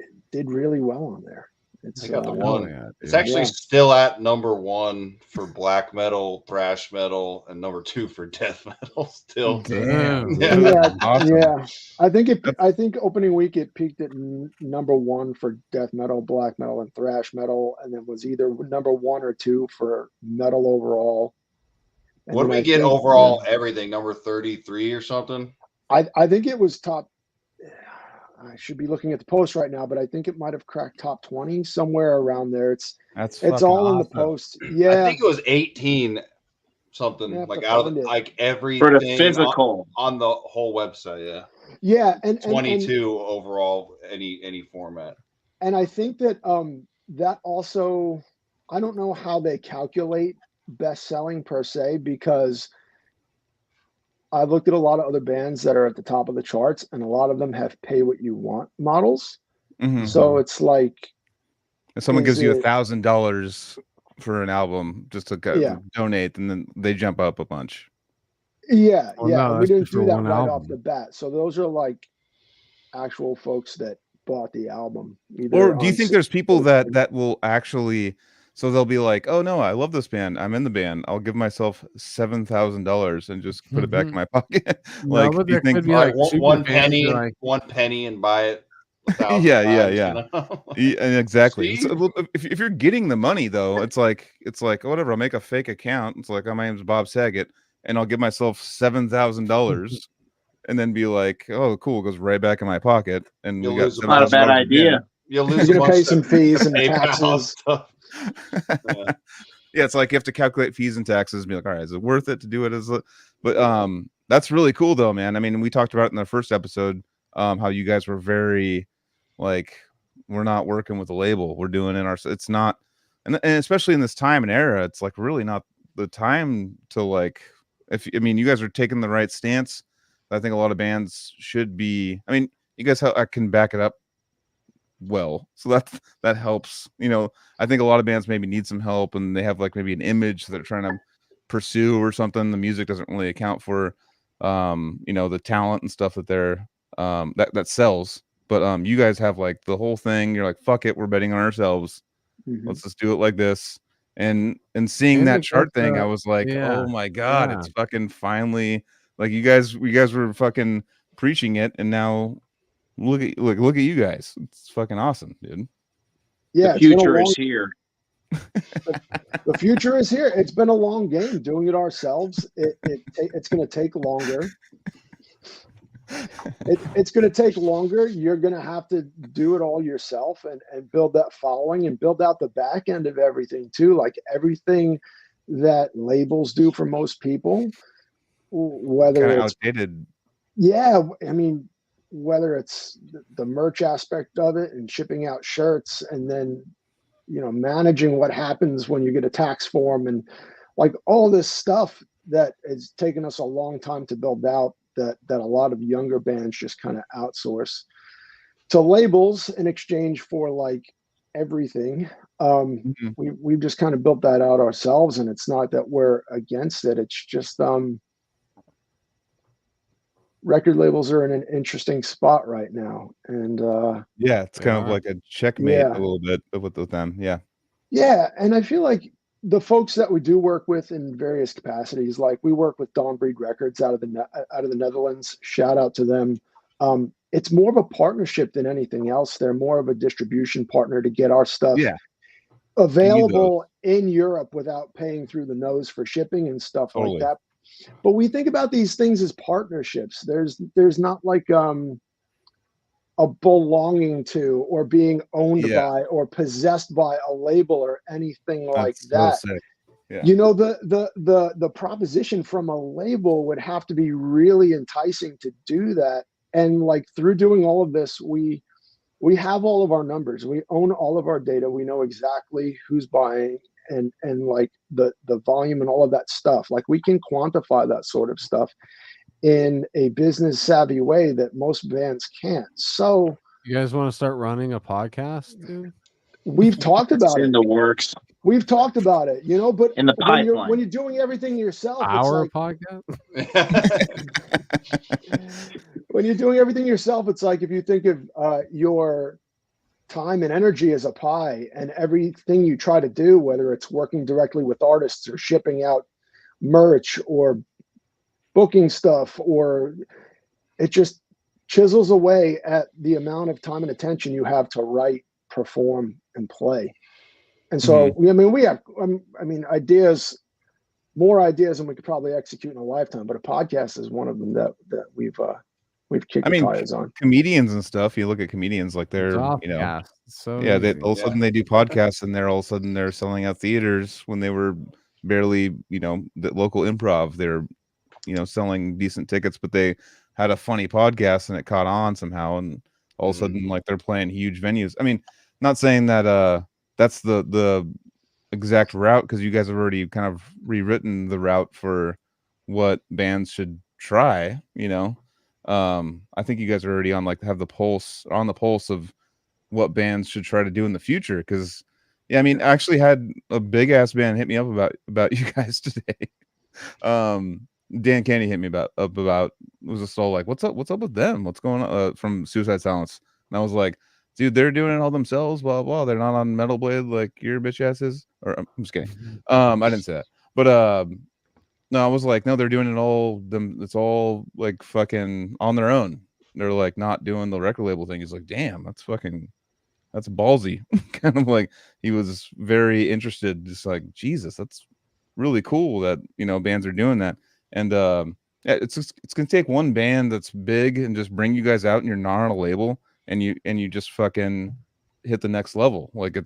it did really well on there. It's got the one. It's actually still at #1 for black metal, thrash metal, and #2 for death metal. Still, damn. Yeah, awesome. Yeah. I think opening week it peaked at #1 for death metal, black metal, and thrash metal, and then was either #1 or 2 for metal overall. And what did we get overall? Everything #33 or something. I think it was top. I should be looking at the post right now, but I think it might have cracked top 20, somewhere around there. It's all in the post. Yeah, I think it was 18 something, like out of like everything for the physical on the whole website. Yeah, yeah, and 22 overall, any format. And I think that that also, I don't know how they calculate best selling per se, because I've looked at a lot of other bands that are at the top of the charts, and a lot of them have pay what you want models. So it's like, if someone gives you $1,000 for an album just to donate, and then they jump up a bunch. Yeah, no, we didn't do that right off the bat. So those are like actual folks that bought the album. Or do you think there's people that will actually? So they'll be like, "Oh no, I love this band. I'm in the band. I'll give myself $7,000 and just put it back in my pocket." Like, do you think like one penny and buy it? Yeah. Exactly. So, if you're getting the money though, it's like whatever. I'll make a fake account. It's like, oh, my name's Bob Saget, and I'll give myself $7,000, and then be like, oh, cool, it goes right back in my pocket, and we got not a bad idea. You'll lose. You're gonna pay some fees and taxes. Yeah, it's like you have to calculate fees and taxes and be like, all right, is it worth it to do it as a, but that's really cool though, man. I mean, we talked about it in the first episode, how you guys were very like, we're not working with a label, we're doing it it's not, and especially in this time and era, it's like really not the time to like, I mean, you guys are taking the right stance. I think a lot of bands should be, I mean, you guys I can back it up well, so that helps. You know, I think a lot of bands maybe need some help and they have like maybe an image that they're trying to pursue or something. The music doesn't really account for you know, the talent and stuff that they're that sells. But you guys have like the whole thing, you're like, fuck it, we're betting on ourselves. Let's just do it like this. And seeing that chart thing, I was like, oh my god, it's fucking finally, like you guys were fucking preaching it, and now look at you guys. It's fucking awesome, dude. Yeah, the future is here. The future is here. It's been a long game doing it ourselves. It's going to take longer. It's going to take longer. You're going to have to do it all yourself and build that following and build out the back end of everything too. Like everything that labels do for most people, whether it's outdated. Yeah, I mean, whether it's the merch aspect of it and shipping out shirts, and then, you know, managing what happens when you get a tax form and like all this stuff that has taken us a long time to build out, that a lot of younger bands just kind of outsource to labels in exchange for like everything. We've just kind of built that out ourselves, and it's not that we're against it. It's just record labels are in an interesting spot right now, and yeah, it's kind of like a checkmate a little bit with them. Yeah, and I feel like the folks that we do work with in various capacities, like we work with Dawn Breed Records out of the Netherlands. Shout out to them. It's more of a partnership than anything else. They're more of a distribution partner to get our stuff available in Europe without paying through the nose for shipping and stuff like that. But we think about these things as partnerships. There's not like a belonging to or being owned by or possessed by a label or anything like that. So sick. Yeah. You know, the proposition from a label would have to be really enticing to do that. And like through doing all of this, we have all of our numbers. We own all of our data. We know exactly who's buying and like the volume and all of that stuff. Like we can quantify that sort of stuff in a business savvy way that most bands can't. So you guys want to start running a podcast, dude? We've talked about it. In the works. We've talked about it, you know, but in the pipeline. When you're doing everything yourself, our it's like, podcast. When you're doing everything yourself, it's like if you think of your time and energy as a pie, and everything you try to do, whether it's working directly with artists or shipping out merch or booking stuff, or it just chisels away at the amount of time and attention you have to write, perform, and play. And so, we have, ideas, more ideas than we could probably execute in a lifetime, but a podcast is one of them that we've kicked the tires on. Comedians and stuff, you look at comedians, like they're, you know, they all of a sudden they do podcasts, and all of a sudden they're selling out theaters when they were barely, you know, the local improv. They're, you know, selling decent tickets, but they had a funny podcast and it caught on somehow, and all of a sudden like they're playing huge venues. I mean, not saying that that's the exact route, because you guys have already kind of rewritten the route for what bands should try, you know. I think you guys are already on the pulse of what bands should try to do in the future. Because I mean, I actually had a big ass band hit me up about you guys today. Dan Candy hit me up about it was just all like, what's up with them, what's going on, from Suicide Silence. And I was like, dude, they're doing it all themselves, blah blah, they're not on Metal Blade like your bitch asses. Or I'm just kidding. I didn't say that, but no, I was like, no, they're doing it all them. It's all like fucking on their own. They're like not doing the record label thing. He's like, damn, that's ballsy. Kind of like he was very interested, just like, Jesus, that's really cool that, you know, bands are doing that. And it's gonna take one band that's big and just bring you guys out, and you're not on a label, and you just fucking hit the next level. Like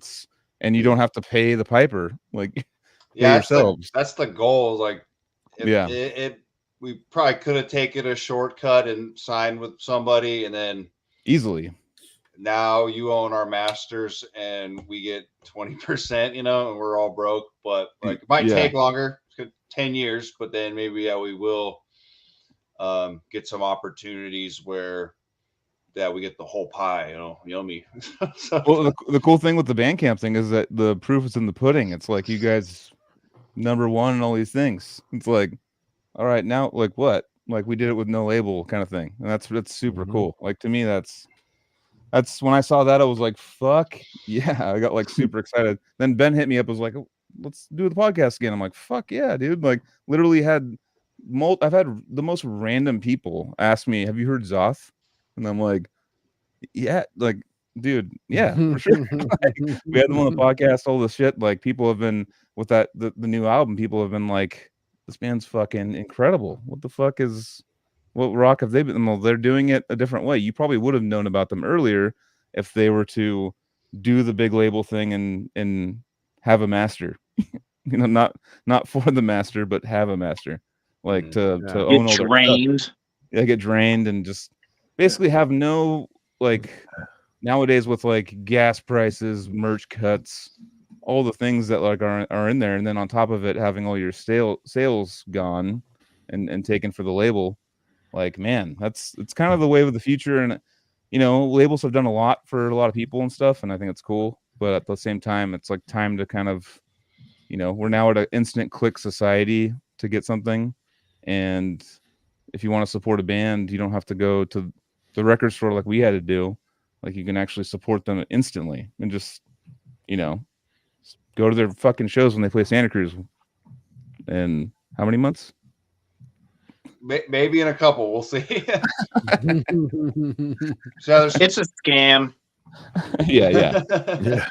and you don't have to pay the piper. Like Yeah, yourselves. That's the goal. Like, yeah, we probably could have taken a shortcut and signed with somebody, and then easily. Now you own our masters, and we get 20%. And we're all broke. But like, it might take longer, 10 years, but then maybe we will get some opportunities where we get the whole pie. Yummy. Well, the cool thing with the Bandcamp thing is that the proof is in the pudding. It's like you guys #1 and all these things. It's like, all right, now like what? Like we did it with no label kind of thing, and that's super cool. Like to me, that's when I saw that I was like, fuck yeah! I got like super excited. Then Ben hit me up, was like, oh, let's do the podcast again. I'm like, fuck yeah, dude! Like literally I've had the most random people ask me, have you heard Xoth? And I'm like, yeah, like, dude, yeah, for sure. Like, we had them on the podcast, all the shit. Like, people have been with the new album. People have been like, this band's fucking incredible. What rock have they been? Well, they're doing it a different way. You probably would have known about them earlier if they were to do the big label thing and have a master. Not for the master, but have a master. Like to own all drained. Stuff. Yeah, get drained and just basically have no, like, nowadays with like gas prices, merch cuts, all the things that like are in there, and then on top of it having all your sales gone and taken for the label. Like, man, it's kind of the wave of the future. And labels have done a lot for a lot of people and stuff, and I think it's cool. But at the same time, it's like time to kind of, we're now at an instant click society to get something. And if you want to support a band, you don't have to go to the record store like we had to do. Like, you can actually support them instantly and just, go to their fucking shows when they play Santa Cruz. And how many months? Maybe in a couple, we'll see. It's a scam. Yeah.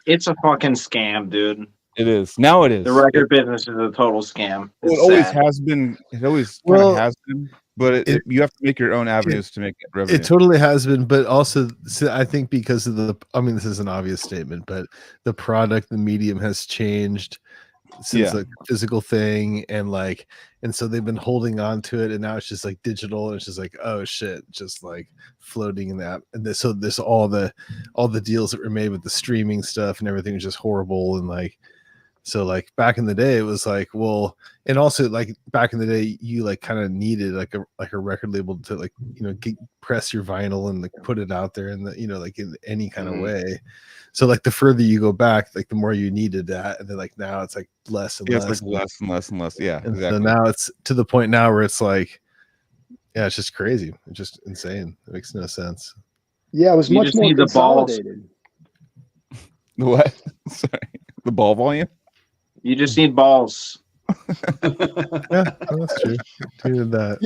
It's a fucking scam, dude. It is. Now it is. The record business is a total scam. Well, it always has been. It always kind of has been. But you have to make your own avenues to make it revenue. It totally has been, but also I think because of this is an obvious statement, but the product, the medium has changed since the physical thing, and so they've been holding on to it, and now it's just like digital, and it's just like, oh shit, just like floating in that. And so this all the deals that were made with the streaming stuff and everything was just horrible. And like, so like back in the day it was like, well, and also like back in the day you like kind of needed like a record label to like, press your vinyl and like put it out there in the, like in any kind of way. So like the further you go back, like the more you needed that. And then like now it's like less and less. It's like less and less and less. Yeah, and exactly. So now it's to the point now where it's like, yeah, it's just crazy. It's just insane. It makes no sense. Yeah, it was much more consolidated. The what? Sorry. The ball volume? You just need balls. Yeah, that's true. Did that,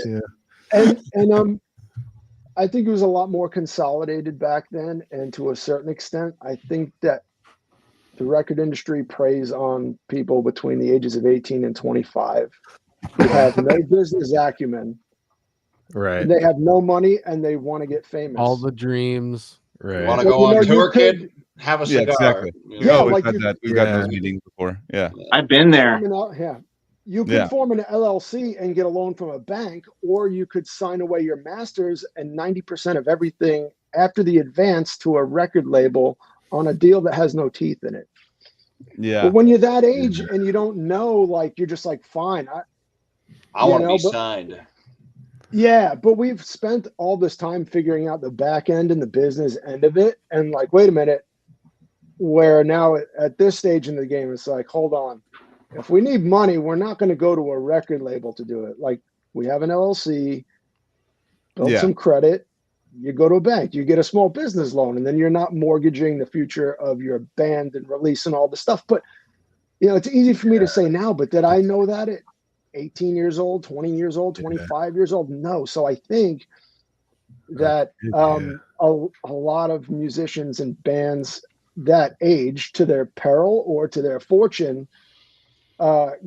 yeah. And I think it was a lot more consolidated back then, and to a certain extent, I think that the record industry preys on people between the ages of 18 and 25 who have no business acumen. Right. They have no money and they want to get famous. All the dreams. Right. You want to go on tour, kid? Have a cigar. Exactly. Yeah, we've had that. We've got those meetings before. Yeah. I've been there. You could form an LLC and get a loan from a bank, or you could sign away your masters and 90% of everything after the advance to a record label on a deal that has no teeth in it. Yeah. But when you're that age and you don't know, like, you're just like, fine. I want to be signed. Yeah, but we've spent all this time figuring out the back end and the business end of it. And like, wait a minute, where now at this stage in the game, it's like, hold on. If we need money, we're not going to go to a record label to do it. Like, we have an LLC, build some credit, you go to a bank, you get a small business loan, and then you're not mortgaging the future of your band and releasing all the stuff. But, it's easy for me to say now, but did I know that at 18 years old, 20 years old, 25 years old? No. So I think that a lot of musicians and bands that age, to their peril or to their fortune,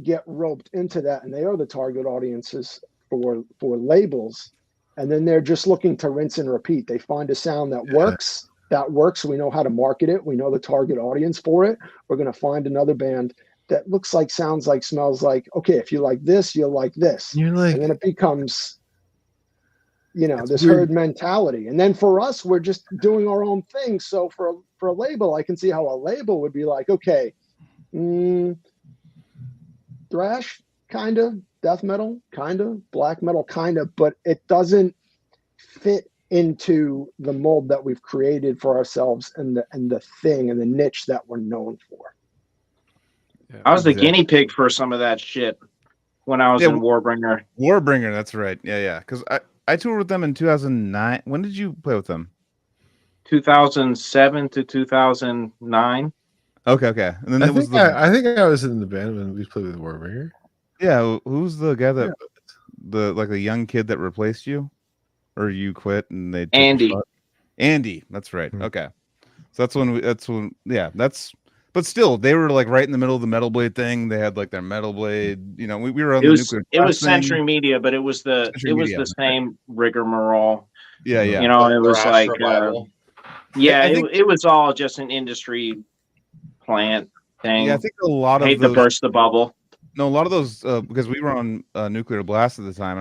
get roped into that, and they are the target audiences for labels, and then they're just looking to rinse and repeat. They find a sound that works. We know how to market it. We know the target audience for it. We're going to find another band that looks like, sounds like, smells like, okay, if you like this, you'll like this. You're like, and then it becomes, this herd mentality. And then for us, we're just doing our own thing. So for a label, I can see how a label would be like, okay, thrash, kind of, death metal, kind of, black metal, kind of, but it doesn't fit into the mold that we've created for ourselves and the thing and the niche that we're known for. Yeah, I was the guinea pig for some of that shit when I was in Warbringer. Warbringer, that's right. Yeah. Because I toured with them in 2009. When did you play with them? 2007 to 2009. Okay. And then I think I was in the band when we played with Warbringer. Yeah, who's the guy that the young kid that replaced you, or you quit and they took Andy. Andy, that's right. Okay, so that's when but still they were like right in the middle of the Metal Blade thing. They had like their Metal Blade. We were on nuclear. It was Century Media, but it was the same rigmarole. Yeah. It was like it was all just an industry plant thing. Yeah, I think a lot of to burst the bubble. No, a lot of those because we were on Nuclear Blast at the time,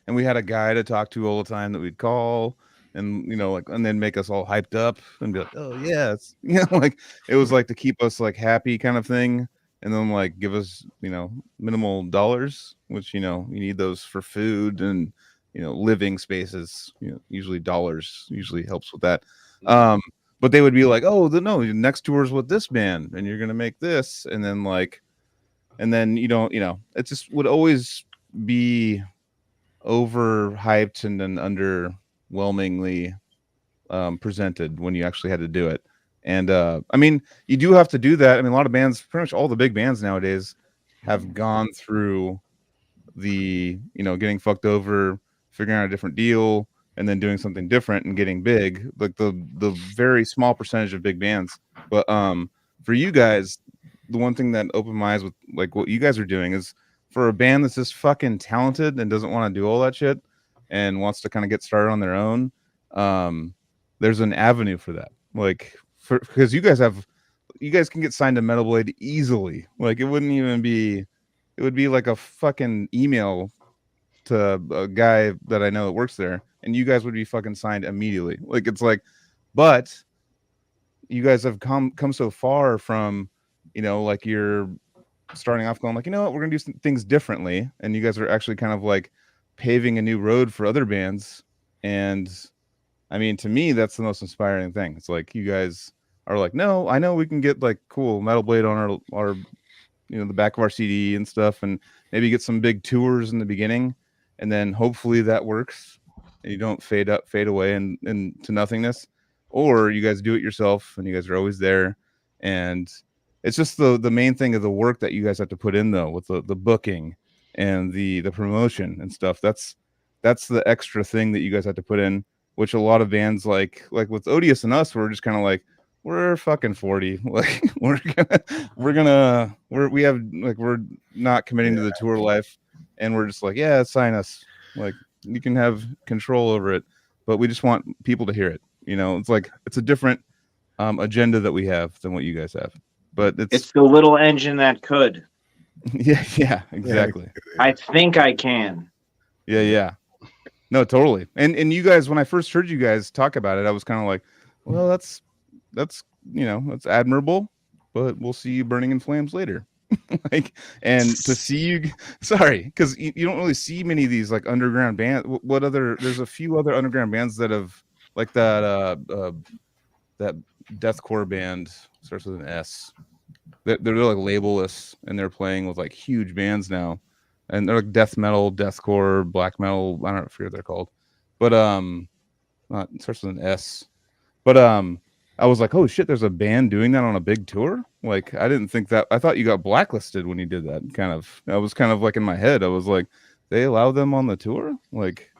and we had a guy to talk to all the time that we'd call, and and then make us all hyped up and be like, oh yeah, it's like it was like to keep us like happy kind of thing, and then like give us minimal dollars, which you need those for food and living spaces. Usually dollars usually helps with that. But they would be like, oh no, your next tour is with this band, and you're gonna make this, and then it just would always be overhyped and then underwhelmingly presented when you actually had to do it. And I mean, you do have to do that. I mean, a lot of bands, pretty much all the big bands nowadays, have gone through the getting fucked over, figuring out a different deal, and then doing something different and getting big. Like the very small percentage of big bands, but for you guys, the one thing that opened my eyes with like what you guys are doing is for a band that's just fucking talented and doesn't want to do all that shit and wants to kind of get started on their own. There's an avenue for that. Like because you guys can get signed to Metal Blade easily. Like it would be like a fucking email to a guy that I know that works there, and you guys would be fucking signed immediately. Like it's like, but you guys have come so far from like you're starting off going like, what, we're gonna do some things differently, and you guys are actually kind of like paving a new road for other bands. And I mean, to me, that's the most inspiring thing. It's like you guys are like, no, I know we can get like cool Metal Blade on our the back of our CD and stuff, and maybe get some big tours in the beginning, and then hopefully that works and you don't fade away into nothingness, or you guys do it yourself and you guys are always there. And it's just the main thing of the work that you guys have to put in though, with the booking and the promotion and stuff. That's the extra thing that you guys have to put in, which a lot of bands like with Odious and us, we're just kind of like, we're fucking 40. Like we're not committing to the tour life, and we're just like, yeah, sign us. Like you can have control over it, but we just want people to hear it. It's like it's a different agenda that we have than what you guys have. But it's the little engine that could. Yeah, exactly. I think I can. Yeah. No, totally. And you guys, when I first heard you guys talk about it, I was kind of like, well, that's that's admirable, but we'll see you burning in flames later. And to see you, sorry, because you don't really see many of these like underground bands. There's a few other underground bands that have like that deathcore band starts with an S. They're like labelless, and they're playing with like huge bands now, and they're like death metal, deathcore, black metal. I don't forget what they're called, but it starts with an S. But I was like, oh shit, there's a band doing that on a big tour. Like I didn't think that. I thought you got blacklisted when you did that. I was kind of like in my head. I was like, they allow them on the tour. Like,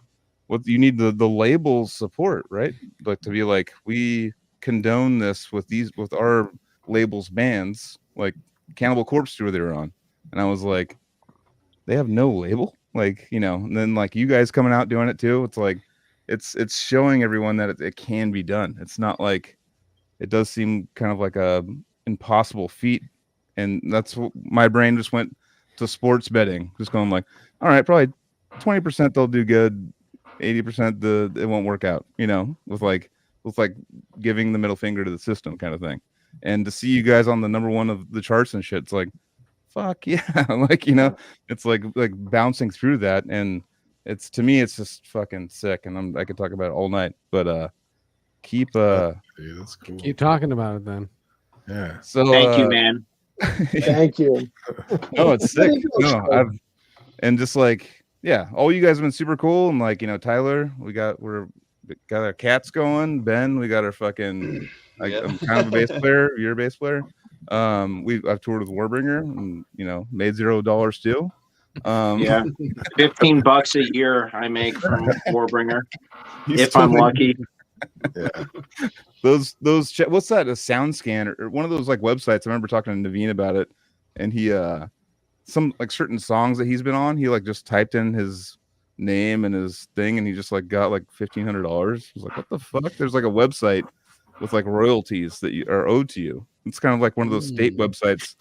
what you need the label's support, right? Like to be like, we condone this with our labels bands, like Cannibal Corpse tour they were on, and I was like, they have no label, like and then like you guys coming out doing it too. It's like it's showing everyone that it can be done. It's not like it does seem kind of like a impossible feat, and that's what my brain just went to sports betting, just going like, all right, probably 20% they'll do good, 80% it won't work out, with like giving the middle finger to the system kind of thing. And to see you guys on the number one of the charts and shit, it's like, fuck yeah. Like, it's like bouncing through that, and to me it's just fucking sick, and I could talk about it all night, but keep that's cool. Keep talking about it then. Yeah. So thank you, man. Thank you. No, it's sick. No, and just like, yeah, all you guys have been super cool, and like, Tyler, we got our cats going. Ben, we got our fucking I'm kind of a bass player. You're a bass player. I've toured with Warbringer, and made $0 too. Yeah, $15 a year I make from Warbringer, if I'm lucky. Yeah. Those what's that? A SoundScan or one of those like websites. I remember talking to Naveen about it, and he some like certain songs that he's been on, he like just typed in his name and his thing, and he just like got like $1,500. I was like, what the fuck? There's like a website with like royalties that are owed to you. It's kind of like one of those state websites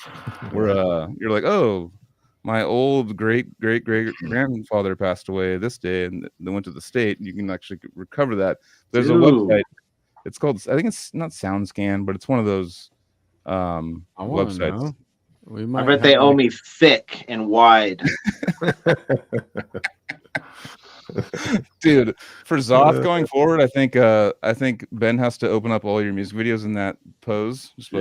where you're like, oh, my old great grandfather passed away this day, and they went to the state. You can actually recover that. There's a website. It's called, I think it's not SoundScan, but it's one of those websites. I bet they owe me thick and wide. Dude, for Xoth going forward, I think Ben has to open up all your music videos in that pose. Just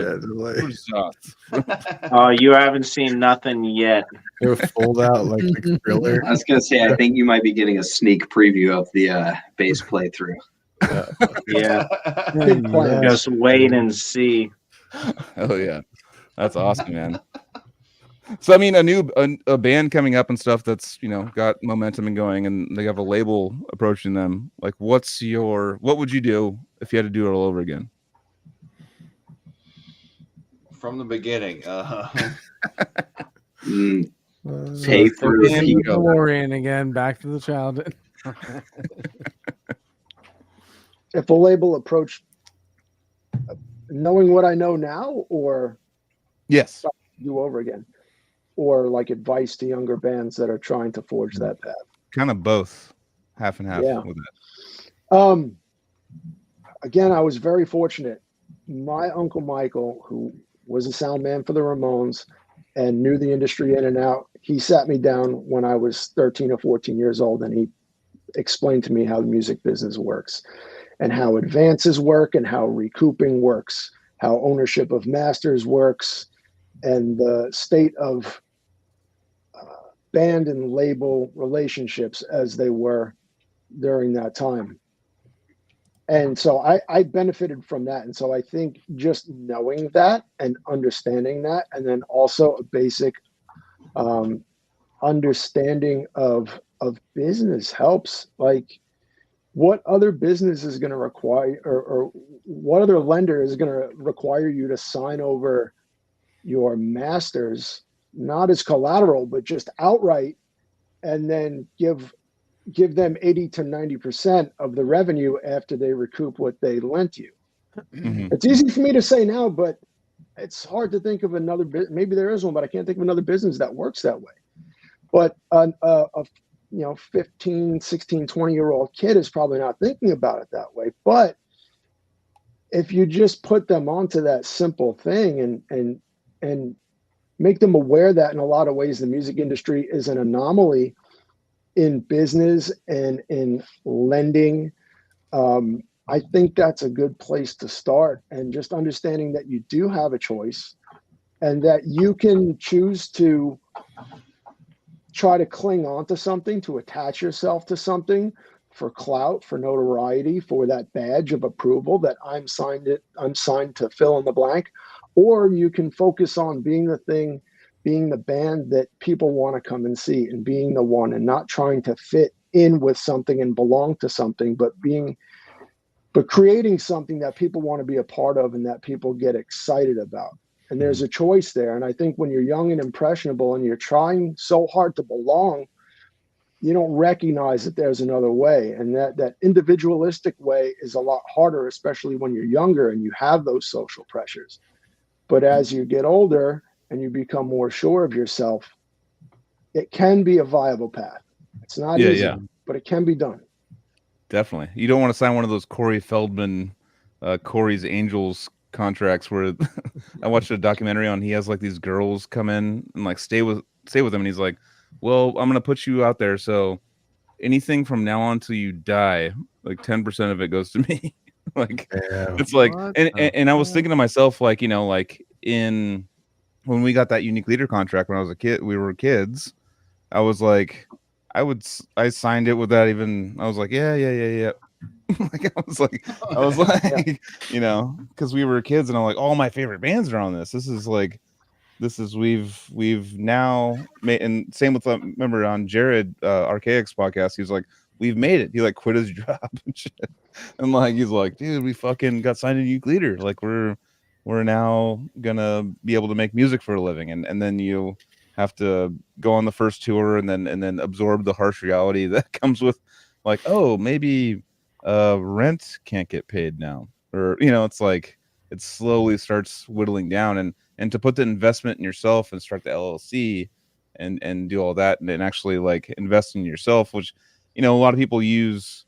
Oh, you haven't seen nothing yet. They would fold out like the Thriller. I was gonna say, I think you might be getting a sneak preview of the bass playthrough. Yeah. Just wait and see. Oh yeah, that's awesome, man. So I mean, a band coming up and stuff that's got momentum and going, and they have a label approaching them. Like, what would you do if you had to do it all over again? From the beginning, Pay for the DeLorean again, back to the childhood. If a label approached, knowing what I know now, or yes, do over again, or like advice to younger bands that are trying to forge that path. Kind of both, half and half with it. Again, I was very fortunate. My Uncle Michael, who was a sound man for the Ramones and knew the industry in and out, he sat me down when I was 13 or 14 years old, and he explained to me how the music business works and how advances work and how recouping works, how ownership of masters works, and the state of band and label relationships as they were during that time. And so I benefited from that. And so I think just knowing that and understanding that, and then also a basic understanding of business helps. Like, what other business is going to require, or what other lender is going to require you to sign over your masters, not as collateral, but just outright, and then give them 80 to 90% of the revenue after they recoup what they lent you. Mm-hmm. It's easy for me to say now, but it's hard to think of another maybe there is one, but I can't think of another business that works that way. But a 15, 16, 20-year-old kid is probably not thinking about it that way. But if you just put them onto that simple thing and make them aware that in a lot of ways the music industry is an anomaly in business and in lending, I think that's a good place to start. And just understanding that you do have a choice and that you can choose to try to cling on to something, to attach yourself to something for clout, for notoriety, for that badge of approval that I'm signed to fill in the blank. Or you can focus on being the thing, being the band that people want to come and see, and being the one, and not trying to fit in with something and belong to something, but creating something that people want to be a part of and that people get excited about. And there's a choice there. And I think when you're young and impressionable and you're trying so hard to belong, you don't recognize that there's another way. And that individualistic way is a lot harder, especially when you're younger and you have those social pressures. But as you get older and you become more sure of yourself, it can be a viable path. It's not easy, but it can be done. Definitely. You don't want to sign one of those Corey Feldman, Corey's Angels contracts where I watched a documentary on, he has like these girls come in and like stay with him, and he's like, well, I'm gonna put you out there, so anything from now on till you die, like 10% of it goes to me. Like, it's like, and I was thinking to myself, like, you know, like when we got that unique leader contract when I was a kid, we were kids, I was like, I signed it without even, I was like, yeah. Like I was like, you know, because we were kids, and I'm like, all my favorite bands are on this. We've now made, and same with remember on Jared Archaic's podcast, he's like, we've made it. He like quit his job and shit. And like he's like, dude, we fucking got signed a unique leader. Like we're now gonna be able to make music for a living, and then you have to go on the first tour and then absorb the harsh reality that comes with, like, oh, maybe rent can't get paid now, or you know, it's like it slowly starts whittling down, and to put the investment in yourself and start the LLC and do all that, and then actually like invest in yourself, which, you know, a lot of people use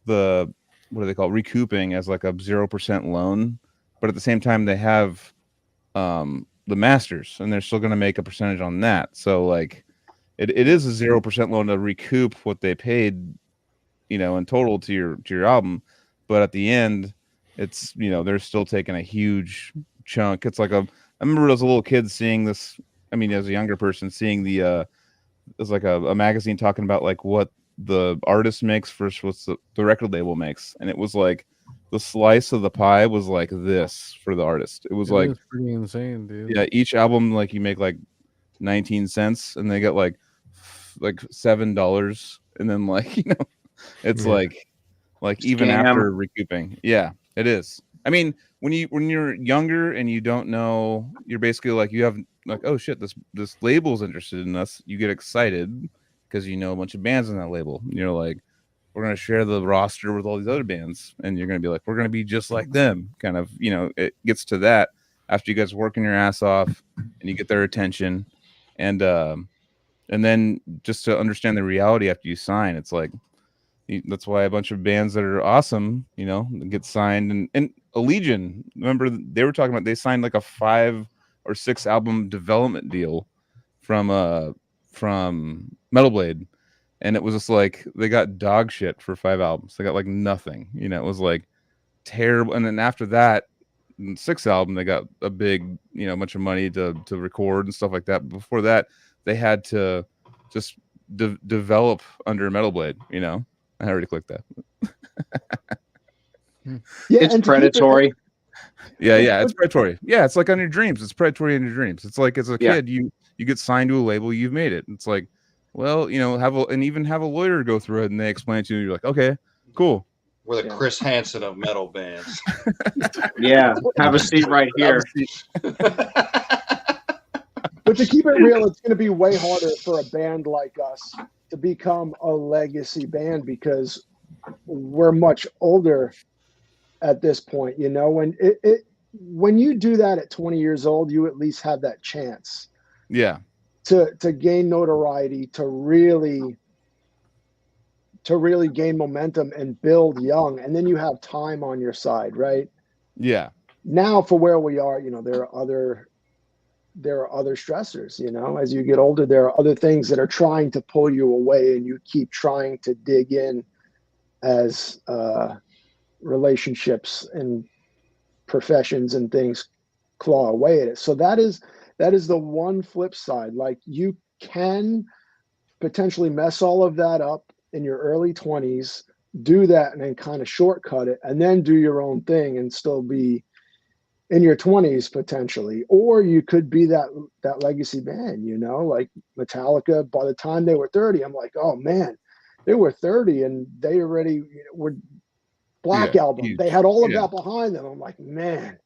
the, what do they call it, recouping as like a 0% loan, but at the same time they have the masters, and they're still going to make a percentage on that. So like it is a 0% loan to recoup what they paid, you know, in total to your album, but at the end it's, you know, they're still taking a huge chunk. It's like I remember as a little kid seeing this, I mean, as a younger person seeing the it's like a magazine talking about like what the artist makes versus what the record label makes, and it was like the slice of the pie was like this for the artist. It was like pretty insane, dude. Yeah, each album like you make like 19 cents, and they get like $7, and then like, you know, it's like even after recouping. Yeah, it is. I mean, when you're younger and you don't know, you're basically like, you have like, oh shit, this label's interested in us. You get excited because you know a bunch of bands in that label. And you're like, we're gonna share the roster with all these other bands, and you're gonna be like, we're gonna be just like them. Kind of, you know, it gets to that after you guys working your ass off and you get their attention, and then just to understand the reality after you sign, it's like, that's why a bunch of bands that are awesome, you know, get signed. And Allegiant, remember they were talking about, they signed like a 5 or 6 album development deal from Metal Blade, and it was just like they got dog shit for 5 albums. They got like nothing, you know. It was like terrible. And then after that, 6th album, they got a big, you know, bunch of money to record and stuff like that. But before that, they had to just develop under Metal Blade, you know. I already clicked that. Yeah, it's predatory. Yeah, it's predatory. Yeah, it's like on your dreams. It's predatory in your dreams. It's like as a kid, you get signed to a label, you've made it. It's like, well, you know, even have a lawyer go through it, and they explain it to you. You're like, okay, cool. We're the Chris Hansen of metal bands. Yeah, have a seat right here. But to keep it real, it's going to be way harder for a band like us to become a legacy band because we're much older at this point. You know, when you do that at 20 years old, you at least have that chance. Yeah. To gain notoriety, to really gain momentum and build young, and then you have time on your side, right? Yeah. Now, for where we are, you know, there are other stressors. You know, as you get older, there are other things that are trying to pull you away, and you keep trying to dig in as relationships and professions and things claw away at it. So that is the one flip side. Like, you can potentially mess all of that up in your early 20s, do that and then kind of shortcut it, and then do your own thing and still be in your 20s potentially. Or you could be that legacy band, you know, like Metallica. By the time they were 30, I'm like, oh man, they were 30 and they already were Black Album. Huge. They had all of that behind them. I'm like, man,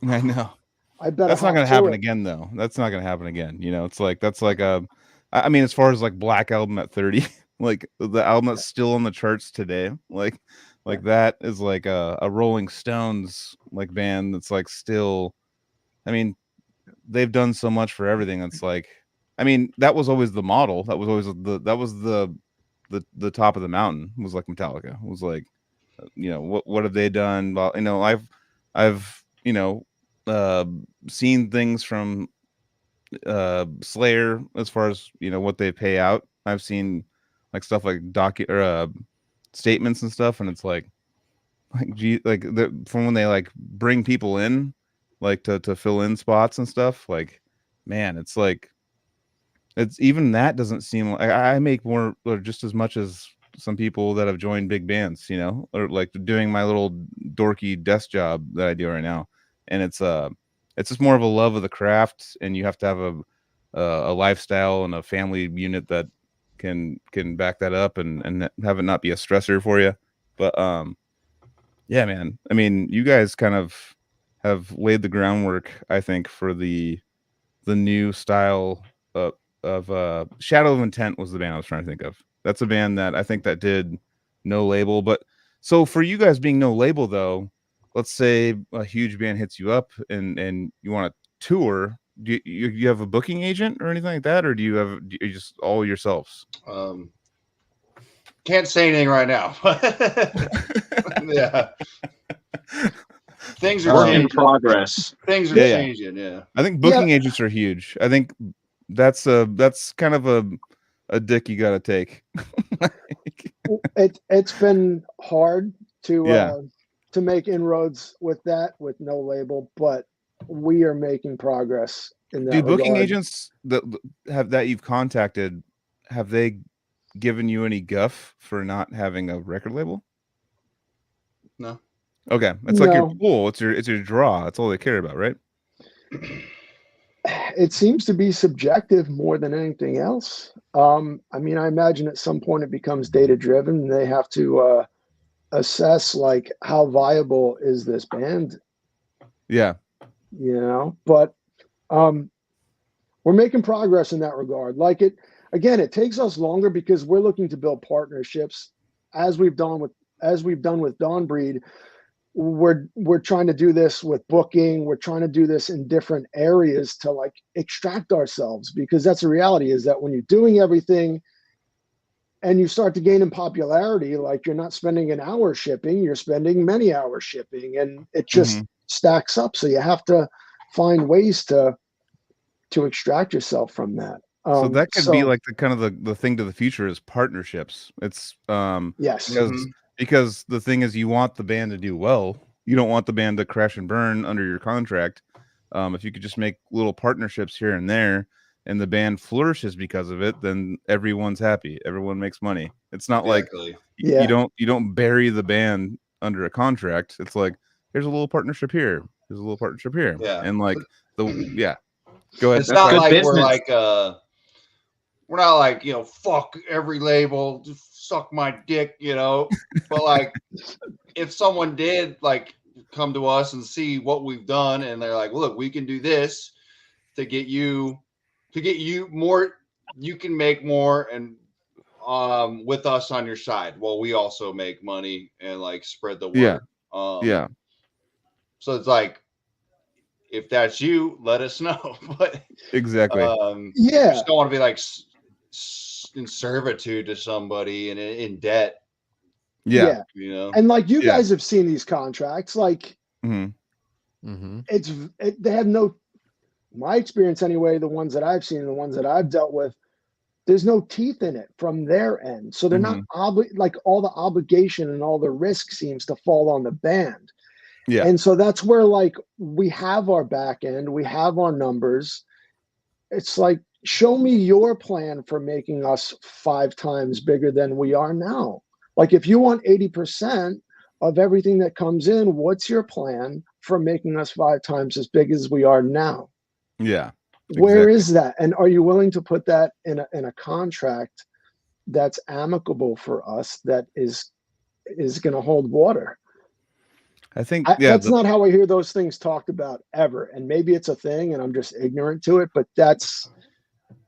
I know. I bet that's not going to happen again, though. That's not going to happen again. You know, it's like, that's like I mean, as far as like Black Album at 30, like the album that's still on the charts today, like that is like a Rolling Stones like band that's like still, I mean, they've done so much for everything. It's like, I mean, that was always the model. That was always the top of the mountain, was like Metallica. It was like, what have they done? Well, I've seen things from Slayer as far as what they pay out. I've seen like stuff like statements and stuff, and it's like from when they like bring people in, like to fill in spots and stuff. Like, man, it's like, it's even that doesn't seem like I make more or just as much as some people that have joined big bands, or like doing my little dorky desk job that I do right now. And it's just more of a love of the craft, and you have to have a lifestyle and a family unit that can back that up and have it not be a stressor for you. But yeah, man, I mean, you guys kind of have laid the groundwork, I think, for the new style of Shadow of Intent was the band I was trying to think of. That's a band that I think that did no label. But so for you guys being no label, though, let's say a huge band hits you up and you want to tour. Do you have a booking agent or anything like that, or do you just all yourselves? Can't say anything right now. Yeah, things are in progress. Things are changing. Yeah, I think booking agents are huge. I think that's kind of a dick you got to take. It's been hard to make inroads with that with no label, but we are making progress in that. Do booking agents that you've contacted, have they given you any guff for not having a record label? No. Okay, it's like your pool. It's your draw. That's all they care about, right? It seems to be subjective more than anything else. I mean, I imagine at some point it becomes data driven. They have to assess like how viable is this band. Yeah. But we're making progress in that regard. Like it takes us longer because we're looking to build partnerships as we've done with Dawnbreed. We're trying to do this with booking. We're trying to do this in different areas to like extract ourselves, because that's the reality, is that when you're doing everything and you start to gain in popularity, like you're not spending an hour shipping, you're spending many hours shipping, and it just stacks up. So you have to find ways to extract yourself from that. So that could be like the kind of the thing to the future is partnerships. It's yes. Because the thing is, you want the band to do well. You don't want the band to crash and burn under your contract. If you could just make little partnerships here and there, and the band flourishes because of it, then everyone's happy. Everyone makes money. It's not like you don't bury the band under a contract. It's like, here's a little partnership here. There's a little partnership here. Yeah. And like Go ahead. It's not like we're like we're not like, fuck every label, just suck my dick, but like if someone did like come to us and see what we've done and they're like, look, we can do this to get you more, you can make more, and with us on your side, well, we also make money and like spread the word. So it's like, if that's you, let us know. But exactly. Just don't want to be like in servitude to somebody and in debt. And like you guys have seen these contracts, like they have no, my experience anyway, the ones that I've seen, the ones that I've dealt with, there's no teeth in it from their end. So they're not like all the obligation and all the risk seems to fall on the band. Yeah. And so that's where like we have our back end, we have our numbers. It's like, show me your plan for making us 5 times bigger than we are now. Like if you want 80% of everything that comes in, what's your plan for making us 5 times as big as we are now? Yeah. Where is that? And are you willing to put that in a contract that's amicable for us, that is going to hold water? I think that's not how I hear those things talked about ever. And maybe it's a thing and I'm just ignorant to it, but that's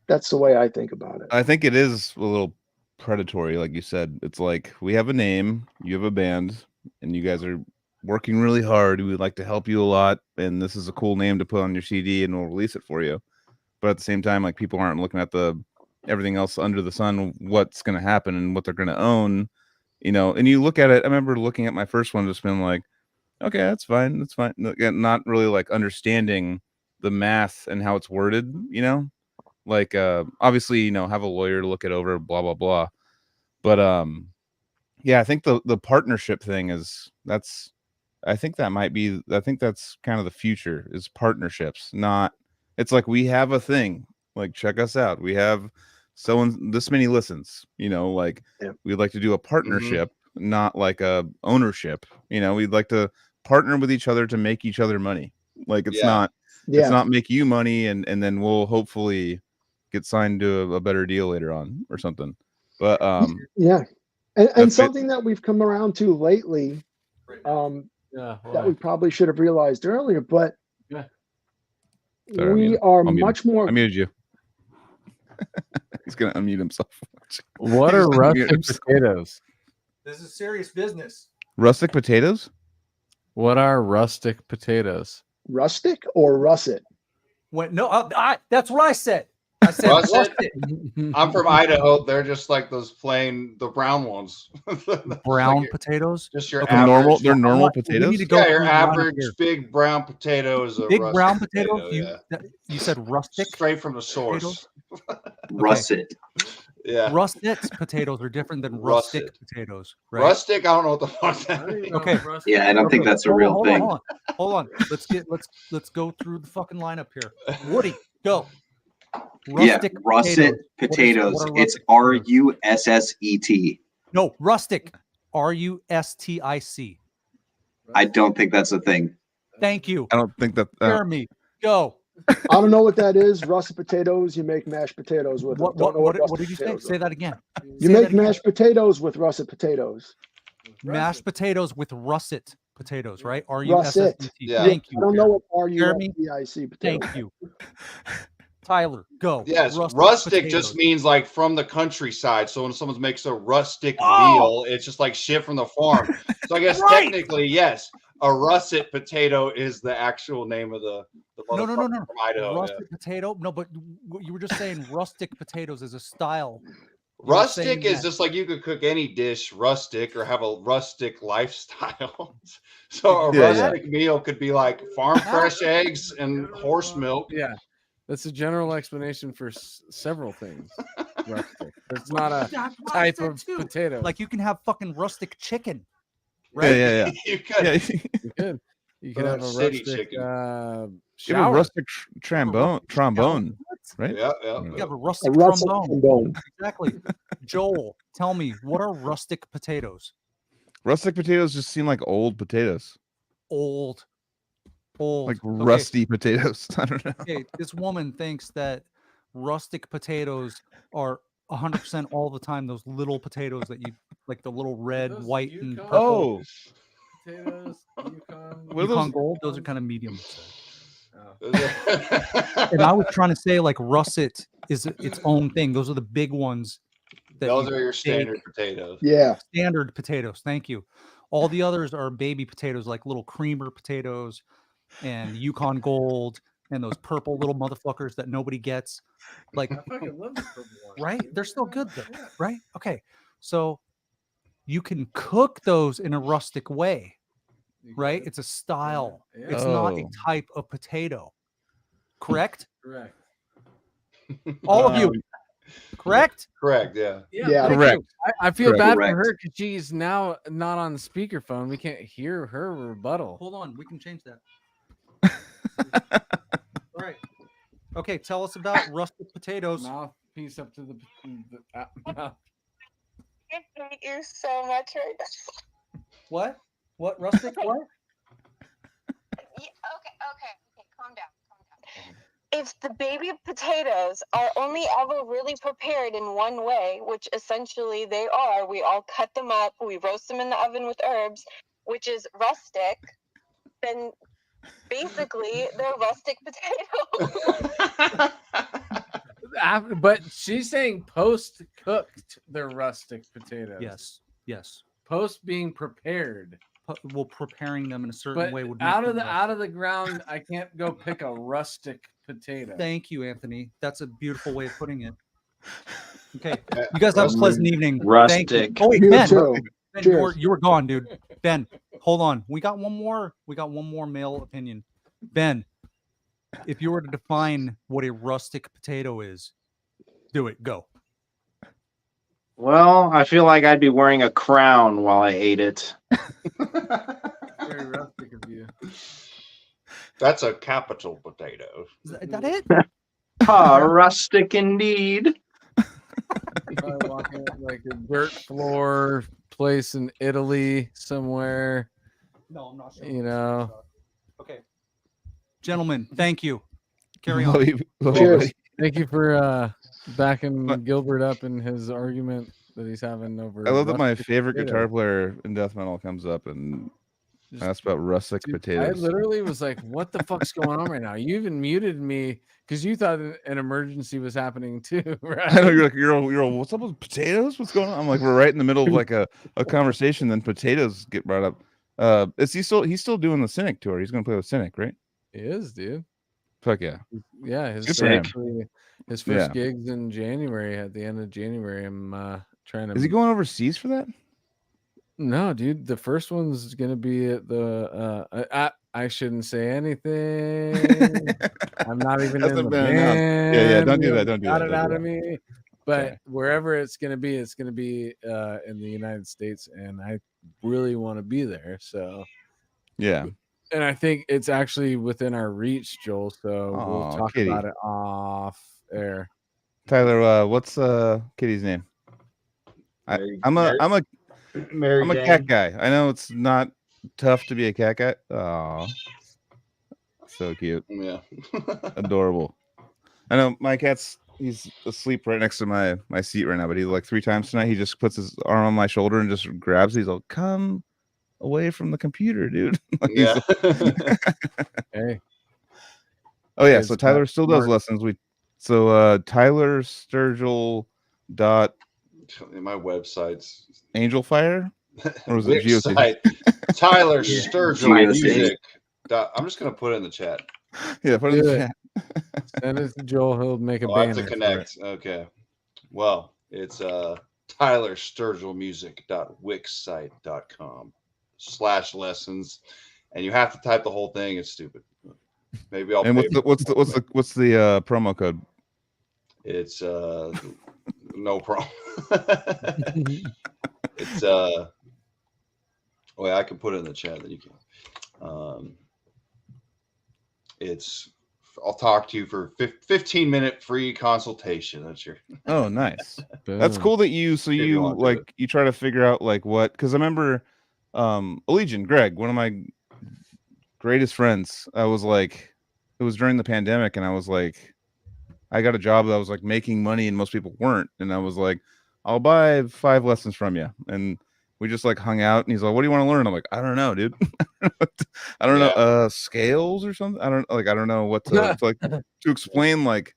the way I think about it. I think it is a little predatory, like you said. It's like, we have a name, you have a band, and you guys are working really hard. We'd like to help you a lot, and this is a cool name to put on your CD, and we'll release it for you. But at the same time, like, people aren't looking at the everything else under the sun, what's going to happen and what they're going to own, you know. And you look at it. I remember looking at my first one, just being like, okay, that's fine, that's fine. Not really like understanding the math and how it's worded, you know. Like, obviously, you know, have a lawyer to look it over, blah blah blah. But yeah, I think the partnership thing I think that's kind of the future, is partnerships. Not, it's like, we have a thing, like, check us out, we have this many listens, you know, like, we'd like to do a partnership, not like a ownership, you know. We'd like to partner with each other to make each other money. Like, it's not make you money and then we'll hopefully get signed to a better deal later on or something. But and something that we've come around to lately, that we probably should have realized earlier, but sorry, we are I'll much more. I muted you. He's gonna unmute himself. What are rustic potatoes? This is serious business. Rustic potatoes? What are rustic potatoes? Rustic or russet? No, that's what I said. I said russet. I'm from Idaho. They're just like those plain, the brown ones. Brown like potatoes? Just your okay, average. They're normal potatoes? Yeah, your average big brown potato is a big rustic brown potato? potato, You said rustic? Straight from the source. Russet. Yeah. Russet potatoes are different than rustic potatoes, right? Rustic, I don't know what the fuck that means. Okay. Yeah, I don't think that's a real thing. Hold on. Let's go through the fucking lineup here. Woody, go. Russet potatoes. It's RUSSET. No, rustic. RUSTIC. I don't think that's a thing. Thank you. I don't think that. Jeremy, go. I don't know what that is. Russet potatoes. You make mashed potatoes with. What did you say? Say that again. You make mashed potatoes with russet potatoes. Mashed potatoes with russet potatoes, right? Russet. Yeah. Thank you. I don't know what Jeremy, RUSTIC potatoes. Thank you. Tyler, go. Yes, rustic just means like from the countryside. So when someone makes a rustic meal, it's just like shit from the farm. So I guess technically, yes, a russet potato is the actual name of the no. from Idaho. Rustic potato? No, but you were just saying rustic potatoes is a style. Rustic is just like you could cook any dish rustic or have a rustic lifestyle. So a rustic meal could be like farm fresh eggs and horse milk. Yeah. That's a general explanation for several things. Rustic. It's not a type of potato. Like you can have fucking rustic chicken, right? Yeah. You could. Yeah. You could have a city rustic chicken. You have a rustic trombone, right? Yeah. You have a rustic trombone. Exactly. Joel, tell me, what are rustic potatoes? Rustic potatoes just seem like old potatoes. Old. Like rusty potatoes. I don't know. Okay, this woman thinks that rustic potatoes are 100% all the time those little potatoes that you like, the little red, white, and purple. Potatoes, Yukon Gold. Those are kind of medium. And I was trying to say like russet is its own thing. Those are the big ones. Those are your standard potatoes. Yeah, standard potatoes. Thank you. All the others are baby potatoes, like little creamer potatoes and Yukon Gold and those purple little motherfuckers that nobody gets. Like, I fucking love the purple ones. Right? They're still good though, right? Okay. So you can cook those in a rustic way, right? It's a style. Yeah. It's not a type of potato. Correct? Correct. All of you. Correct? Correct, yeah. Yeah. Correct. I feel bad Correct. for her because she's now not on the speakerphone. We can't hear her rebuttal. Hold on, we can change that. All right. Okay, tell us about rustic potatoes. Mouthpiece up to the mouth. I hate you so much right now. What? What rustic? What? Okay, calm down. If the baby potatoes are only ever really prepared in one way, which essentially they are, we all cut them up, we roast them in the oven with herbs, which is rustic, then basically they're rustic potatoes. But she's saying post-cooked, they're rustic potatoes. Yes. Post being prepared. preparing them in a certain way would make out them of the ground. I can't go pick a rustic potato. Thank you, Anthony. That's a beautiful way of putting it. Okay, you guys have a pleasant evening. Rustic. Thank you. Oh wait, You Ben, too. Ben Cheers. you were gone, dude. Ben, hold on. We got one more male opinion. Ben, if you were to define what a rustic potato is, do it. Go. Well, I feel like I'd be wearing a crown while I ate it. Very rustic of you. That's a capital potato. Is that it? Rustic indeed. Probably walking like a dirt floor place in Italy somewhere. No, I'm not sure. You know. Okay. Gentlemen, thank you. Carry on. Cheers. Thank you for backing Gilbert up in his argument that he's having over. I love that my favorite potato. guitar player in death metal comes up and asks about rustic potatoes. I literally was like, "What the fuck's going on right now?" You even muted me because you thought an emergency was happening too, right? I know you're like, you're all, what's up with potatoes? What's going on? I'm like, we're right in the middle of like a conversation, then potatoes get brought up. Is he's still doing the Cynic tour? He's gonna play with Cynic, right? He is, dude. Fuck yeah. Yeah, his first gigs in January, at the end of January. I'm trying to. Is he going overseas for that? No, dude. The first one's gonna be at the. I shouldn't say anything. I'm not even in the band. Yeah. Don't do that. Don't do Got that. it out of me. But Okay. wherever it's gonna be in the United States, and I really want to be there. So. Yeah. And I think it's actually within our reach, Joel. So we'll talk Kitty. about it off air. Tyler, what's Kitty's name? I'm a cat guy. I know it's not tough to be a cat guy. Oh, so cute. Yeah. Adorable. I know my cat's he's asleep right next to my seat right now, but he like 3 times tonight he just puts his arm on my shoulder and just grabs. He's like, come away from the computer, dude. Like, Yeah. Hey. Oh yeah, so Tyler still does lessons. Tyler Sturgill dot my website's Angelfire, or was it Geosync? Tyler Sturgill Music. I'm just gonna put it in the chat. Yeah, put it in the chat. Send it to Joel. He'll make a I have banner. to connect. Okay. Well, it's tylersturgillmusic.wixsite.com/lessons, and you have to type the whole thing. It's stupid. Maybe I'll. And what's the promo code? It's no problem. It's well, I can put it in the chat that you can. It's I'll talk to you for 15-minute free consultation. That's your. Oh, nice. That's cool that you you try to figure out like what, because I remember Allegiant Greg, one of my greatest friends. I was like, it was during the pandemic, and I was like, I got a job that I was like making money, and most people weren't, and I was like, I'll buy 5 lessons from you, and we just like hung out, and he's like, what do you want to learn? I'm like, I don't know, dude. I don't know, scales or something. I don't know what to like to explain like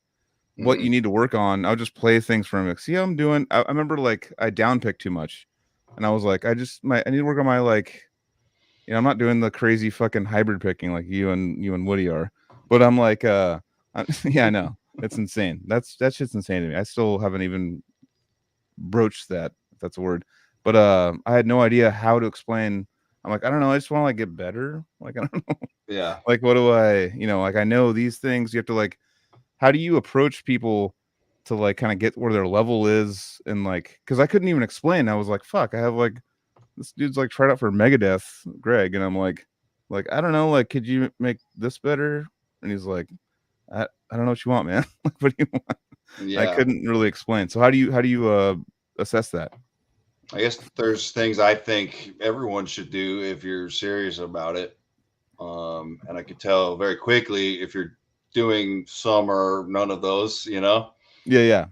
what you need to work on. I'll just play things for him. See how I'm doing. I remember like I downpicked too much, and I was like, I need to work on my like, you know, I'm not doing the crazy fucking hybrid picking like you and Woody are, but I'm like, yeah, I know it's insane. That shit's insane to me. I still haven't even broached that, if that's a word. But I had no idea how to explain. I'm like, I don't know. I just want to like get better. Like, I don't know. Yeah. Like, what do I, like I know these things. You have to like, how do you approach people to like kind of get where their level is? And like, because I couldn't even explain. I was like, fuck, I have like, this dude's like tried out for Megadeth, Greg. And I'm like, I don't know. Like, could you make this better? And he's like, I don't know what you want, man. Like, what do you want? Yeah. I couldn't really explain. So how do you assess that? I guess there's things I think everyone should do if you're serious about it. And I could tell very quickly if you're doing some or none of those, you know? Yeah.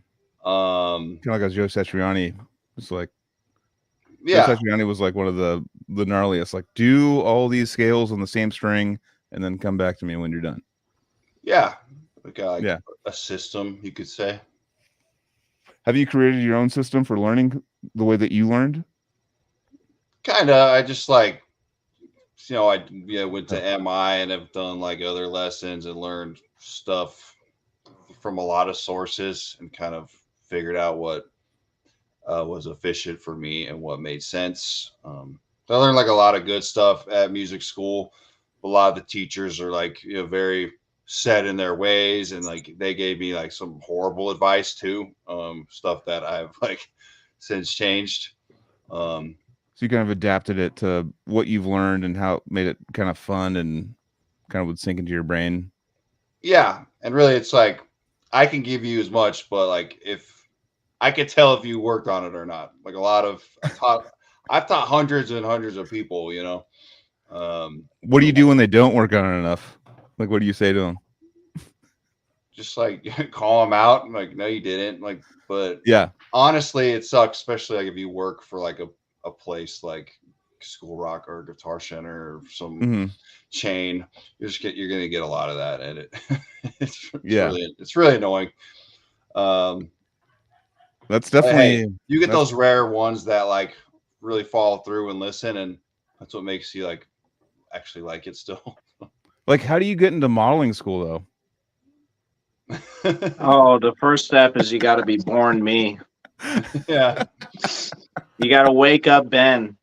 Kind of like as Joe Satriani was like, yeah. Joe Satriani was like one of the gnarliest, like do all these scales on the same string and then come back to me when you're done. Yeah. Like a system, you could say. Have you created your own system for learning the way that you learned? Kind of. I just like I went to MI and have done like other lessons and learned stuff from a lot of sources and kind of figured out what was efficient for me and what made sense. So I learned like a lot of good stuff at music school. A lot of the teachers are like very set in their ways, and like they gave me like some horrible advice too, stuff that I've like since changed. So you kind of adapted it to what you've learned and how it made it kind of fun and kind of would sink into your brain. Yeah, and really it's like I can give you as much, but like if I could tell if you worked on it or not. Like I've taught hundreds and hundreds of people, what do you do when they don't work on it enough? Like, what do you say to them? Just like call them out. Like, no, you didn't. Like, but yeah, honestly, it sucks, especially like if you work for like a place like School Rock or Guitar Center or some chain. You're gonna get a lot of that, and it's really annoying. That's definitely you get those rare ones that like really follow through and listen, and that's what makes you like actually like it still. Like, how do you get into modeling school though? Oh, the first step is you got to be born me. Yeah, you got to wake up Ben.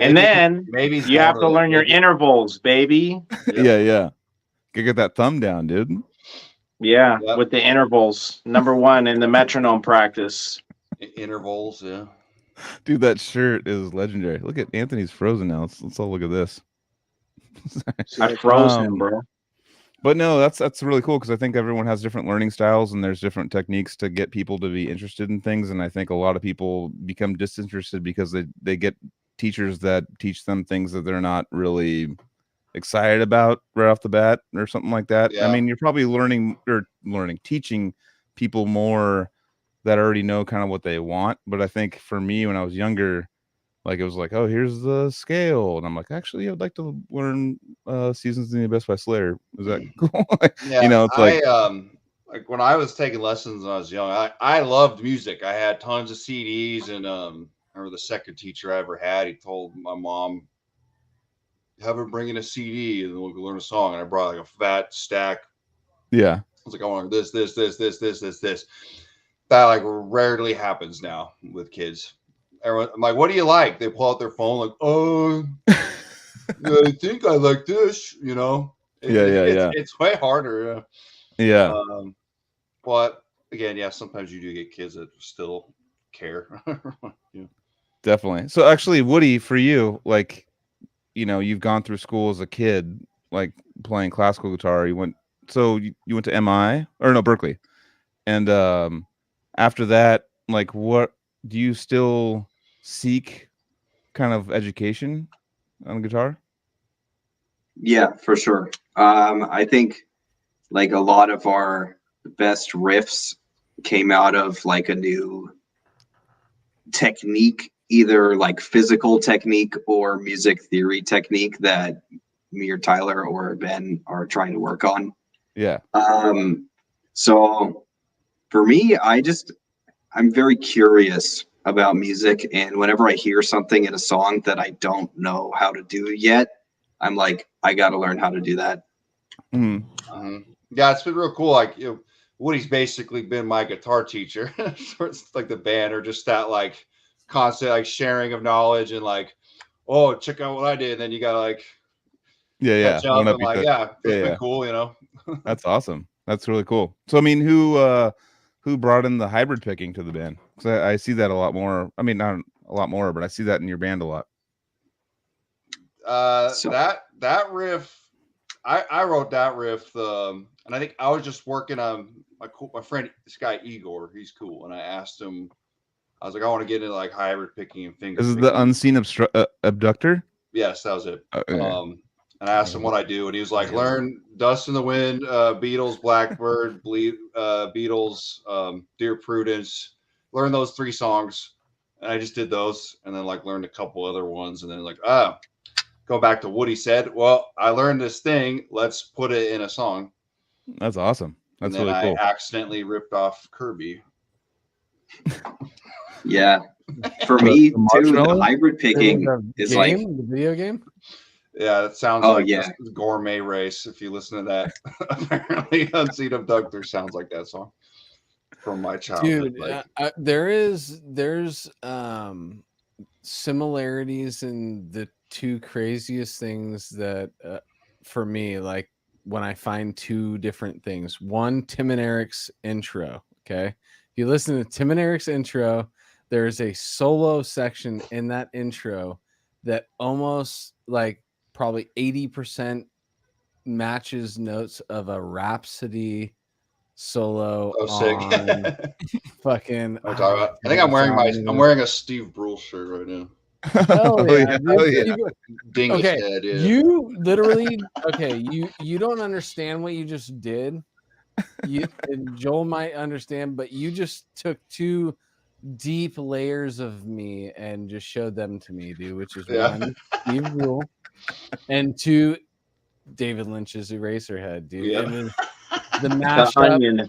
And then maybe you have to learn your intervals, baby. Yeah. Get that thumb down, dude. Yeah, with the intervals. Number 1 in the metronome practice. Intervals, yeah. Dude, that shirt is legendary. Look at Anthony's frozen now. Let's all look at this. I froze him, bro. But no, that's really cool because I think everyone has different learning styles and there's different techniques to get people to be interested in things. And I think a lot of people become disinterested because they get teachers that teach them things that they're not really excited about right off the bat or something like that. Yeah. I mean, you're probably teaching people more that already know kind of what they want. But I think for me, when I was younger, like it was like, oh, here's the scale, and I'm like, actually, I'd like to learn Seasons in the Abyss by Slayer. Is that cool? Yeah, it's like like when I was taking lessons when I was young, I loved music. I had tons of CDs, and I remember the second teacher I ever had, he told my mom, have her bring in a CD and we'll learn a song. And I brought like a fat stack. Yeah. I was like, I want this. That like rarely happens now with kids. Everyone, I'm like, what do you like? They pull out their phone, like, oh, I think I like this, It's way harder. Yeah. But again, sometimes you do get kids that still care. Yeah. Definitely. So actually, Woody, for you, like, you've gone through school as a kid, like playing classical guitar. You went to Berkeley. And after that, like, what do you still seek kind of education on guitar? Yeah, for sure. I think like a lot of our best riffs came out of like a new technique, either like physical technique or music theory technique that me or Tyler or Ben are trying to work on. Yeah. So for me, I'm very curious about music, and whenever I hear something in a song that I don't know how to do yet, I'm like, I got to learn how to do that. Yeah, it's been real cool. Like, Woody's basically been my guitar teacher. It's like the band, or just that like constant like sharing of knowledge and like, oh, check out what I did. And then you gotta like catch up and like, it's been cool, That's awesome. That's really cool. So I mean, who brought in the hybrid picking to the band? Because I see that a lot more. I mean, not a lot more, but I see that in your band a lot. That riff, I wrote that riff, and I think I was just working on my friend, this guy Igor. He's cool, and I asked him. I was like, I want to get into like hybrid picking and finger. This is the unseen abductor. Yes, that was it. Okay. And I asked him what I do, and he was like, learn Dust in the Wind, Beatles, Blackbird, Beatles, Dear Prudence. Learn those 3 songs. And I just did those, and then like learned a couple other ones, and then like, go back to what he said. Well, I learned this thing. Let's put it in a song. That's awesome. That's really cool. I accidentally ripped off Kirby. Yeah. For me, too, the hybrid picking is like the video game. Yeah, it sounds like just Gourmet Race. If you listen to that, apparently Unseen Abductor sounds like that song from my childhood. Dude, there's similarities in the two craziest things that for me, like when I find two different things. One, Tim and Eric's intro. Okay, if you listen to Tim and Eric's intro, there's a solo section in that intro that almost like probably 80% matches notes of a Rhapsody solo on fucking. I think I'm wearing a Steve Brule shirt right now. Hell yeah, Dingus okay, head, yeah. you literally you don't understand what you just did. And Joel might understand, but you just took two deep layers of me and just showed them to me, dude. Which is one, Steve Brule, and two, David Lynch's Eraserhead, dude. Yeah. And the mashup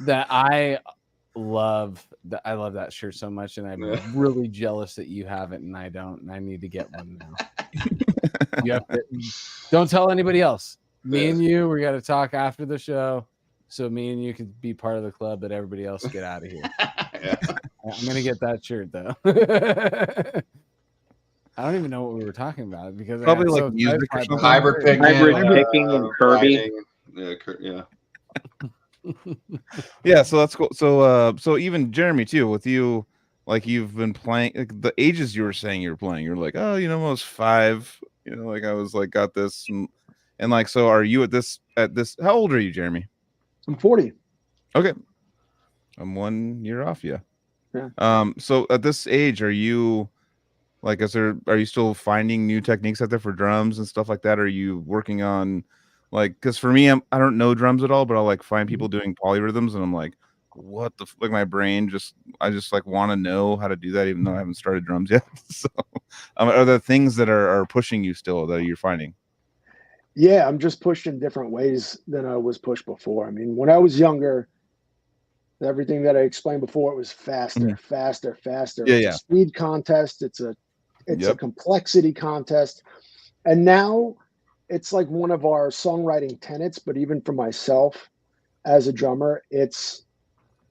that I love that shirt so much, and I'm really jealous that you have it and I don't, and I need to get one now. You have to, don't tell anybody else. Me and you, we got to talk after the show, so me and you can be part of the club, but everybody else get out of here. I'm gonna get that shirt though. I don't even know what we were talking about because probably like music or something. Hybrid picking and Kirby. Yeah. Yeah, so that's cool. So even Jeremy too, with you, like you've been playing like, the ages you were saying you were playing, you're like, oh, I was 5, like I was like got this, and like, so are you at this how old are you, Jeremy? I'm 40. Okay, I'm 1 year off. Yeah. Yeah. So at this age, are you like, are you still finding new techniques out there for drums and stuff like that? Are you working on like, because for me, I don't know drums at all, but I'll like find people doing polyrhythms and I'm like, what the like my brain I just like want to know how to do that even though I haven't started drums yet. So are there things that are pushing you still that you're finding? Yeah, I'm just pushed in different ways than I was pushed before. I mean, when I was younger, everything that I explained before, it was faster. Yeah, it's a speed contest. It's a complexity contest. And now it's like one of our songwriting tenets, but even for myself as a drummer, it's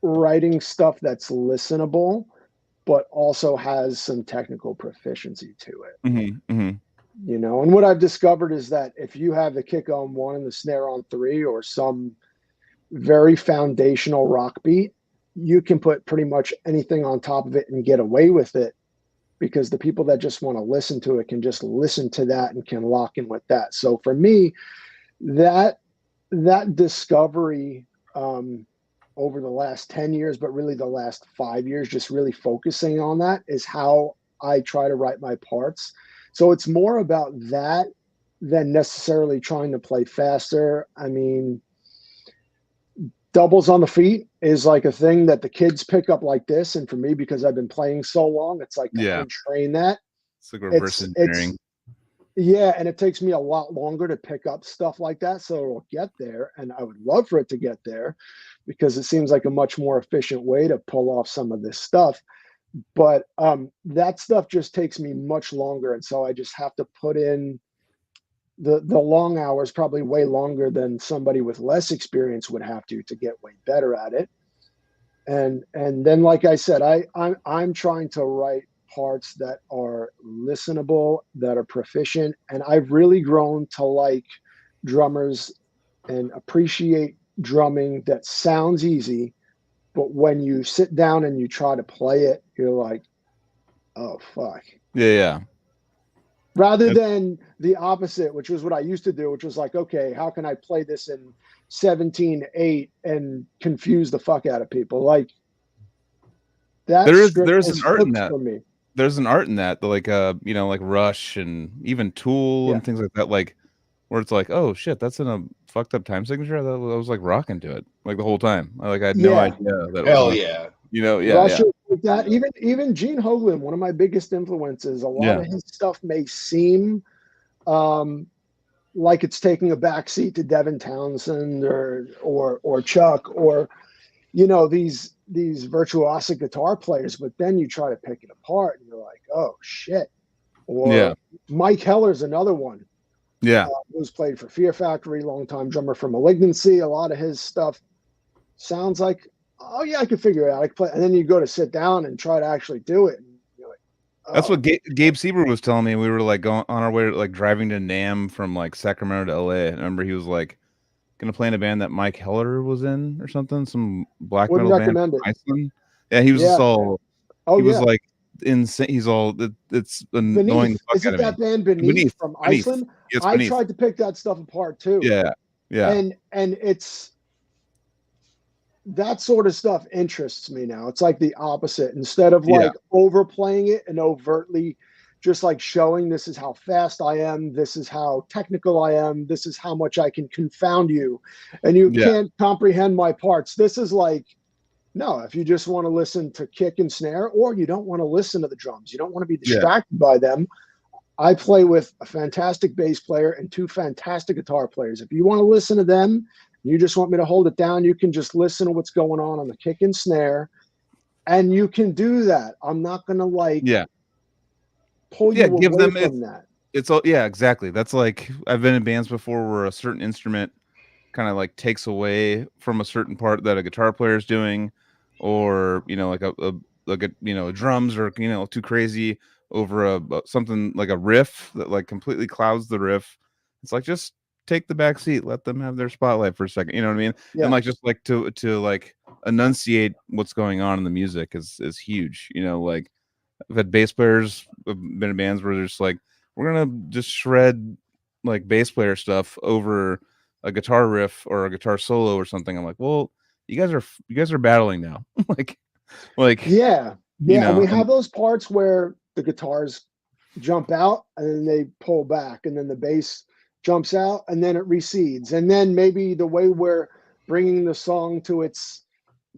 writing stuff that's listenable, but also has some technical proficiency to it. And what I've discovered is that if you have the kick on 1 and the snare on 3 or some very foundational rock beat, you can put pretty much anything on top of it and get away with it, because the people that just want to listen to it can just listen to that and can lock in with that. So for me, that discovery over the last 10 years, but really the last 5 years, just really focusing on that is how I try to write my parts. So it's more about that than necessarily trying to play faster. I mean, doubles on the feet is like a thing that the kids pick up like this. And for me, because I've been playing so long, it's like to train that. It's like reverse engineering. Yeah, and it takes me a lot longer to pick up stuff like that. So it'll get there, and I would love for it to get there because it seems like a much more efficient way to pull off some of this stuff. But that stuff just takes me much longer. And so I just have to put in the long hours, probably way longer than somebody with less experience would have to get way better at it. And then, like I said, I'm trying to write parts that are listenable, that are proficient. And I've really grown to like drummers and appreciate drumming that sounds easy, but when you sit down and you try to play it, you're like, oh, fuck. Yeah. Rather than the opposite, which was what I used to do, which was like, okay, how can I play this in 17/8 and confuse the fuck out of people? Like that. There's an art in that. For me. There's an art in that, like like Rush and even Tool and things like that, like where it's like, oh shit, that's in a fucked up time signature. I was like rocking to it like the whole time. I had no idea that. Hell Rush like that. Even Gene Hoglan, one of my biggest influences. A lot of his stuff may seem like it's taking a backseat to Devin Townsend or Chuck or these virtuosic guitar players, but then you try to pick it apart and you're like, oh shit. Or Mike Heller's another one. Yeah. Who's played for Fear Factory, longtime drummer for Malignancy. A lot of his stuff sounds like, oh yeah, I can figure it out. I can play. And then you go to sit down and try to actually do it. And you're like, oh. That's what Gabe Sieber was telling me. We were like going on our way, like driving to NAMM from like Sacramento to LA. I remember he was like gonna play in a band that Mike Heller was in or something, some black Wouldn't metal band recommend from it. Iceland. Yeah, he was just all. Oh, he was yeah. like insane. He's all. It's annoying. Beneath. Is it that band Beneath from Iceland? Yes, I Beneath. tried to pick that stuff apart too. Yeah, yeah. And it's that sort of stuff interests me now. It's like the opposite. Instead of like overplaying it and overtly just like showing this is how fast I am, this is how technical I am, this is how much I can confound you, and you can't comprehend my parts. This is like, no, if you just want to listen to kick and snare, or you don't want to listen to the drums, you don't want to be distracted by them. I play with a fantastic bass player and 2 fantastic guitar players. If you want to listen to them, you just want me to hold it down, you can just listen to what's going on the kick and snare, and you can do that. I'm not going to like pull you away from that. It's all exactly. That's like I've been in bands before where a certain instrument kind of like takes away from a certain part that a guitar player is doing, or like a drums are too crazy over something like a riff that like completely clouds the riff. It's like just take the back seat, let them have their spotlight for a second. You know what I mean? Yeah. And like just like to like enunciate what's going on in the music is huge. Like I've had bass players, I've been in bands where they're just like, we're gonna just shred like bass player stuff over a guitar riff or a guitar solo or something. I'm like, well, you guys are battling now. like yeah. And we have those parts where the guitars jump out and then they pull back, and then the bass jumps out and then it recedes, and then maybe the way we're bringing the song to its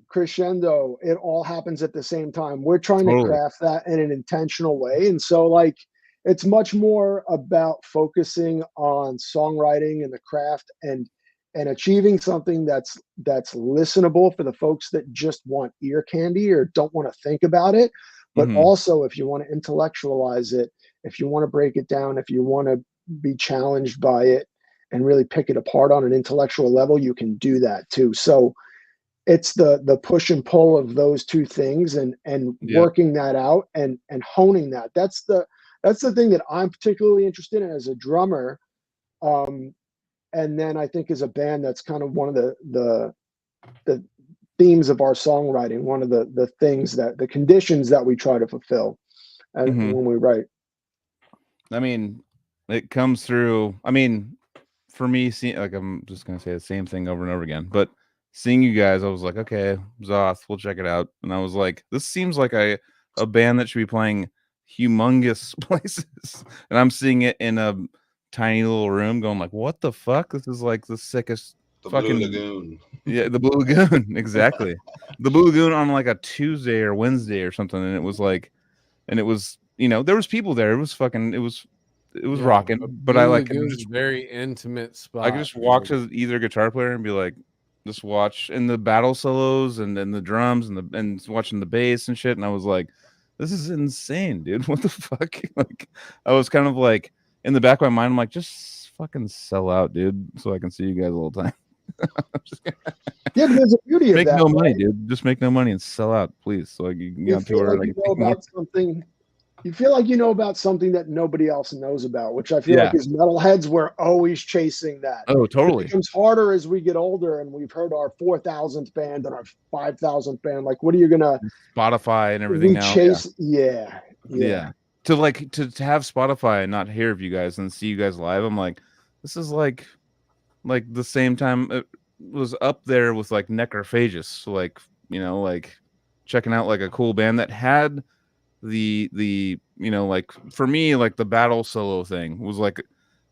crescendo, it all happens at the same time. We're trying to craft that in an intentional way, and so like it's much more about focusing on songwriting and the craft and achieving something that's listenable for the folks that just want ear candy or don't want to think about it. But also, if you want to intellectualize it, if you want to break it down, if you want to be challenged by it and really pick it apart on an intellectual level, you can do that too. So it's the push and pull of those 2 things and working that out and honing that. That's the thing that I'm particularly interested in as a drummer. And then I think as a band, that's kind of one of the themes of our songwriting, one of the things that the conditions that we try to fulfill when we write. I mean, it comes through. I mean, for me, like I'm just gonna say the same thing over and over again, but seeing you guys, I was like, okay, Xoth, we'll check it out. And I was like, this seems like a band that should be playing humongous places. And I'm seeing it in a tiny little room going like, what the fuck? This is like the sickest fucking Blue Lagoon. Yeah, the Blue Lagoon. Exactly. The Blue Lagoon on like a Tuesday or Wednesday or something. And it was like, there was people there. It was fucking, it was rocking. But I like just very intimate spot. I could just walk to either guitar player and be like, just watch in the battle solos and then the drums and watching the bass and shit. And I was like, this is insane, dude. What the fuck? Like, I was kind of like in the back of my mind, I'm like, just fucking sell out, dude, so I can see you guys all the time. Yeah, but there's a beauty of that. Make no money, dude. Just make no money and sell out, please. So like you can get on tour. Like you know about something. You feel like you know about something that nobody else knows about, which I feel like as metalheads, we're always chasing that. Oh, totally. It becomes harder as we get older and we've heard our 4,000th band and our 5,000th band. Like, what are you going to Spotify and everything now? Chase? Yeah. To like, to have Spotify and not hear of you guys and see you guys live. I'm like, this is like the same time it was up there with like Necrophagus. So like, like checking out like a cool band that had the like for me, like the battle solo thing was like,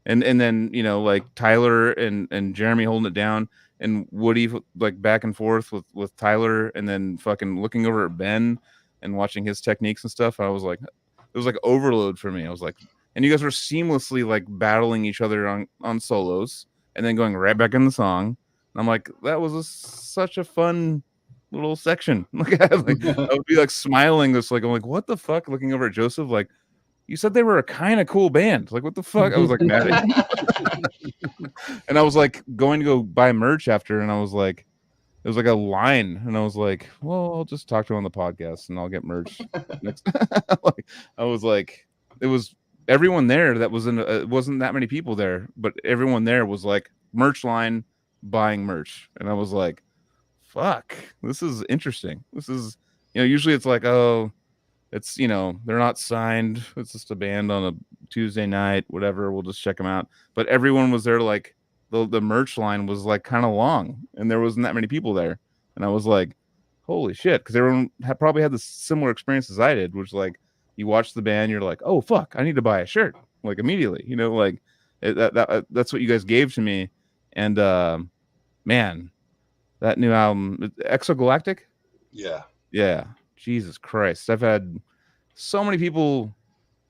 and then like Tyler and Jeremy holding it down and Woody like back and forth with Tyler, and then fucking looking over at Ben and watching his techniques and stuff. I was like, it was like overload for me. I was like, and you guys were seamlessly like battling each other on solos and then going right back in the song. And I'm like, that was such a fun little section. Like I would be like smiling, just like I'm like, what the fuck? Looking over at Joseph, like, you said they were a kind of cool band. Like, what the fuck? I was like mad at you. And I was like going to go buy merch after, and I was like, it was like a line, and I was like, well, I'll just talk to him on the podcast and I'll get merch next. Like, I was like, it was everyone there that was in it wasn't that many people there, but everyone there was like merch line buying merch. And I was like, fuck, this is interesting. This is, usually it's like, oh, it's, they're not signed. It's just a band on a Tuesday night, whatever. We'll just check them out. But everyone was there. Like the merch line was like kind of long, and there wasn't that many people there. And I was like, holy shit. Cause everyone probably had the similar experience as I did, which like you watch the band, you're like, oh fuck, I need to buy a shirt like immediately, like that's what you guys gave to me. And, man, that new album, Exogalactic. Yeah. Jesus Christ. I've had so many people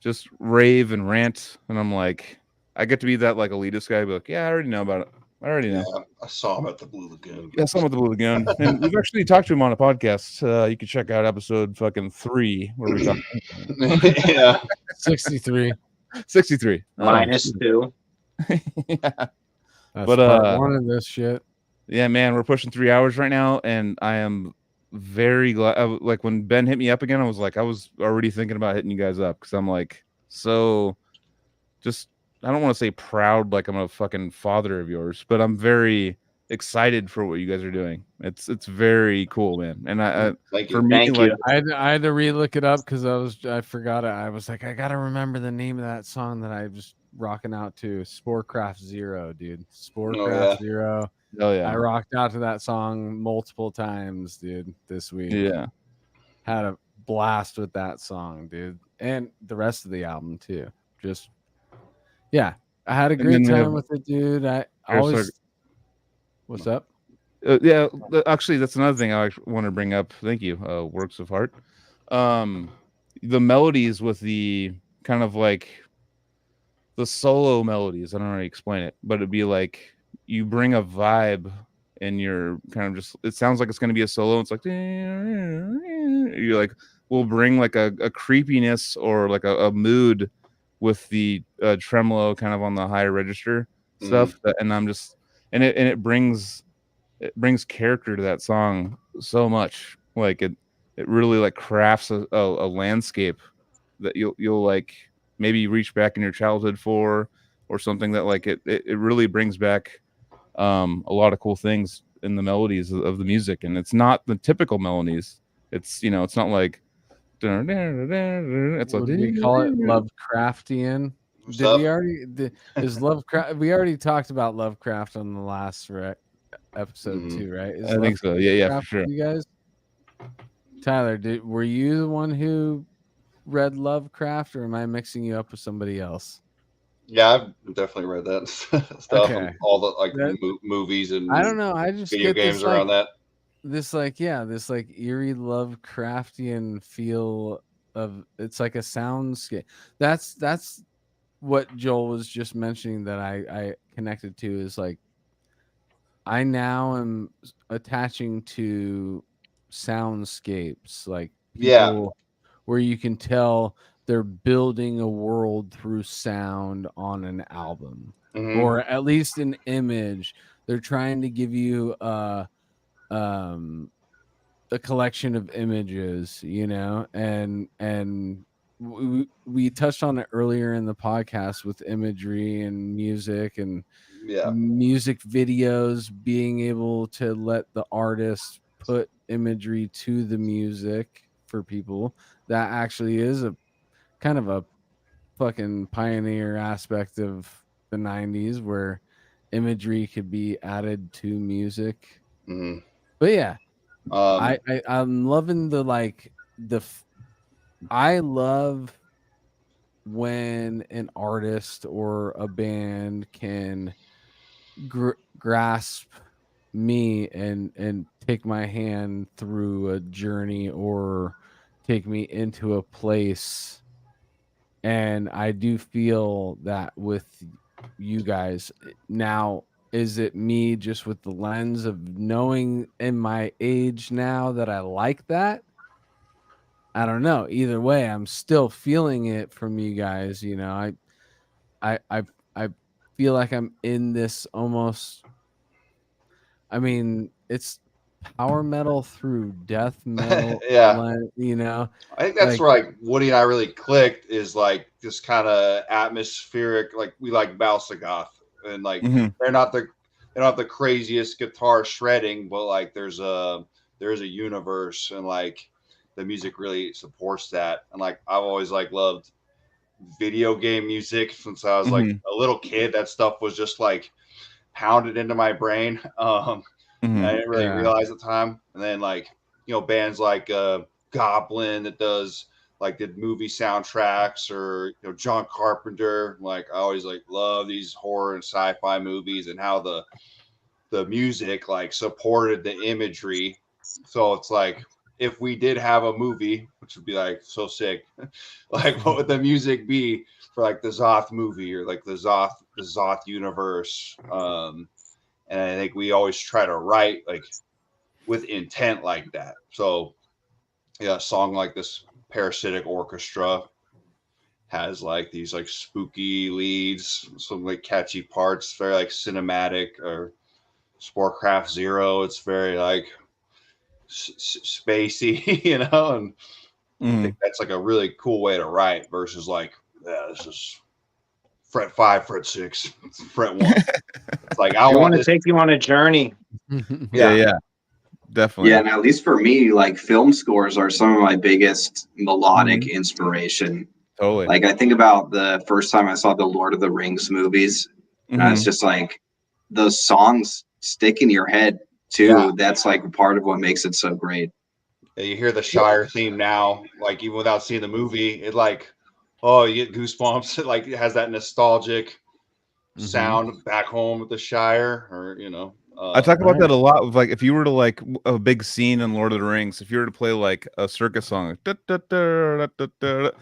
just rave and rant, and I'm like, I get to be that like elitist guy, be like, yeah, I already know about it. I already know. Yeah, I saw him at the Blue Lagoon. Yeah, I saw him at the Blue Lagoon. And we've actually talked to him on a podcast. You can check out episode fucking 3 where we talked. Yeah. 63. 63. Minus 2. Yeah. That's but part 1 of this shit. Yeah, man, we're pushing 3 hours right now, and I am very glad. Like when Ben hit me up again, I was already thinking about hitting you guys up, because I'm like, so just, I don't want to say proud like I'm a fucking father of yours, but I'm very excited for what you guys are doing. It's very cool, man. And I Thank for you. me, Thank like, you. I had to re-look it up because I forgot it. I was like, I gotta remember the name of that song that I was rocking out to. Sporecraft Zero, dude. Sporecraft Zero. Oh yeah, I rocked out to that song multiple times, dude, this week. Yeah. Had a blast with that song, dude. And the rest of the album too. Just, yeah. I had a great time with it, dude. I always... What's up? Yeah, actually, that's another thing I want to bring up. Thank you. Works of art. The melodies with the kind of like the solo melodies. I don't know how to explain it, but it'd be like you bring a vibe, and you're kind of just, it sounds like it's going to be a solo. It's like, you're like, we'll bring like a creepiness or like a mood with the tremolo kind of on the higher register stuff. And I'm just, and it brings character to that song so much. Like it really like crafts a landscape that you'll like maybe reach back in your childhood for, or something that like it really brings back a lot of cool things in the melodies of the music. And it's not the typical melodies. It's, it's not like, it's Would like, we call it Lovecraftian? Did we already is Lovecraft? We already talked about Lovecraft on the last episode too, right? I think so. Yeah, for sure. You guys, Tyler, were you the one who read Lovecraft, or am I mixing you up with somebody else? Yeah, I've definitely read that stuff. Okay. And all the like movies and I don't know. I just video get games this, around that. This like eerie Lovecraftian feel of, it's like a soundscape. That's what Joel was just mentioning that I connected to, is like, I now am attaching to soundscapes, like people where you can tell they're building a world through sound on an album, or at least an image. They're trying to give you a collection of images, and we touched on it earlier in the podcast with imagery and music and music videos, being able to let the artist put imagery to the music for people. That actually is a kind of a fucking pioneer aspect of the 90s, where imagery could be added to music. But yeah, I'm loving the like I love when an artist or a band can grasp me and take my hand through a journey, or take me into a place. And I do feel that with you guys. Now, is it me just with the lens of knowing in my age now that I like that? I don't know. Either way, I'm still feeling it from you guys. You know, I feel like I'm in this almost. I mean, it's power metal through death metal. Yeah. You know, I think that's where like Woody and I really clicked, is like this kind of atmospheric, like we like Balsagoth, and like they're not the craziest guitar shredding, but like there's a universe, and like the music really supports that. And like I've always like loved video game music since I was like a little kid. That stuff was just like pounded into my brain. I didn't really realize at the time. And then like, you know, bands like Goblin that does like did movie soundtracks, or you know, John Carpenter. Like I always like love these horror and sci-fi movies, and how the music like supported the imagery. So it's like, if we did have a movie, which would be like so sick, like what would the music be for like the Xoth movie, or like the Xoth universe? And I think we always try to write like with intent like that. So yeah, a song like this Parasitic Orchestra has like these like spooky leads, some like catchy parts, very like cinematic. Or Sportcraft Zero, it's very like spacey, you know, and I think that's like a really cool way to write, versus like, yeah, this is fret 5, fret 6, fret 1. It's like I want to take you on a journey. Yeah, definitely. Yeah, and at least for me, like film scores are some of my biggest melodic inspiration. Totally. Like I think about the first time I saw the Lord of the Rings movies, and I was just like, those songs stick in your head too. Yeah. That's like part of what makes it so great. Yeah, you hear the Shire theme now, like even without seeing the movie, it like, oh, you get goosebumps. It like it has that nostalgic sound back home at the Shire, or you know. I talk about that a lot. With like, if you were to like a big scene in Lord of the Rings, if you were to play like a circus song, like the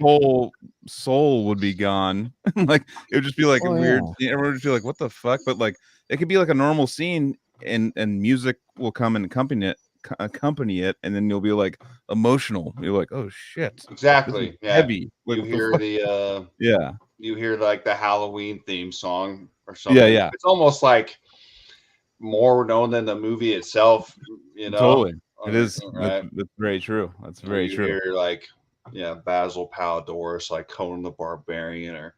whole soul would be gone. Like it would just be like weird. Yeah. Everyone would feel like, what the fuck? But like it could be like a normal scene, and music will come and accompany it, and then you'll be like emotional. You're like, oh shit, exactly, yeah. Heavy. Like, you hear the you hear like the Halloween theme song or something. Yeah. It's almost like more known than the movie itself, you know. Totally. It is. Right? That's very true. That's very true. Hear like, Basil Pallador's like Conan the Barbarian, or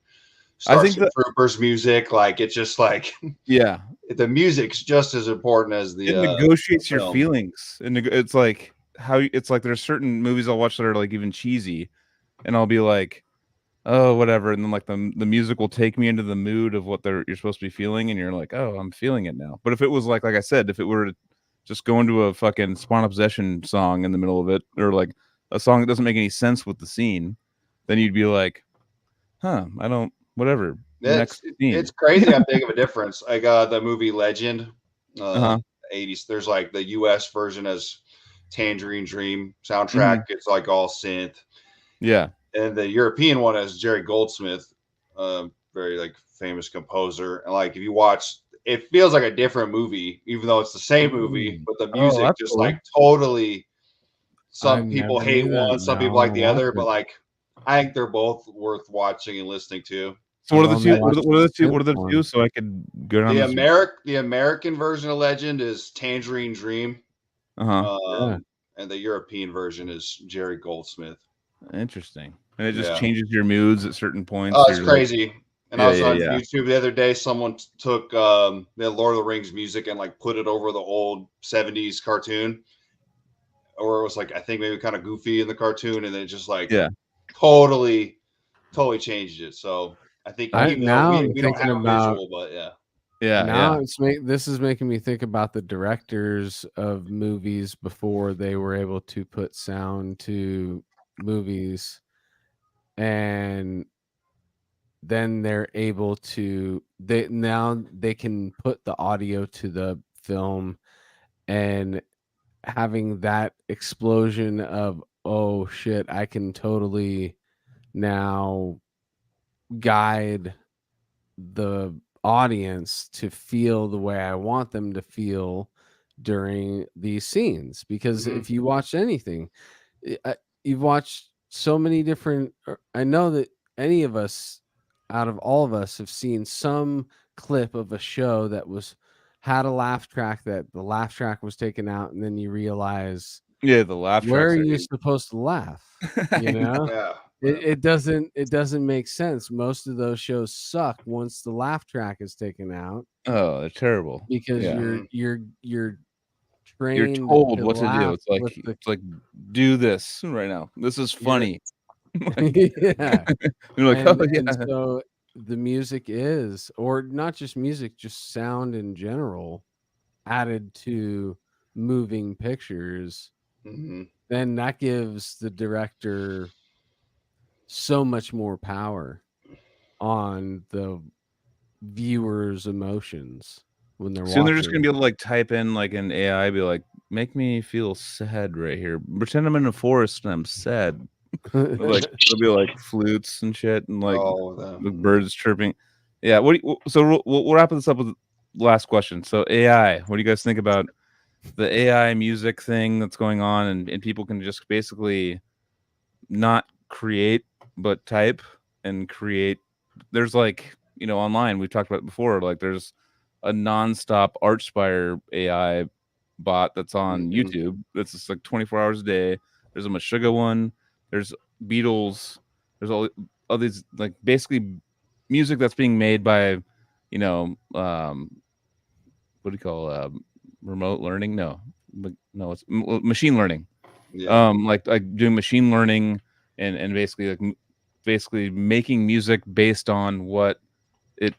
Starship Troopers music. Like it's just like, the music's just as important as the. It negotiates your feelings, and it's like there's certain movies I'll watch that are like even cheesy, and I'll be like, oh, whatever, and then like the music will take me into the mood of what you're supposed to be feeling, and you're like, oh, I'm feeling it now. But if it was like I said, if it were to just go into a fucking Spawn of Possession song in the middle of it, or like a song that doesn't make any sense with the scene, then you'd be like, huh, I don't, whatever. It's crazy how big of a difference. I got the movie Legend, 80s. There's like the US version as Tangerine Dream soundtrack. It's like all synth. Yeah. And the European one is Jerry Goldsmith, very like famous composer. And like if you watch, it feels like a different movie, even though it's the same movie, but the music just like totally. Some people hate one, some people like the other, but like I think they're both worth watching and listening to. So what are the two? What are the two? So I could go down. The American version of Legend is Tangerine Dream, and the European version is Jerry Goldsmith. Interesting. And it just changes your moods at certain points. Oh, it's crazy. And I was on YouTube the other day. Someone took the Lord of the Rings music and like put it over the old 70s cartoon, or it was like, I think maybe kind of goofy in the cartoon, and then it just like totally changed it. So I think we don't have a visual, but this is making me think about the directors of movies before they were able to put sound to movies, and then they're able to they can put the audio to the film, and having that explosion of, oh shit, I can totally now guide the audience to feel the way I want them to feel during these scenes. Because if you watch anything, you've watched so many different. I know that any of us, out of all of us, have seen some clip of a show that had a laugh track that the laugh track was taken out, and then you realize, yeah, the laugh tracks. Where are you supposed to laugh? You know, Yeah. It doesn't make sense. Most of those shows suck once the laugh track is taken out. Oh, they're terrible because you're trained. You're told what to do. It's like do this right now. This is funny. Yeah. You're like, oh yeah. And so the music is, or not just music, just sound in general, added to moving pictures. Then that gives the director so much more power on the viewer's emotions when they're soon watching. They're just gonna be able to like type in like an AI, be like, make me feel sad right here. Pretend I'm in a forest and I'm sad. Like there'll be like flutes and shit and like birds chirping. Yeah. So we'll wrap this up with the last question. So AI, what do you guys think about the AI music thing that's going on, and people can just basically not create but type and create? There's like, online, we've talked about it before, like there's a nonstop Archspire AI bot that's on YouTube that's just like 24 hours a day. There's a Meshuggah one, there's Beatles, there's all these like basically music that's being made by what do you call remote learning? No, it's machine learning. Like doing machine learning and basically making music based on what it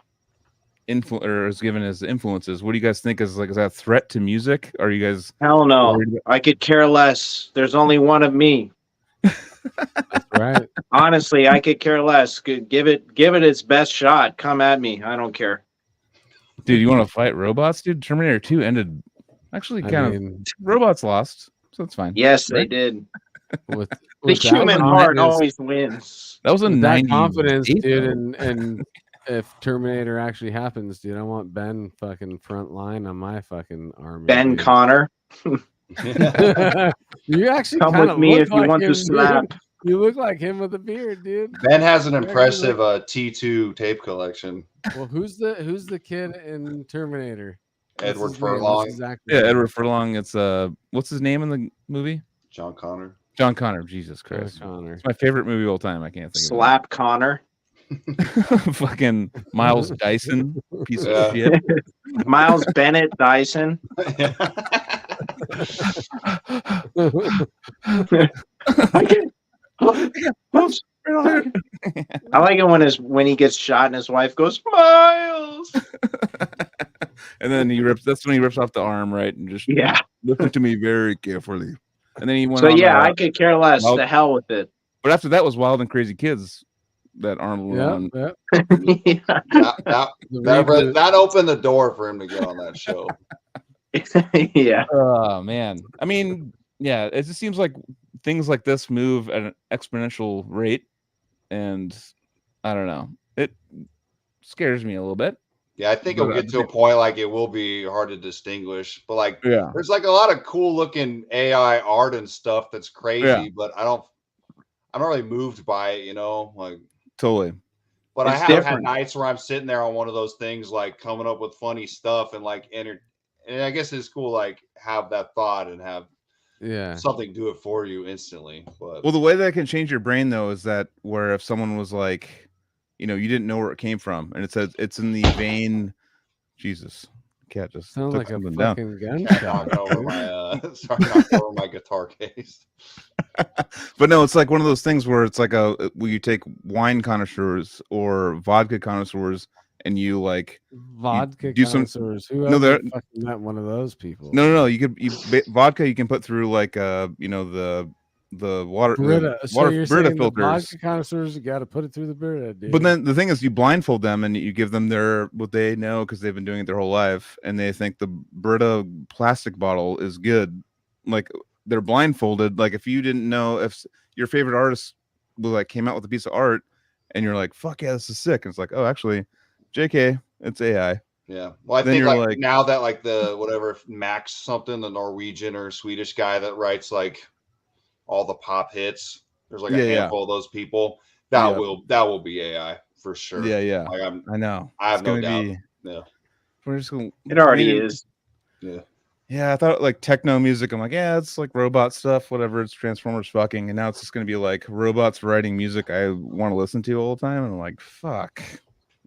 is given as influences. What do you guys think is that a threat to music? Are you guys? Hell no. I could care less. There's only one of me. That's right. Honestly, I could care less. Give it its best shot. Come at me. I don't care. Dude, you want to fight robots, dude? Terminator 2 ended actually robots lost, so it's fine. Yes, right? They did. With the human heart always wins. That was a 90s confidence, dude, and if Terminator actually happens, dude, I want Ben fucking front line on my fucking army. Ben dude. Connor. You actually come with me if you want to slap. You look like him with a beard, dude. Ben has an impressive T2 tape collection. Well, who's the kid in Terminator? Edward Furlong. Yeah, Edward Furlong. It's what's his name in the movie? John Connor. John Connor. Jesus Christ. Connor. It's my favorite movie of all time. I can't think of it. Slap Connor. Fucking Miles Dyson, piece of shit. Miles Bennett Dyson. I like it when he gets shot and his wife goes, Miles. And then that's when he rips off the arm, right? And just listen to me very carefully. And then he went. So I could care less. To hell with it. But after that was Wild and Crazy Kids. That arm went on. That opened the door for him to get on that show. Yeah. Oh man. I mean, yeah. It just seems like things like this move at an exponential rate, and I don't know. It scares me a little bit. Yeah, I think it'll get to a point like it will be hard to distinguish. But like, there's like a lot of cool looking AI art and stuff that's crazy. But I'm not really moved by it, like totally. But I have had nights where I'm sitting there on one of those things, like coming up with funny stuff and like and I guess it's cool, like have that thought and have something do it for you instantly. But well, the way that can change your brain though is that where if someone was like, you didn't know where it came from, and it says it's in the vein. Jesus, cat just sounds like a fucking gunshot. Sorry, knocked over my guitar case. But no, it's like one of those things where it's like where you take wine connoisseurs or vodka connoisseurs and you like vodka do connoisseurs. Some. Who ever fucking met one of those people? No. Vodka you can put through like the water Brita. Brita filters. Vodka connoisseurs, you got to put it through the Brita, dude. But then the thing is, you blindfold them and you give them what they know because they've been doing it their whole life, and they think the Brita plastic bottle is good. Like they're blindfolded. Like if you didn't know, if your favorite artist came out with a piece of art, and you're like, "Fuck yeah, this is sick," and it's like, "Oh, actually, JK, it's AI." Yeah. Well, I think like now that like the whatever Max something, the Norwegian or Swedish guy that writes like all the pop hits. There's like Yeah, a yeah. handful of those people. That Yeah. will be AI for sure. Yeah, yeah. Like I know. I have It's no gonna doubt. be. Yeah. We're just gonna. It already maybe- is. Yeah. Yeah, I thought like techno music. I'm like, yeah, it's like robot stuff, whatever. It's Transformers fucking, and now it's just gonna be like robots writing music I want to listen to all the time. And I'm like, fuck,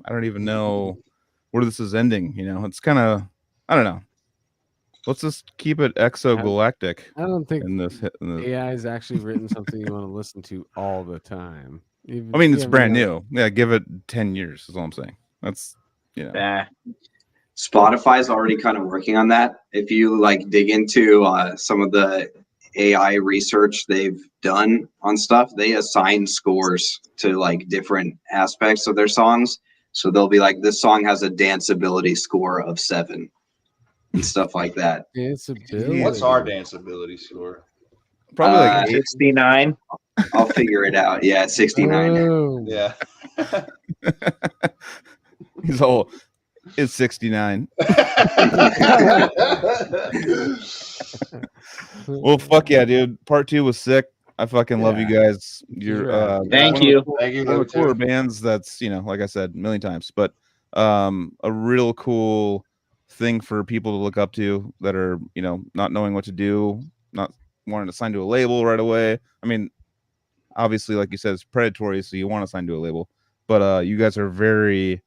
I don't even know where this is ending. You know, it's kind of, I don't know. Let's just keep it exogalactic. I don't think in this. AI has actually written something you want to listen to all the time. I mean, it's brand new. Yeah, give it 10 years. Is all I'm saying. That's Spotify's already kind of working on that. If you like dig into some of the AI research they've done on stuff, they assign scores to like different aspects of their songs. So they'll be like, this song has a danceability score of 7 and stuff like that. Danceability. What's our danceability score? Probably like 69. I'll figure it out. Yeah, 69. Oh. Yeah. He's all. It's 69. Well, fuck yeah, dude. Part 2 was sick. I fucking love you guys. You're thank you. One of the cooler bands that's, you know, like I said a million times, but a real cool thing for people to look up to that are, you know, not knowing what to do, not wanting to sign to a label right away. I mean, obviously, like you said, it's predatory, so you want to sign to a label, but you guys are very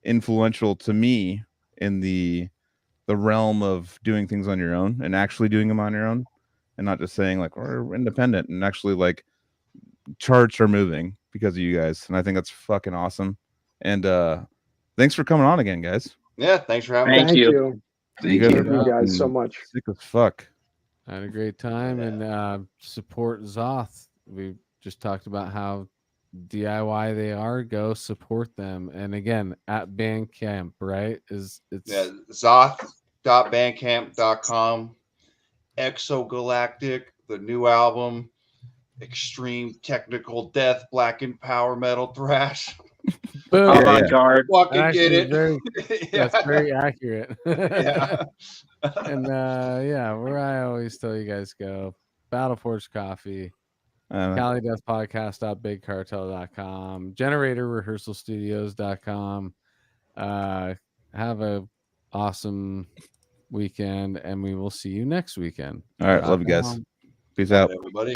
influential to me in the realm of doing things on your own and actually doing them on your own, and not just saying like we're independent, and actually like charts are moving because of you guys, and I think that's fucking awesome. And thanks for coming on again, guys. Yeah, thanks for having me. Thank you. Thank you guys so much. Sick as fuck. I had a great time, and support Xoth. We just talked about how DIY they are. Go support them, and again at Bandcamp, right? It's Xoth.bandcamp.com. Exogalactic, the new album, extreme technical death, blackened power metal thrash. Avant-garde. Fucking get it. That's very accurate. Yeah. And where I always tell you guys go, Battle Forge Coffee, Cali Death Podcast.bigcartel.com, GeneratorRehearsalStudios.com. Have a awesome weekend, and we will see you next weekend. All right, love you guys. Peace out, everybody.